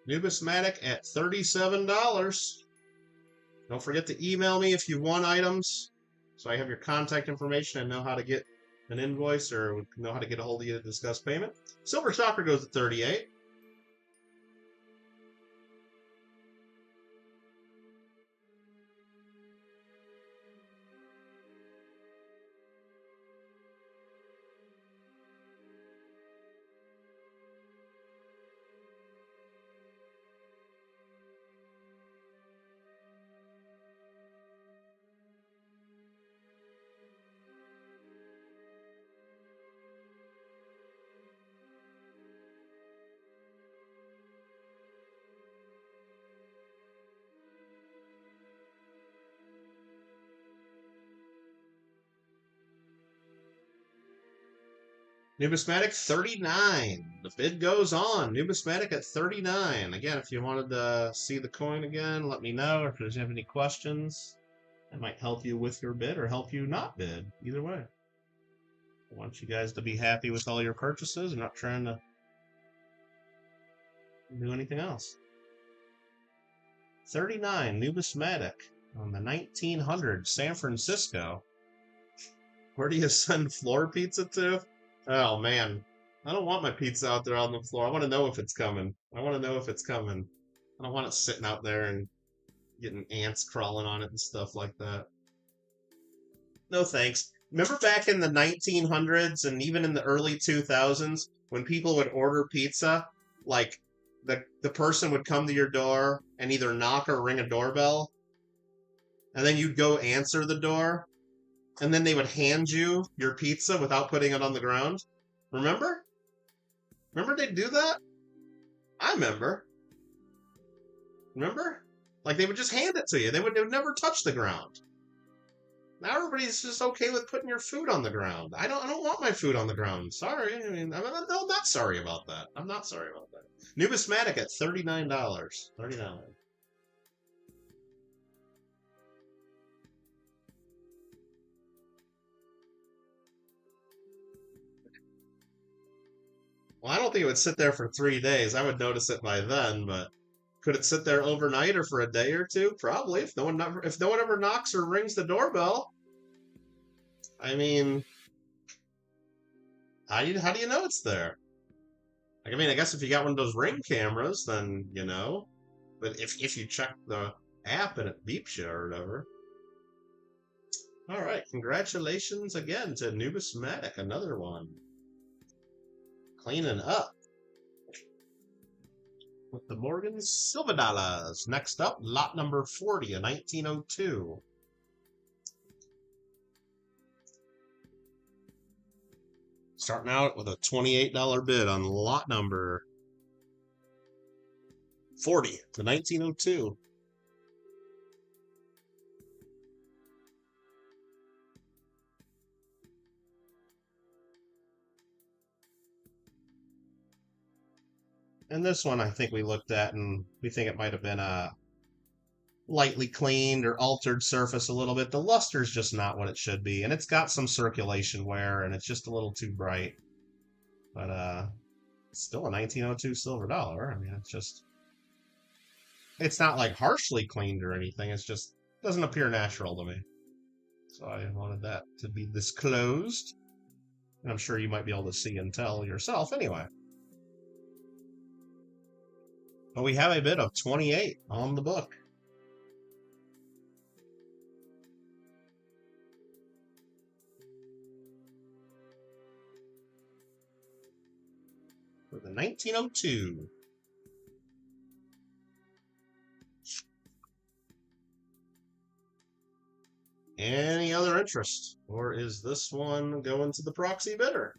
Numismatic at $37. Don't forget to email me if you want items, so I have your contact information and know how to get an invoice or know how to get a hold of you to discuss payment. Silver Shocker goes at $38. Numismatic 39. The bid goes on. Numismatic at 39. Again, if you wanted to see the coin again, let me know. Or if there's any questions, that might help you with your bid or help you not bid. Either way. I want you guys to be happy with all your purchases and not trying to do anything else. 39. Numismatic on the 1900 San Francisco. Where do you send floor pizza to? Oh, man. I don't want my pizza out there on the floor. I want to know if it's coming. I want to know if it's coming. I don't want it sitting out there and getting ants crawling on it and stuff like that. No thanks. Remember back in the 1900s and even in the early 2000s when people would order pizza? Like, the person would come to your door and either knock or ring a doorbell. And then you'd go answer the door. And then they would hand you your pizza without putting it on the ground. Remember? Remember they'd do that? I remember. Remember? Like they would just hand it to you. They would never touch the ground. Now everybody's just okay with putting your food on the ground. I don't want my food on the ground. Sorry. I mean, I'm not sorry about that. I'm not sorry about that. Numismatic at $39. $39. Well, I don't think it would sit there for 3 days. I would notice it by then, but Could it sit there overnight or for a day or two? Probably. If no one ever knocks or rings the doorbell. I mean, how do you know it's there? Like, I mean, I guess if you got one of those Ring cameras, then you know. But if you check the app and it beeps you or whatever. All right, congratulations again to Nubismatic, another one. Cleaning up with the Morgan Silver Dollars. Next up, lot number 40, a 1902. Starting out with a $28 bid on lot number 40, the 1902. And this one I think we looked at and we think it might have been a lightly cleaned or altered surface a little bit. The luster's just not what it should be, and it's got some circulation wear and it's just a little too bright. But still a 1902 silver dollar. I mean, it's not like harshly cleaned or anything. It's just doesn't appear natural to me. So I wanted that to be disclosed. And I'm sure you might be able to see and tell yourself anyway. But we have a bid of 28 on the book. For the 1902. Any other interest? Or is this one going to the proxy bidder?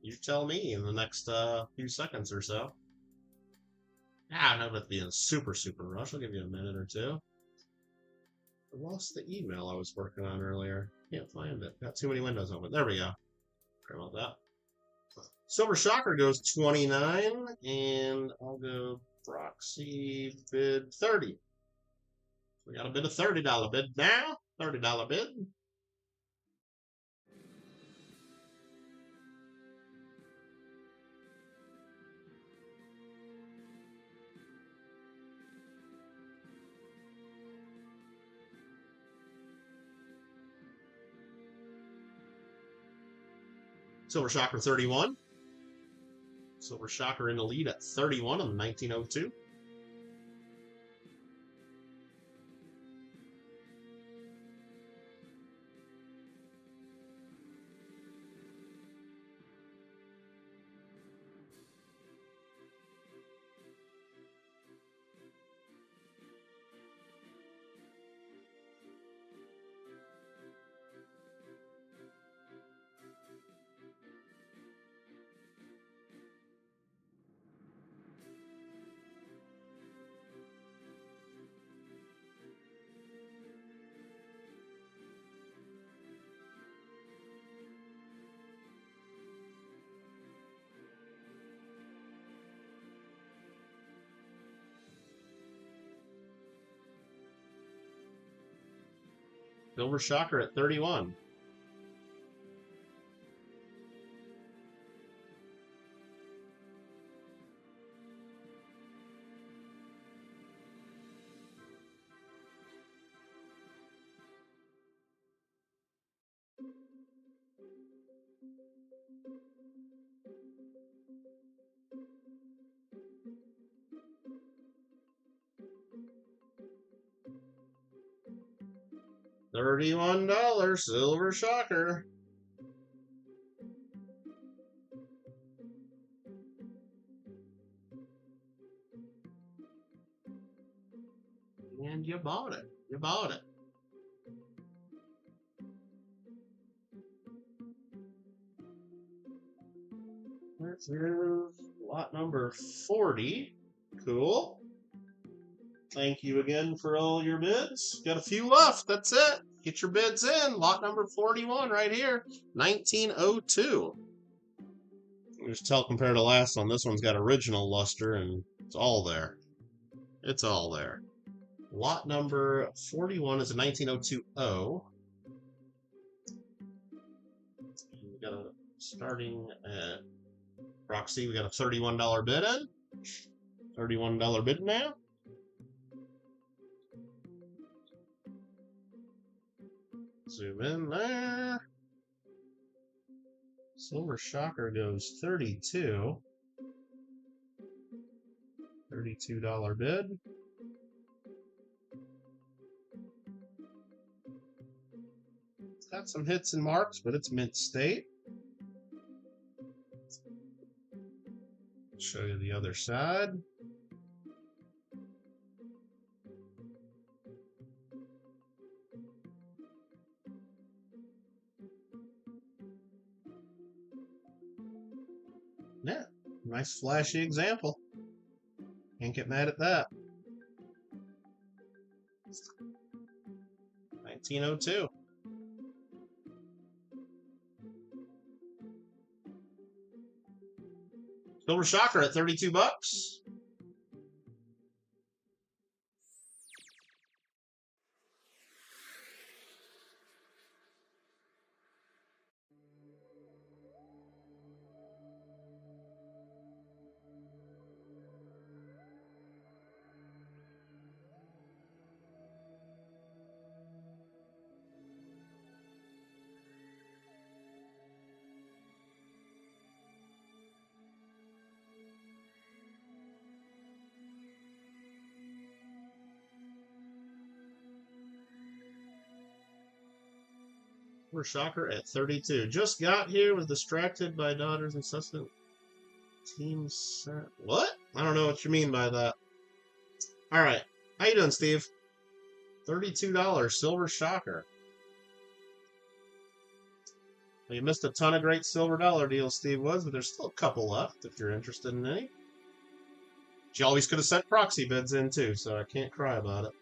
You tell me in the next few seconds or so. I'm not going to be in a super rush. I'll give you a minute or two. I lost the email I was working on earlier. Can't find it. Got too many windows open. There we go. Sorry about that. Silver Shocker goes 29, and I'll go proxy bid 30. We got a bid of $30 bid now. $30 bid. Silver Shocker 31. Silver Shocker in the lead at 31 on the 1902. Silver Shocker at 31. $31 Silver Shocker. And you bought it. You bought it. Here's lot number 40. Cool. Thank you again for all your bids. Got a few left. That's it. Get your bids in. Lot number 41 right here. 1902. Just tell compared to the last one, this one's got original luster and it's all there. It's all there. Lot number 41 is a 1902O. We got a starting at proxy. We got a $31 bid in. $31 bid now. Zoom in there. Silver Shocker goes 32. $32 bid. It's got some hits and marks, but it's mint state. Show you the other side. Yeah, nice flashy example. Can't get mad at that. 1902. Silver Shocker at 32 bucks. Silver Shocker at 32. Just got here, was distracted by daughter's incessant team set. What? I don't know what you mean by that. All right. How you doing, Steve? $32 Silver Shocker. Well, you missed a ton of great silver dollar deals, Steve was, but there's still a couple left if you're interested in any. You always could have sent proxy bids in too, so I can't cry about it.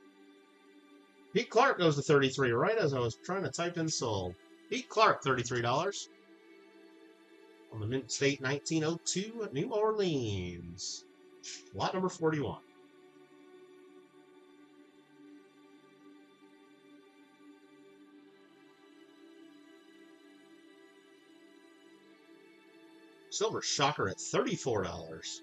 Pete Clark goes to 33, right as I was trying to type in sold. Pete Clark, $33. On the Mint State 1902 at New Orleans. Lot number 41. Silver Shocker at $34.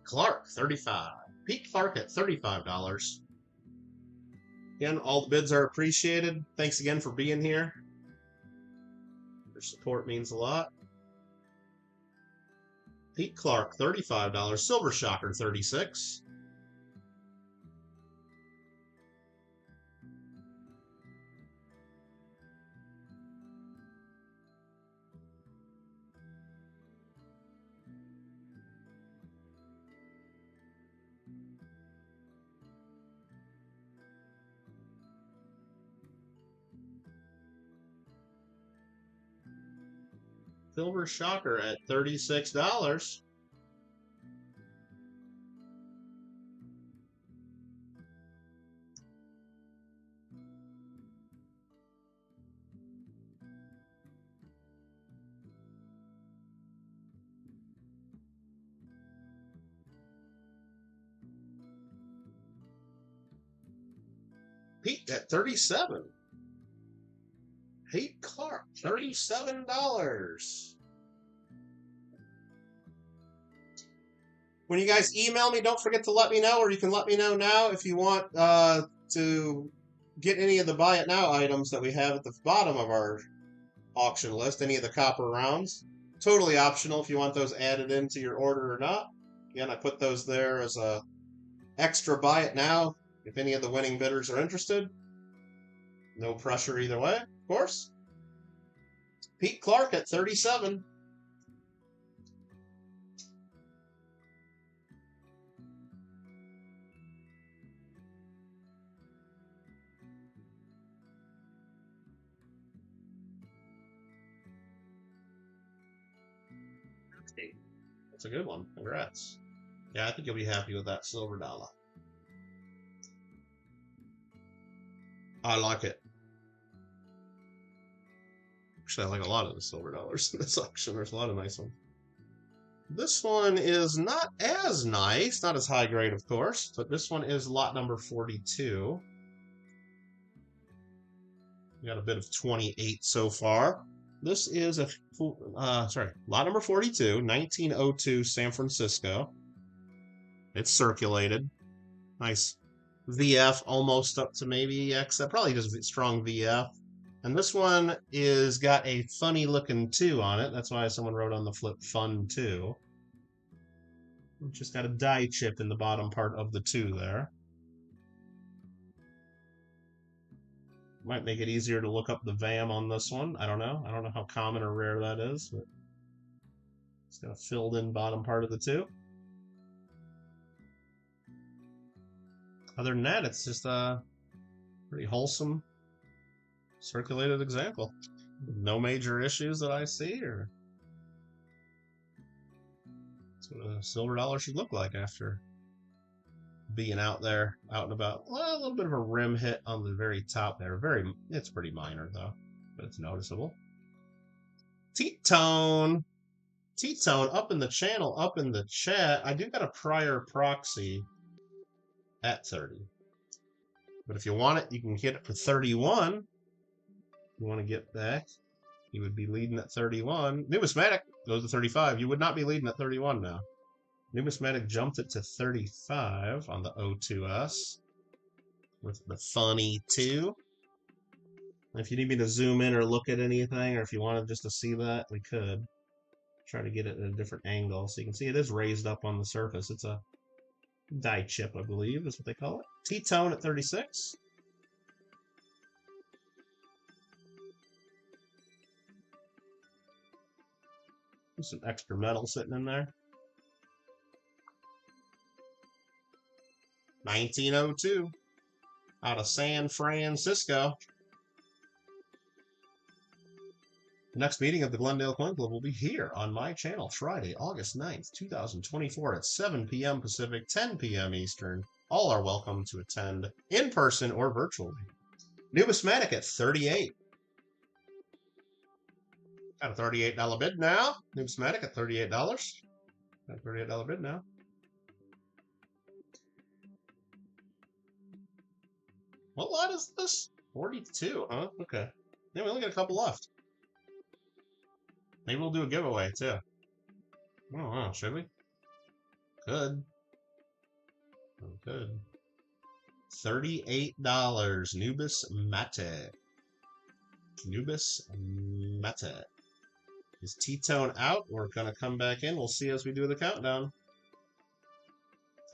Clark, 35. Pete Clark at $35. Again, all the bids are appreciated. Thanks again for being here. Your support means a lot. Pete Clark, $35. Silver Shocker, $36. Silver Shocker at $36. Pete at $37. Pete Clark, $37. When you guys email me, don't forget to let me know, or you can let me know now if you want to get any of the buy it now items that we have at the bottom of our auction list, any of the copper rounds. Totally optional if you want those added into your order or not. Again, I put those there as a extra buy it now if any of the winning bidders are interested. No pressure either way, of course. Pete Clark at 37. That's a good one. Congrats. Yeah, I think you'll be happy with that silver dollar. I like it. Actually, I like a lot of the silver dollars in this auction. There's a lot of nice ones. This one is not as nice, not as high grade, of course, but this one is lot number 42. We got a bit of 28 so far. This is a lot number 42, 1902 San Francisco. It's circulated. Nice VF, almost up to maybe XF, probably just a strong VF. And this one is got a funny looking 2 on it. That's why someone wrote on the flip fun 2. Just got a die chip in the bottom part of the 2 there. Might make it easier to look up the VAM on this one. I don't know. I don't know how common or rare that is, but it's got a filled in bottom part of the 2. Other than that, it's just a pretty wholesome circulated example. No major issues that I see, or that's what a silver dollar should look like after being out there, out and about. Well, a little bit of a rim hit on the very top there. It's pretty minor though, but it's noticeable. T-Tone up in the channel, up in the chat. I do got a prior proxy at 30, but if you want it, you can get it for 31. If you want to get back, you would be leading at 31. Numismatic goes to 35. You would not be leading at 31 now. Numismatic jumped it to 35 on the O2S with the funny 2. And if you need me to zoom in or look at anything, or if you wanted just to see that, we could try to get it at a different angle. So you can see it is raised up on the surface. It's a die chip, I believe, is what they call it. T-Tone at 36. There's some extra metal sitting in there. 1902 out of San Francisco. The next meeting of the Glendale Coin Club will be here on my channel Friday, August 9th, 2024 at 7 p.m. Pacific, 10 p.m. Eastern. All are welcome to attend in person or virtually. Numismatic at 38. Got a $38 bid now. Numismatic at $38. Got a $38 bid now. What lot is this? 42, huh? Okay. Yeah, we only got a couple left. Maybe we'll do a giveaway, too. I don't know. Should we? Could. We could. $38. Numismatic. Numismatic. Is T-Tone out? We're going to come back in. We'll see as we do the countdown.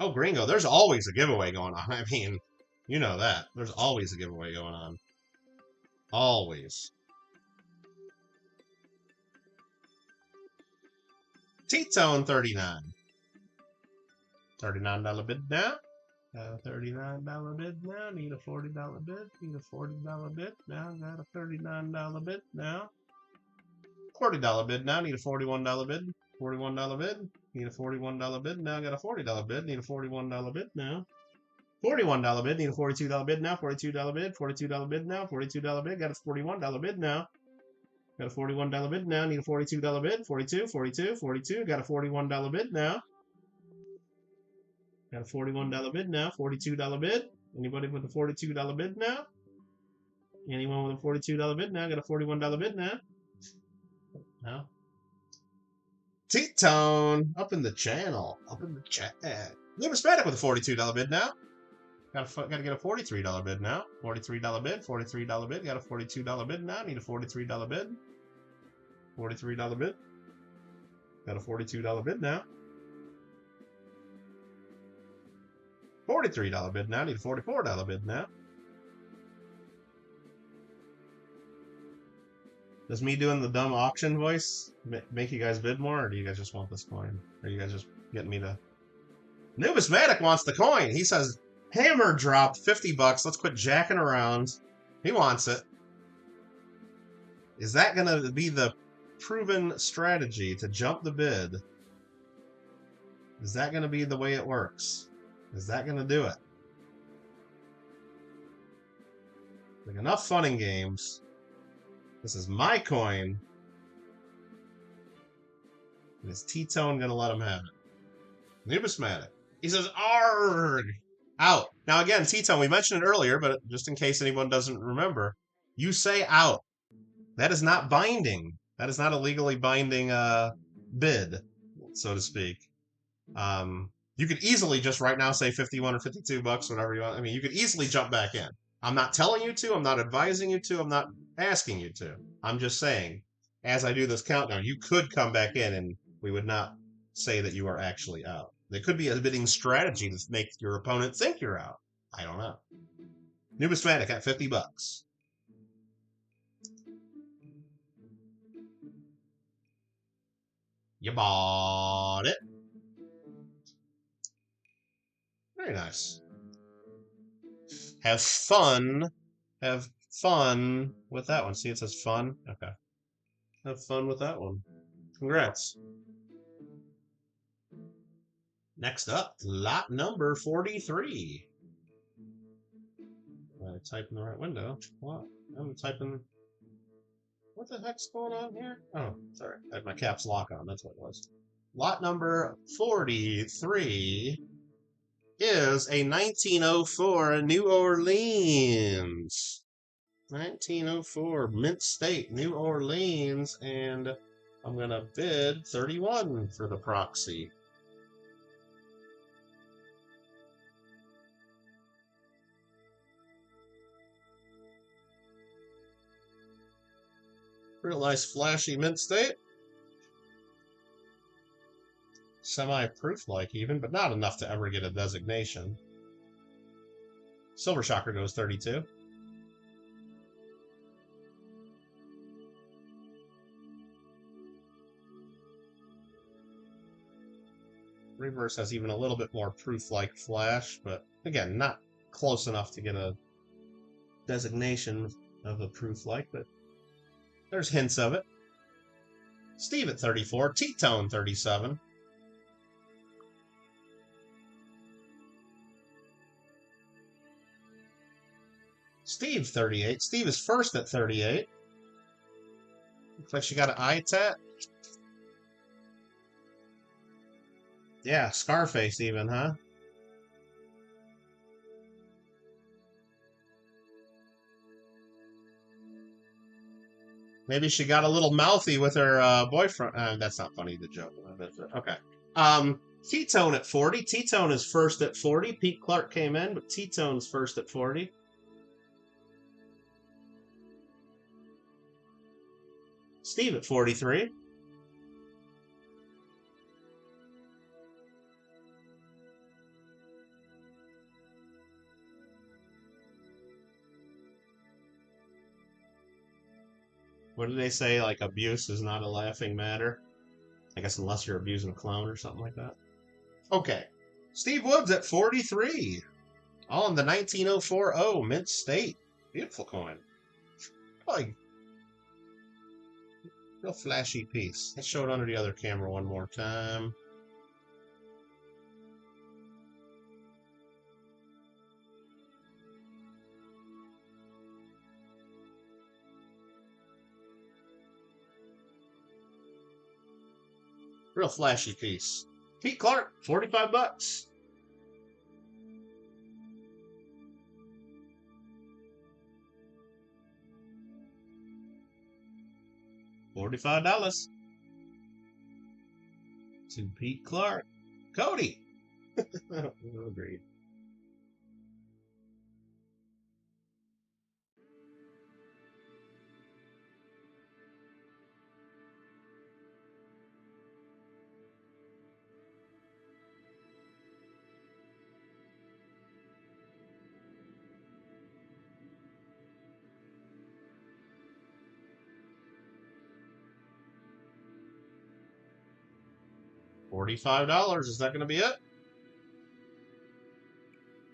Oh, Gringo, there's always a giveaway going on. I mean, you know that. There's always a giveaway going on. Always. T-Tone 39. $39 bid now. $39 bid now. Need a $40 bid. Need a $40 bid now. Got a $39 bid now. $40 bid now. Need a $41 bid. $41 bid. Need a $41 bid now. Got a $40 bid. Need a $41 bid now. $41 bid. Need a $42 bid now. $42 bid. $42 bid now. $42 bid. Got a $41 bid now. Got a $41 bid now. Need a $42 bid. 42, 42, 42. Got a $41 bid now. Got a $41 bid now. $42 bid. Anybody with a $42 bid now? Anyone with a $42 bid now? Got a $41 bid now. No. T-Tone up in the channel. Up in the chat. Numismatic with a $42 bid now. Got to get a $43 bid now. $43 bid. $43 bid. Got a $42 bid now. Need a $43 bid. $43 bid. Got a $42 bid now. $43 bid now. Need a $44 bid now. Does me doing the dumb auction voice make you guys bid more, or do you guys just want this coin? Or are you guys just getting me to... Numismatic wants the coin. He says, hammer dropped 50 bucks. Let's quit jacking around. He wants it. Is that going to be the proven strategy to jump the bid. Is that going to be the way it works? Is that going to do it? Like enough fun and games. This is my coin. And is T-Tone going to let him have it? Numismatic. He says, ARG! Out. Now again, T-Tone, we mentioned it earlier, but just in case anyone doesn't remember, you say out. That is not binding. That is not a legally binding bid, so to speak. You could easily just right now say 51 or 52 bucks, whatever you want. I mean, you could easily jump back in. I'm not telling you to. I'm not advising you to. I'm not asking you to. I'm just saying, as I do this countdown, you could come back in and we would not say that you are actually out. There could be a bidding strategy to make your opponent think you're out. I don't know. Numismatic at 50 bucks. You bought it. Very nice. Have fun. Have fun with that one. See, it says fun. Okay. Have fun with that one. Congrats. Next up, lot number 43. I type in the right window. What? I'm typing. What the heck's going on here? Oh, sorry. I had my caps lock on. That's what it was. Lot number 43 is a 1904 New Orleans. 1904 Mint State, New Orleans, and I'm going to bid 31 for the proxy. Real nice flashy Mint State. Semi-proof-like even, but not enough to ever get a designation. Silver Shocker goes 32. Reverse has even a little bit more proof-like flash, but again, not close enough to get a designation of a proof-like, but there's hints of it. Steve at 34, T-Tone 37. Steve 38. Steve is first at 38. Looks like she got an eye tat. Yeah, Scarface even, huh? Maybe she got a little mouthy with her boyfriend. That's not funny, the joke. Okay. T-Tone at 40. T-Tone is first at 40. Pete Clark came in, but T-Tone's first at 40. Steve at 43. What do they say? Like, abuse is not a laughing matter? I guess unless you're abusing a clone or something like that. Okay. Steve Woods at 43. All in the 1904 Mint State. Beautiful coin. Probably real flashy piece. Let's show it under the other camera one more time. Real flashy piece. Pete Clark, 45 bucks. $45 to Pete Clark. Cody. Agreed. $45. Is that going to be it?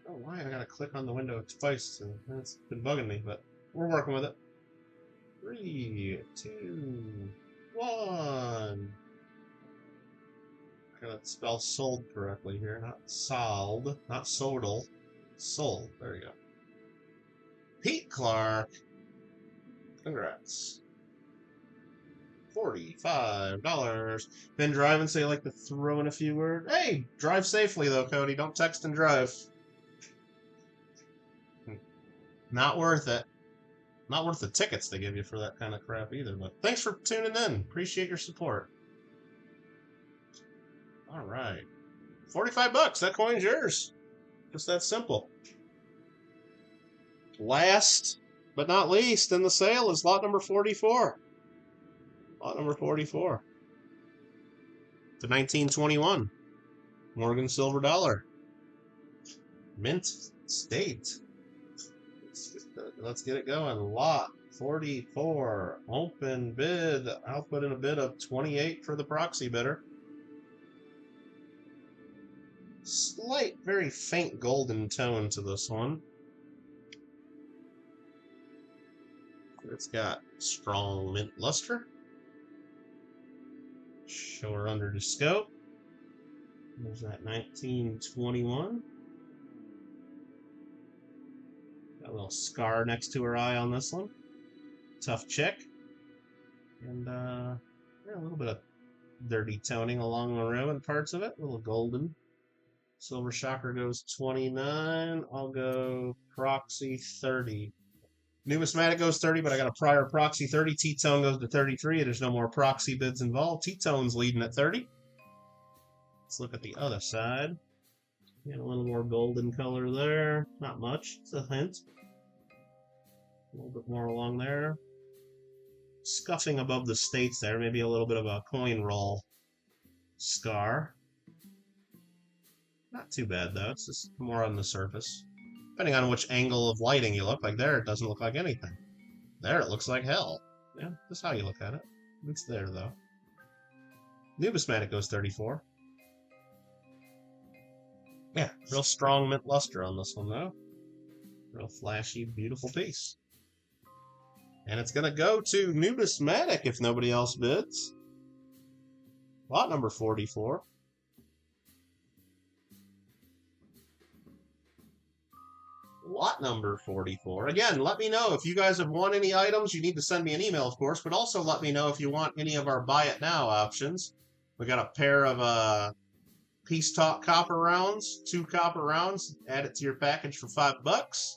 Oh, why? I got to click on the window twice. It's been bugging me, but we're working with it. 3, 2, 1. I gotta spell sold correctly here, not sold, not sodal. Sold. There you go. Pete Clark. Congrats. $45. Been driving, so you like to throw in a few words? Hey, drive safely though, Cody. Don't text and drive. Not worth it. Not worth the tickets they give you for that kind of crap either. But thanks for tuning in. Appreciate your support. All right. $45. That coin's yours. Just that simple. Last but not least in the sale is lot number 44. Lot number 44. The 1921 Morgan Silver Dollar. Mint State. Let's get it going. Lot 44. Open bid. I'll put in a bid of 28 for the proxy bidder. Slight, very faint golden tone to this one. It's got strong mint luster. Show her under the scope. There's that 1921. Got a little scar next to her eye on this one. Tough chick. And yeah, a little bit of dirty toning along the rim and parts of it. A little golden. Silver shocker goes 29. I'll go proxy 30. Numismatic goes 30, but I got a prior proxy 30. T-tone goes to 33. There's no more proxy bids involved. T-tone's leading at 30. Let's look at the other side. Get a little more golden color there. Not much. It's a hint. A little bit more along there. Scuffing above the states there. Maybe a little bit of a coin roll scar. Not too bad, though. It's just more on the surface. Depending on which angle of lighting you look like there, it doesn't look like anything. There, it looks like hell. Yeah, that's how you look at it. It's there, though. Numismatic goes 34. Yeah, real strong mint luster on this one, though. Real flashy, beautiful piece. And it's going to go to Numismatic if nobody else bids. Lot number 44. Lot number 44. Again, let me know if you guys have won any items. You need to send me an email, of course, but also let me know if you want any of our buy it now options. We got a pair of Peace Talk copper rounds, 2 copper rounds. Add it to your package for $5.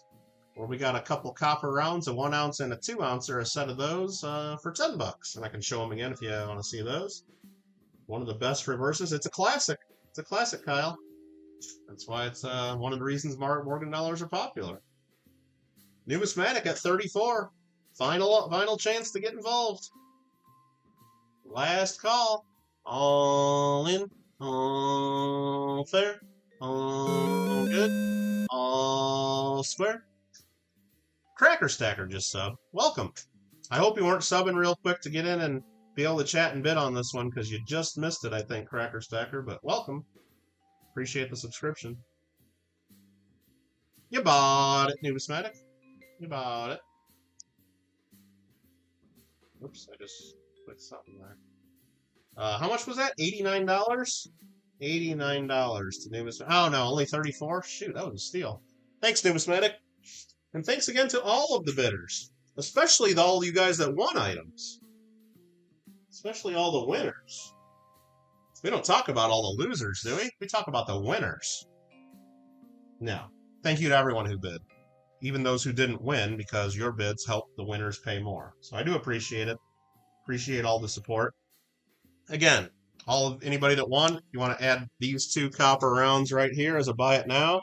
Or we got a couple copper rounds, a 1 ounce and a 2 ounce, or a set of those for $10. And I can show them again if you want to see those. One of the best reverses. It's a classic. It's a classic, Kyle. That's why it's one of the reasons Morgan dollars are popular. Numismatic at 34. Final chance to get involved. Last call. All in. All fair. All good. All square. Cracker Stacker just subbed. Welcome. I hope you weren't subbing real quick to get in and be able to chat and bid on this one because you just missed it, I think, Cracker Stacker, but welcome. Appreciate the subscription. You bought it, Numismatic. You bought it. Oops, I just clicked something there. How much was that? $89? $89 to Numismatic. Oh, no, only 34? Shoot, that was a steal. Thanks, Numismatic. And thanks again to all of the bidders. Especially all you guys that won items. Especially all the winners. We don't talk about all the losers, do we? We talk about the winners. No. Thank you to everyone who bid. Even those who didn't win, because your bids help the winners pay more. So I do appreciate it. Appreciate all the support. Again, anybody that won, you want to add these 2 copper rounds right here as a buy it now.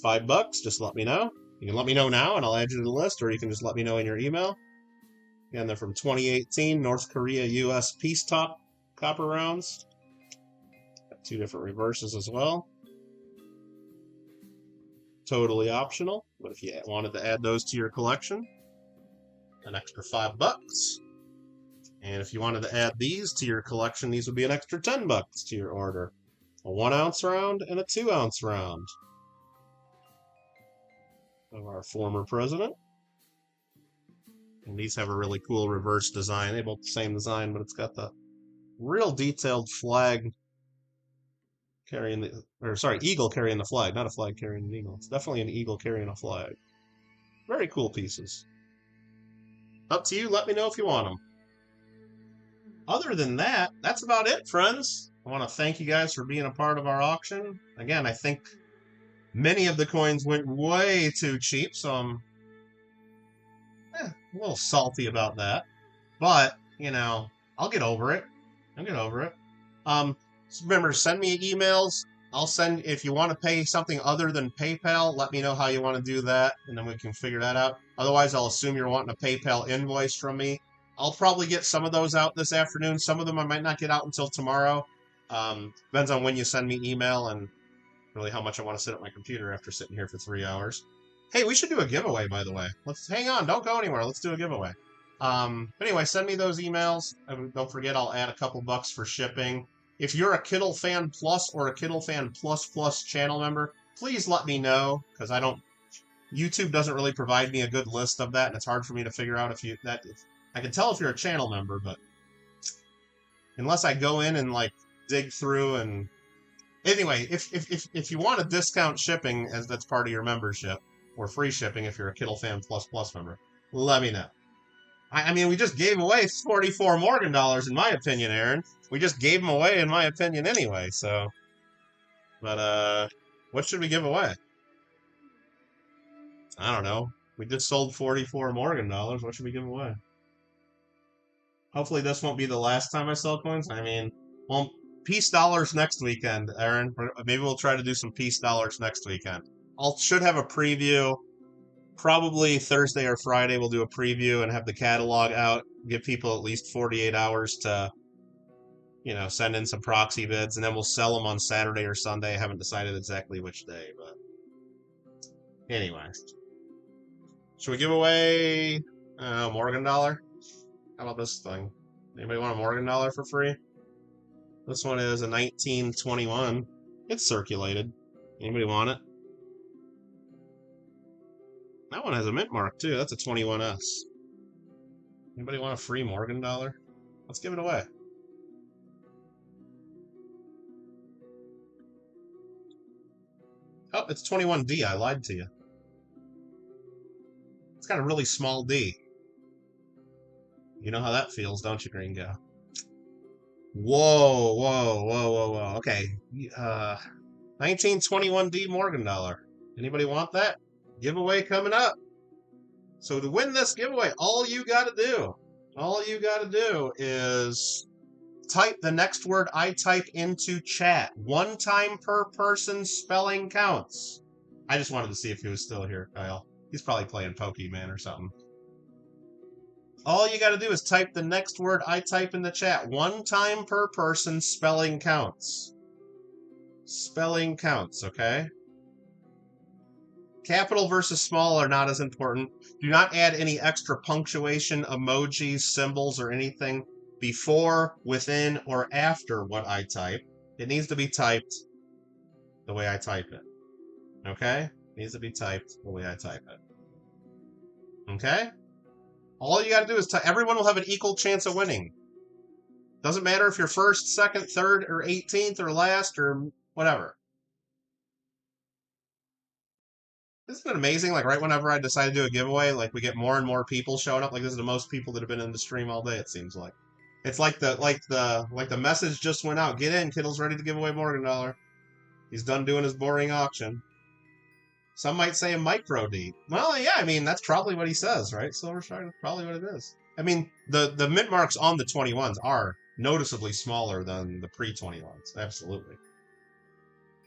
$5, just let me know. You can let me know now and I'll add you to the list, or you can just let me know in your email. Again, they're from 2018 North Korea US Peace Talk copper rounds. Got 2 different reverses as well. Totally optional, but if you wanted to add those to your collection, an extra $5. And if you wanted to add these to your collection, these would be an extra $10 to your order. A 1 ounce round and a 2 ounce round of our former president. And these have a really cool reverse design. They both the same design, but it's got the real detailed flag carrying the, or sorry, eagle carrying the flag, not a flag carrying an eagle. It's definitely an eagle carrying a flag. Very cool pieces. Up to you. Let me know if you want them. Other than that, that's about it, friends. I want to thank you guys for being a part of our auction. Again, I think many of the coins went way too cheap, so I'm a little salty about that. But, you know, I'll get over it. I'll get over it. Remember, send me emails. I'll send, if you want to pay something other than PayPal, let me know how you want to do that, and then we can figure that out. Otherwise, I'll assume you're wanting a PayPal invoice from me. I'll probably get some of those out this afternoon. Some of them I might not get out until tomorrow. Depends on when you send me email and really how much I want to sit at my computer after sitting here for 3 hours. Hey, we should do a giveaway, by the way. Let's hang on. Don't go anywhere. Let's do a giveaway. But anyway, send me those emails. Don't forget, I'll add a couple bucks for shipping. If you're a Kittle Fan Plus or a Kittle Fan Plus Plus channel member, please let me know, because I don't. YouTube doesn't really provide me a good list of that, and it's hard for me to figure out if you that. I can tell if you're a channel member, but unless I go in and like dig through and anyway, if you want a discount shipping as that's part of your membership, or free shipping if you're a Kittle Fan Plus Plus member, let me know. I mean, we just gave away 44 Morgan dollars, in my opinion, Aaron. We just gave them away, in my opinion, anyway, so. But, what should we give away? I don't know. We just sold 44 Morgan dollars. What should we give away? Hopefully this won't be the last time I sell coins. I mean, well, peace dollars next weekend, Aaron. Maybe we'll try to do some peace dollars next weekend. Should have a preview. Probably Thursday or Friday we'll do a preview and have the catalog out. Give people at least 48 hours to, you know, send in some proxy bids, and then we'll sell them on Saturday or Sunday. I haven't decided exactly which day, but anyway. Should we give away Morgan dollar? How about this thing? Anybody want a Morgan dollar for free? This one is a 1921. It's circulated. Anybody want it? That one has a mint mark too. That's a 21S. Anybody want a free Morgan dollar? Let's give it away. Oh, it's 21D. I lied to you. It's got a really small D. You know how that feels, don't you, Gringo? Whoa, whoa, whoa, whoa, whoa. Okay. 1921D Morgan dollar. Anybody want that? Giveaway coming up. So to win this giveaway, all you got to do is type the next word I type into chat. 1 time per person, spelling counts. I just wanted to see if he was still here, Kyle. He's probably playing Pokemon or something. All you got to do is type the next word I type in the chat. 1 time per person, spelling counts. Spelling counts, okay? Capital versus small are not as important. Do not add any extra punctuation, emojis, symbols, or anything before, within, or after what I type. It needs to be typed the way I type it. Okay? It needs to be typed the way I type it. Okay? All you got to do is everyone will have an equal chance of winning. Doesn't matter if you're first, second, third, or 18th, or last, or whatever. Isn't it amazing? Like, right whenever I decide to do a giveaway, like, we get more and more people showing up. Like, this is the most people that have been in the stream all day, it seems like. It's like the message just went out. Get in, Kittle's ready to give away Morgan dollar. He's done doing his boring auction. Some might say a micro D. Well, yeah, I mean, that's probably what he says, right? Silver Shark, that's probably what it is. I mean, the mint marks on the 21s are noticeably smaller than the pre-21s. Absolutely.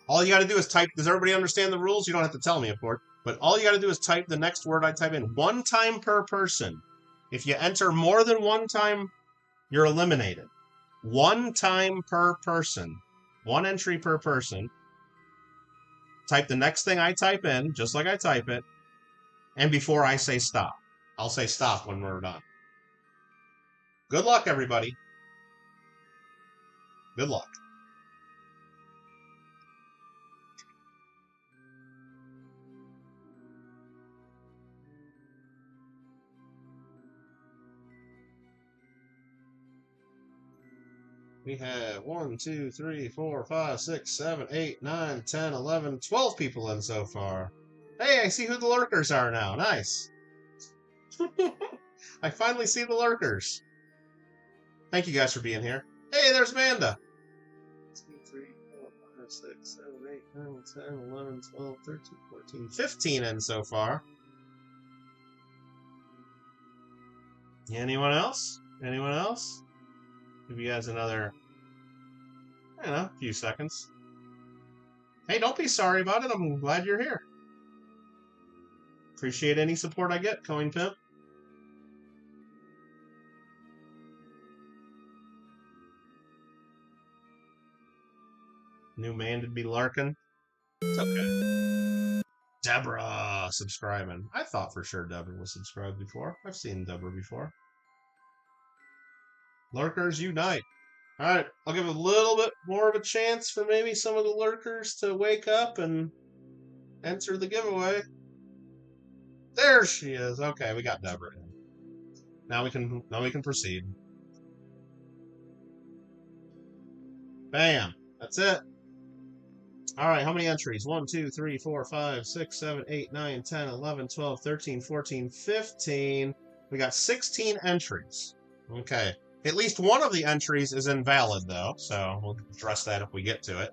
All you got to do is type. Does everybody understand the rules? You don't have to tell me, of course. But all you got to do is type the next word I type in. 1 time per person. If you enter more than 1 time, you're eliminated. 1 time per person. 1 entry per person. Type the next thing I type in, just like I type it. And before I say stop. I'll say stop when we're done. Good luck, everybody. Good luck. We have 1, 2, 3, 4, 5, 6, 7, 8, 9, 10, 11, 12 people in so far. Hey, I see who the lurkers are now. Nice. I finally see the lurkers. Thank you guys for being here. Hey, there's Amanda. 2, 3, 4, 5, 6, 7, 8, 9, 10, 11, 12, 13, 14, 15 in so far. Anyone else? Anyone else? Give you guys another, I don't know, few seconds. Hey, don't be sorry about it. I'm glad you're here. Appreciate any support I get, Coin Pimp. New man to be larking. It's okay. Deborah subscribing. I thought for sure Deborah was subscribed before. I've seen Deborah before. Lurkers unite. Alright, I'll give a little bit more of a chance for maybe some of the lurkers to wake up and enter the giveaway. There she is. Okay, we got Deborah in. Now we can proceed. Bam. That's it. Alright, how many entries? 1, 2, 3, 4, 5, 6, 7, 8, 9, 10, 11, 12, 13, 14, 15. We got 16 entries. Okay. At least one of the entries is invalid, though, so we'll address that if we get to it.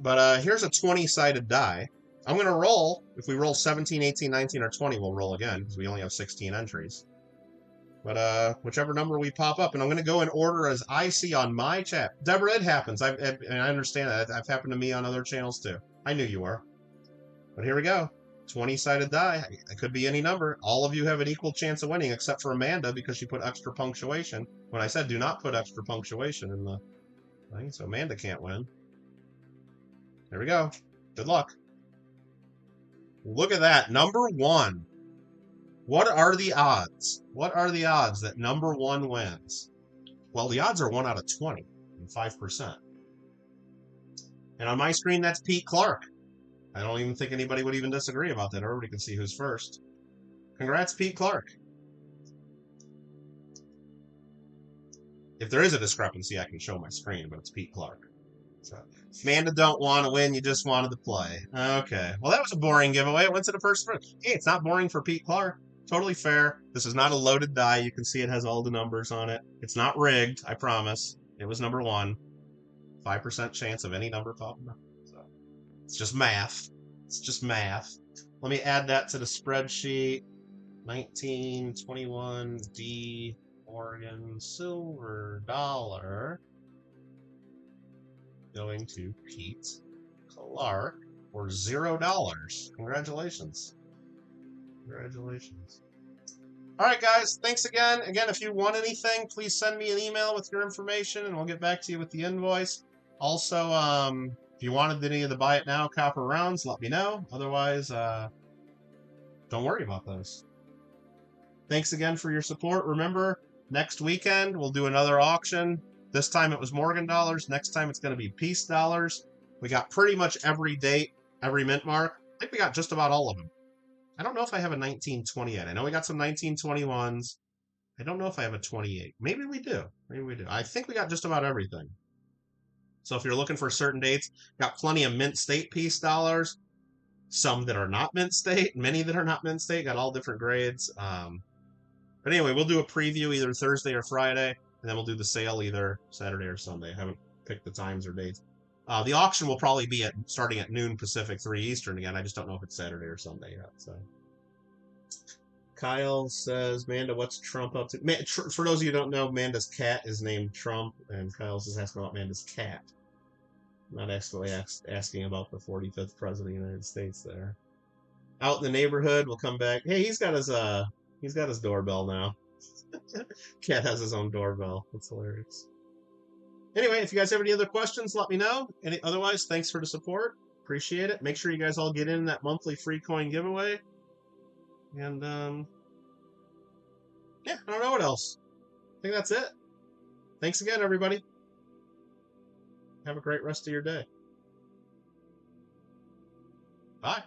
But here's a 20-sided die. I'm going to roll. If we roll 17, 18, 19, or 20, we'll roll again, because we only have 16 entries. But whichever number we pop up, and I'm going to go in order as I see on my chat. Deborah, it happens. I understand that. That's happened to me on other channels, too. I knew you were. But here we go. 20-sided die. It could be any number. All of you have an equal chance of winning, except for Amanda, because she put extra punctuation. When I said do not put extra punctuation in the thing, so Amanda can't win. There we go. Good luck. Look at that. Number 1. What are the odds? What are the odds that number 1 wins? Well, the odds are 1 out of 20 and 5%. And on my screen, that's Pete Clark. I don't even think anybody would even disagree about that. Everybody can see who's first. Congrats, Pete Clark. If there is a discrepancy, I can show my screen, but it's Pete Clark. So, Amanda don't want to win, you just wanted to play. Okay. Well, that was a boring giveaway. It went to the first round. Hey, it's not boring for Pete Clark. Totally fair. This is not a loaded die. You can see it has all the numbers on it. It's not rigged, I promise. It was number 1. 5% chance of any number popping up. So, it's just math. It's just math. Let me add that to the spreadsheet. 1921 D Oregon silver dollar going to Pete Clark for $0. Congratulations. Congratulations. All right, guys. Thanks again. Again, if you want anything, please send me an email with your information, and we'll get back to you with the invoice. Also, if you wanted any of the Buy It Now copper rounds, let me know. Otherwise, don't worry about those. Thanks again for your support. Remember, next weekend, we'll do another auction. This time it was Morgan dollars. Next time it's going to be Peace dollars. We got pretty much every date, every mint mark. I think we got just about all of them. I don't know if I have a 1920 yet. I know we got some 1921s. I don't know if I have a 28. Maybe we do. Maybe we do. I think we got just about everything. So if you're looking for certain dates, got plenty of mint state Peace dollars. Some that are not mint state, many that are not mint state, got all different grades. But anyway, we'll do a preview either Thursday or Friday, and then we'll do the sale either Saturday or Sunday. I haven't picked the times or dates. The auction will probably be starting at noon Pacific, 3 Eastern again. I just don't know if it's Saturday or Sunday yet. So, Kyle says, Amanda, what's Trump up to? For those of you who don't know, Amanda's cat is named Trump, and Kyle's just asking about Amanda's cat. Not actually asking about the 45th president of the United States there. Out in the neighborhood, we'll come back. Hey, he's got his doorbell now. Cat has his own doorbell. That's hilarious. Anyway, if you guys have any other questions, let me know. Otherwise, thanks for the support. Appreciate it. Make sure you guys all get in that monthly free coin giveaway. And, yeah, I don't know what else. I think that's it. Thanks again, everybody. Have a great rest of your day. Bye.